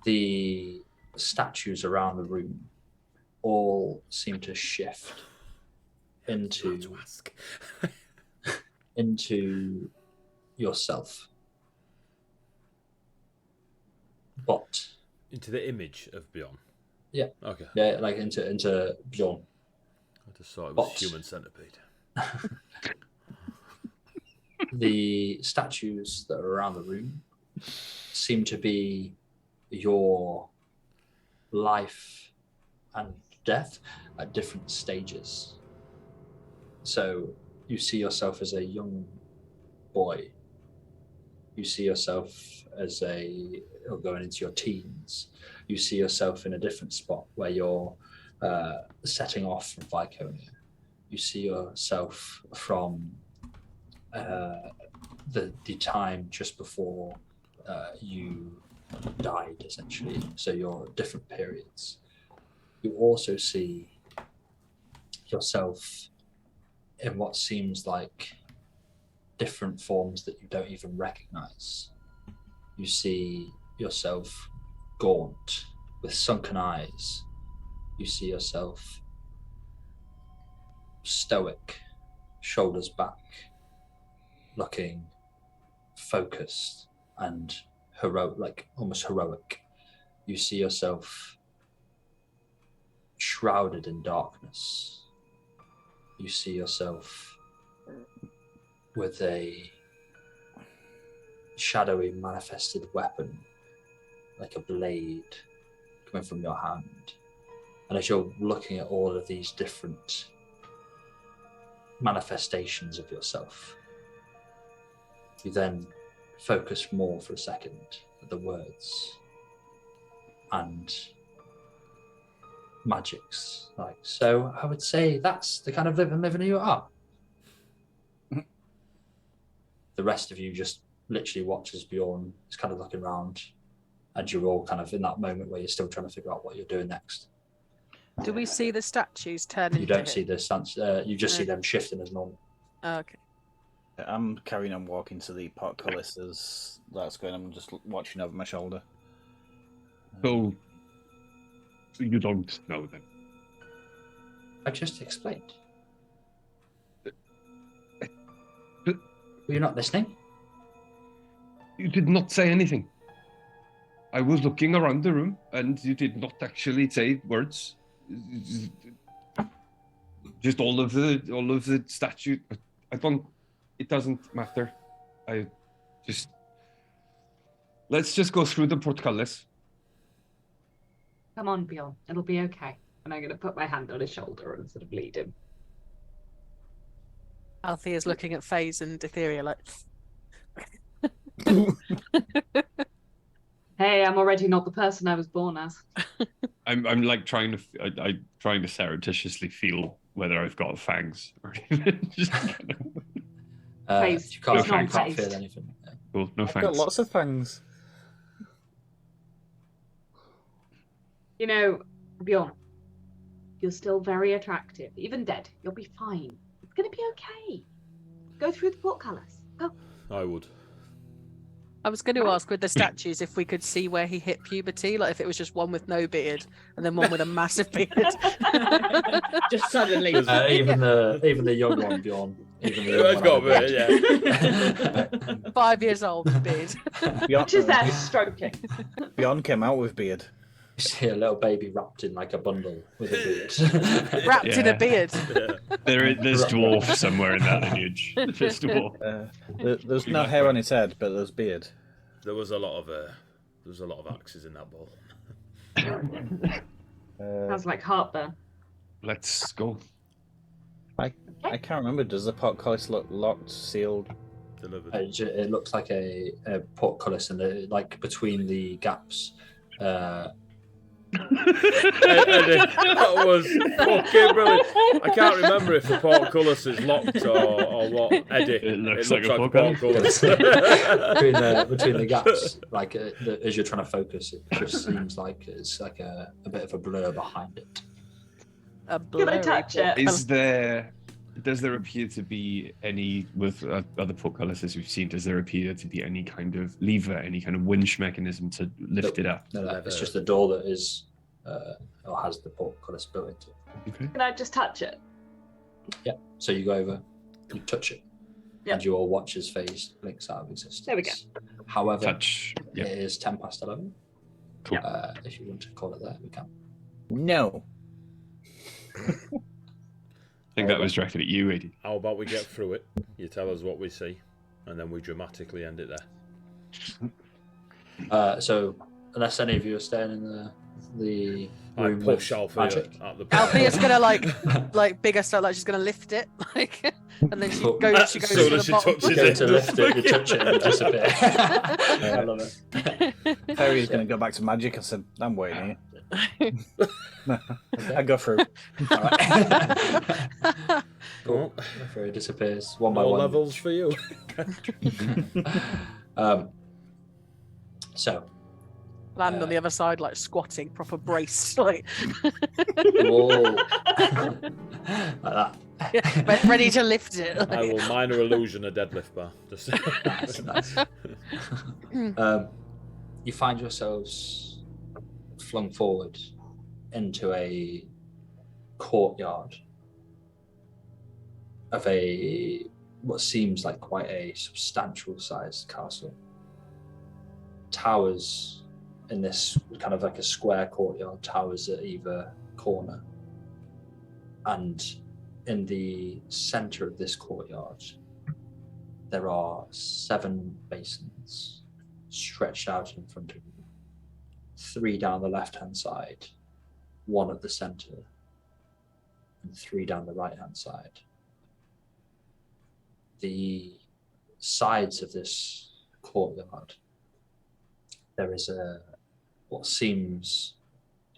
the statues around the room all seem to shift into yourself. But into the image of Bjorn. Yeah. Okay. Yeah, like into Bjorn. I just thought it was human centipede. The statues that are around the room seem to be your life and death at different stages. So you see yourself as a young boy. You see yourself or going into your teens. You see yourself in a different spot where you're setting off from Viconia. You see yourself from the time just before you died, essentially. So you're different periods. You also see yourself in what seems like different forms that you don't even recognize. You see yourself gaunt with sunken eyes. You see yourself stoic, shoulders back, looking focused and heroic, like almost heroic. You see yourself shrouded in darkness. You see yourself with a shadowy manifested weapon, like a blade coming from your hand. And as you're looking at all of these different manifestations of yourself, you then focus more for a second at the words and magics. Like, so I would say that's the kind of living you are. The rest of you just literally watch as Bjorn is kind of looking around, and you're all kind of in that moment where you're still trying to figure out what you're doing next. Do we see the statues turn into You don't him? see this. You just see them shifting as normal. Oh, okay. I'm carrying on walking to the portcullis as that's going. I'm just watching over my shoulder. So you don't know then? I just explained. Were you not listening? You did not say anything. I was looking around the room, and you did not actually say words. Just all of the statue. I don't. It doesn't matter. Let's just go through the portcullis. Come on, Bjorn. It'll be okay. And I'm going to put my hand on his shoulder and sort of lead him. Althea's looking at FaZe and Etheria like. Hey, I'm already not the person I was born as. I'm like trying to surreptitiously feel whether I've got fangs or anything. Just Phase. You can't, It's not you can't phased. feel anything. cool, no I've fangs. got lots of fangs. You know, Bjorn, you're still very attractive. Even dead, you'll be fine. It's going to be okay. Go through the portcullis. Go. I would. I was going to ask with the statues if we could see where he hit puberty, like if it was just one with no beard and then one with a massive beard. Just suddenly. Even the young one, Bjorn. Even the young It's one got had a beard, yeah. 5 years old beard. Which is that stroking. Beyond came out with beard. You see a little baby wrapped in like a bundle with a beard. Wrapped in a beard. Yeah. There's dwarf somewhere in that lineage. There's dwarf. There's no hair on his head, but there's beard. There was a lot of axes in that ball. Sounds like heartburn. Let's go. I can't remember. Does the portcullis look locked, sealed? Delivered. It looks like a portcullis, and like between the gaps. That was fucking brilliant. I can't remember if the portcullis is locked or what. Eddie, It looks like a portcullis. between the gaps, like as you're trying to focus, it just seems like it's like a bit of a blur behind it. A Can I touch it? Does there appear to be any, with other portcullises we've seen, does there appear to be any kind of lever, any kind of winch mechanism to lift it up? No, it's just a door that is or has the portcullis built into it. Okay. Can I just touch it? Yeah. So you go over, you touch it, Yeah. and you all watch his face blinks out of existence. There we go. However, Touch. Yeah. it is 11:10. Cool. If you want to call it there, we can. No. I think that was directed at you, Adi. How about we get through it? You tell us what we see, and then we dramatically end it there. So, unless any of you are staying in the I room push with Althea magic. at the Althea's gonna like bigger stuff, like she's gonna lift it. Like And then she Cool. goes Soon to as the she bottom. touches You go it. to lift it, you touch it, and you disappear. I love it. Perry's going to go back to magic. I said, I'm waiting here. No, I go through. All right. Cool. Fairy disappears one by No one. levels for you. So, Land on the other side, like squatting, proper braced, like whoa. Like that. ready to lift it. I Like. will minor illusion a deadlift bar. Just... Nice. You find yourselves flung forward into a courtyard of what seems like quite a substantial sized castle. Towers in this kind of like a square courtyard, towers at either corner. And in the center of this courtyard, there are 7 basins stretched out in front of you. 3 down the left-hand side, 1 at the center, and 3 down the right-hand side. The sides of this courtyard, there is what seems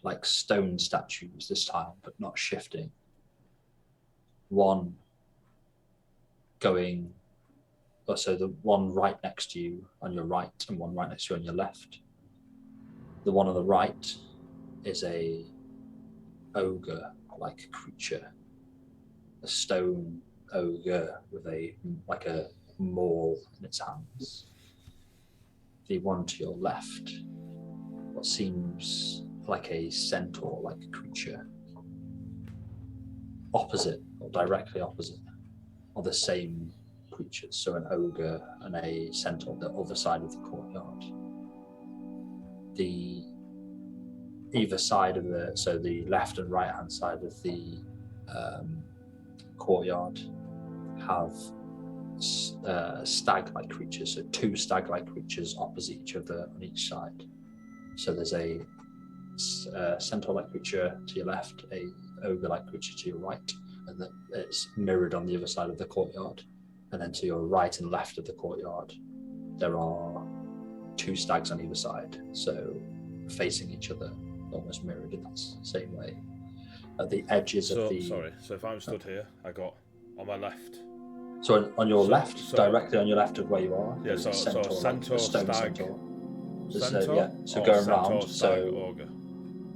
like stone statues this time, but not shifting. One going, so the one right next to you on your right and one right next to you on your left. The one on the right is a ogre-like creature, a stone ogre with a maul in its hands. The one to your left, what seems like a centaur-like creature, opposite or directly opposite are the same creatures, so an ogre and a centaur, the other side of the courtyard. Either side of the left and right hand side of the courtyard have stag-like creatures, so 2 stag-like creatures opposite each other on each side. So there's a centaur-like creature to your left, a ogre-like creature to your right, and then it's mirrored on the other side of the courtyard. And then to your right and left of the courtyard, there are 2 stags on either side, so facing each other, almost mirrored in that same way. At the edges of the... Sorry, so if I'm stood here, I got on my left. So on your left, directly on your left of where you are, Yeah, so centaur, stag, centaur. centaur? Yeah, so or going centaur, round, stag, ogre.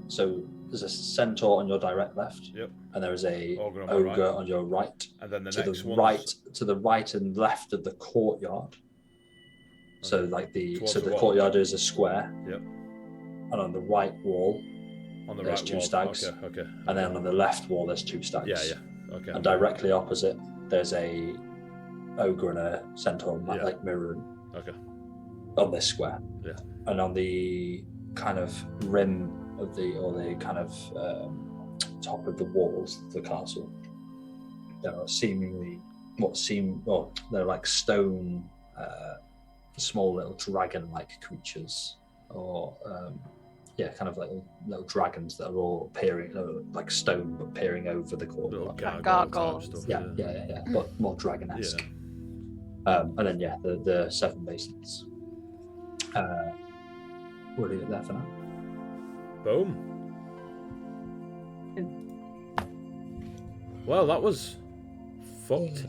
So there's a centaur on your direct left, Yep. and there is a Ogre on your right. And then the to next the one to the right and left of the courtyard. So like the wall. courtyard is a square. Yep. And on the right wall, on the there's right 2 wall. stags. Okay. And then on the left wall, there's 2 stags. Yeah. Okay. And directly opposite, there's a ogre and a centaur, like mirroring. Okay. On this square. Yeah. And on the kind of rim of the kind of top of the walls of the castle, there are seemingly they're like stone, small little dragon-like creatures, or kind of like little dragons that are all peering, like stone but peering over the courtyard. Gargoyles. Yeah, but more dragon-esque. And then the 7 basins. We'll leave it there for now. Boom. Well, that was fucked.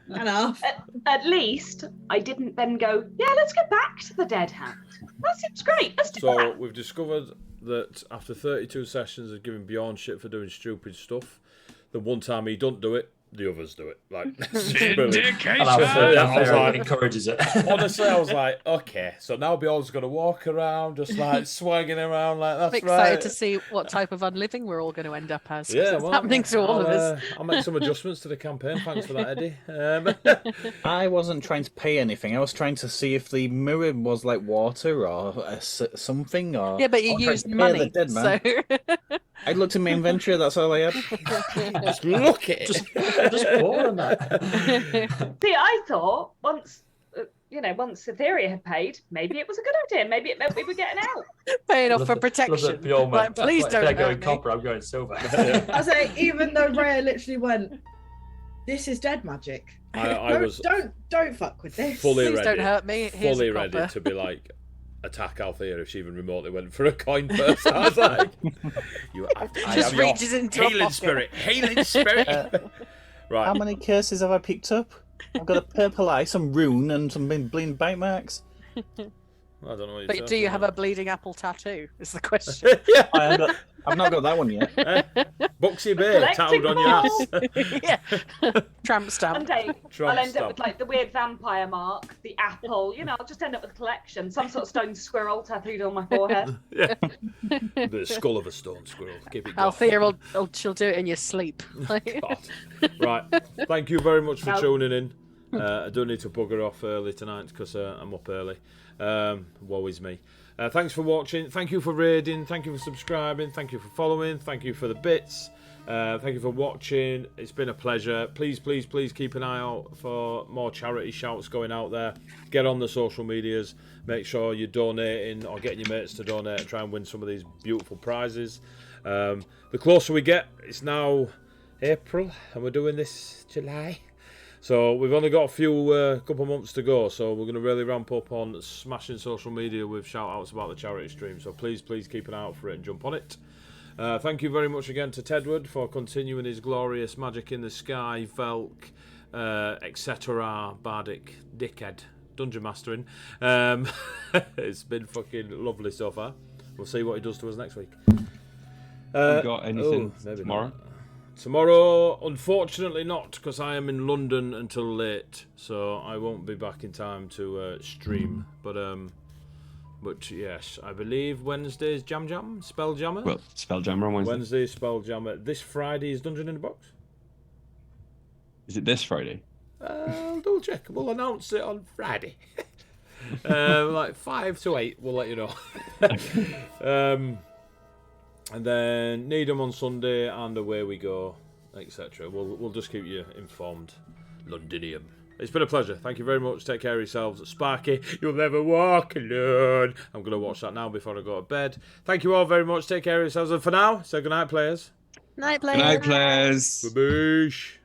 Enough. At least I didn't then go, yeah, let's go back to the dead hand. That seems great. Let's do So that. we've discovered that after 32 sessions of giving Bjorn shit for doing stupid stuff, the one time he don't do it, the others do it. Like, it's brilliant. And I was like, encourages it. Honestly, I was like, okay, so now Bjorn's going to walk around, just like swinging around like that's I'm excited right. to see what type of unliving we're all going to end up as. 'cause Yeah, it's happening to all of us. I'll make some adjustments to the campaign. Thanks for that, Eddie. I wasn't trying to pay anything. I was trying to see if the mirror was like water or something. Or Yeah, but you I was trying used to pay money. the dead man. So I looked at my inventory. That's all I had. Just look at it. Just pour on that. See, I thought once once Cytherea had paid, maybe it was a good idea. Maybe it meant we were getting out. Paying off Love for that- protection. love that Bjorn Like, went, please like, don't they're going hurt me. copper, I'm going silver. I say, even though Rhea literally went, "This is dead magic. I was Don't fuck with this." fully Please ready. don't hurt me. Here's Fully a ready copper. to be like, attack Althea if she even remotely went for a coin first. I was like, "You have to, I Just am your reaches into a healing pocket. spirit, healing spirit." Right. How many curses have I picked up? I've got a purple eye, some rune, and some bleeding bite marks. I don't know what you're But do talking you have a about. bleeding apple tattoo? Is the question. I've not got that one yet. Buxy Bay, towed on your ass. Yeah. Tramp stamp. One day Trump I'll end stamp. up with like the weird vampire mark, the apple. I'll just end up with a collection. Some sort of stone squirrel tattooed on my forehead. Yeah. The skull of a stone squirrel. Keep it going. Althea she'll do it in your sleep. God. Right. Thank you very much for No. tuning in. I do need to bugger off early tonight because I'm up early. Woe is me. Thanks for watching. Thank you for raiding. Thank you for subscribing. Thank you for following. Thank you for the bits. Thank you for watching. It's been a pleasure. Please, please, please keep an eye out for more charity shouts going out there. Get on the social medias. Make sure you're donating or getting your mates to donate and try and win some of these beautiful prizes. The closer we get, it's now April and we're doing this July. So we've only got a few couple months to go, so we're going to really ramp up on smashing social media with shout outs about the charity stream. So please keep an eye out for it and jump on it. Thank you very much again to Tedward for continuing his glorious Magic in the Sky, Velk, etc. Bardic, dickhead, dungeon mastering. It's been fucking lovely so far. We'll see what he does to us next week. You got anything maybe tomorrow? not. Tomorrow, unfortunately not, because I am in London until late, so I won't be back in time to stream. But yes, I believe Wednesday's Jam, Spelljammer. Well, Spelljammer on Wednesday. Wednesday's Spelljammer. This Friday is Dungeon in the Box. Is it this Friday? I'll double check. We'll announce it on Friday. Like 5 to 8, we'll let you know. And then Needham on Sunday, and away we go, etc. We'll just keep you informed. Londinium. It's been a pleasure. Thank you very much. Take care of yourselves. Sparky, you'll never walk alone. I'm going to watch that now before I go to bed. Thank you all very much. Take care of yourselves. And for now, say goodnight, players. Night, players. Good night, players. Bye-bye.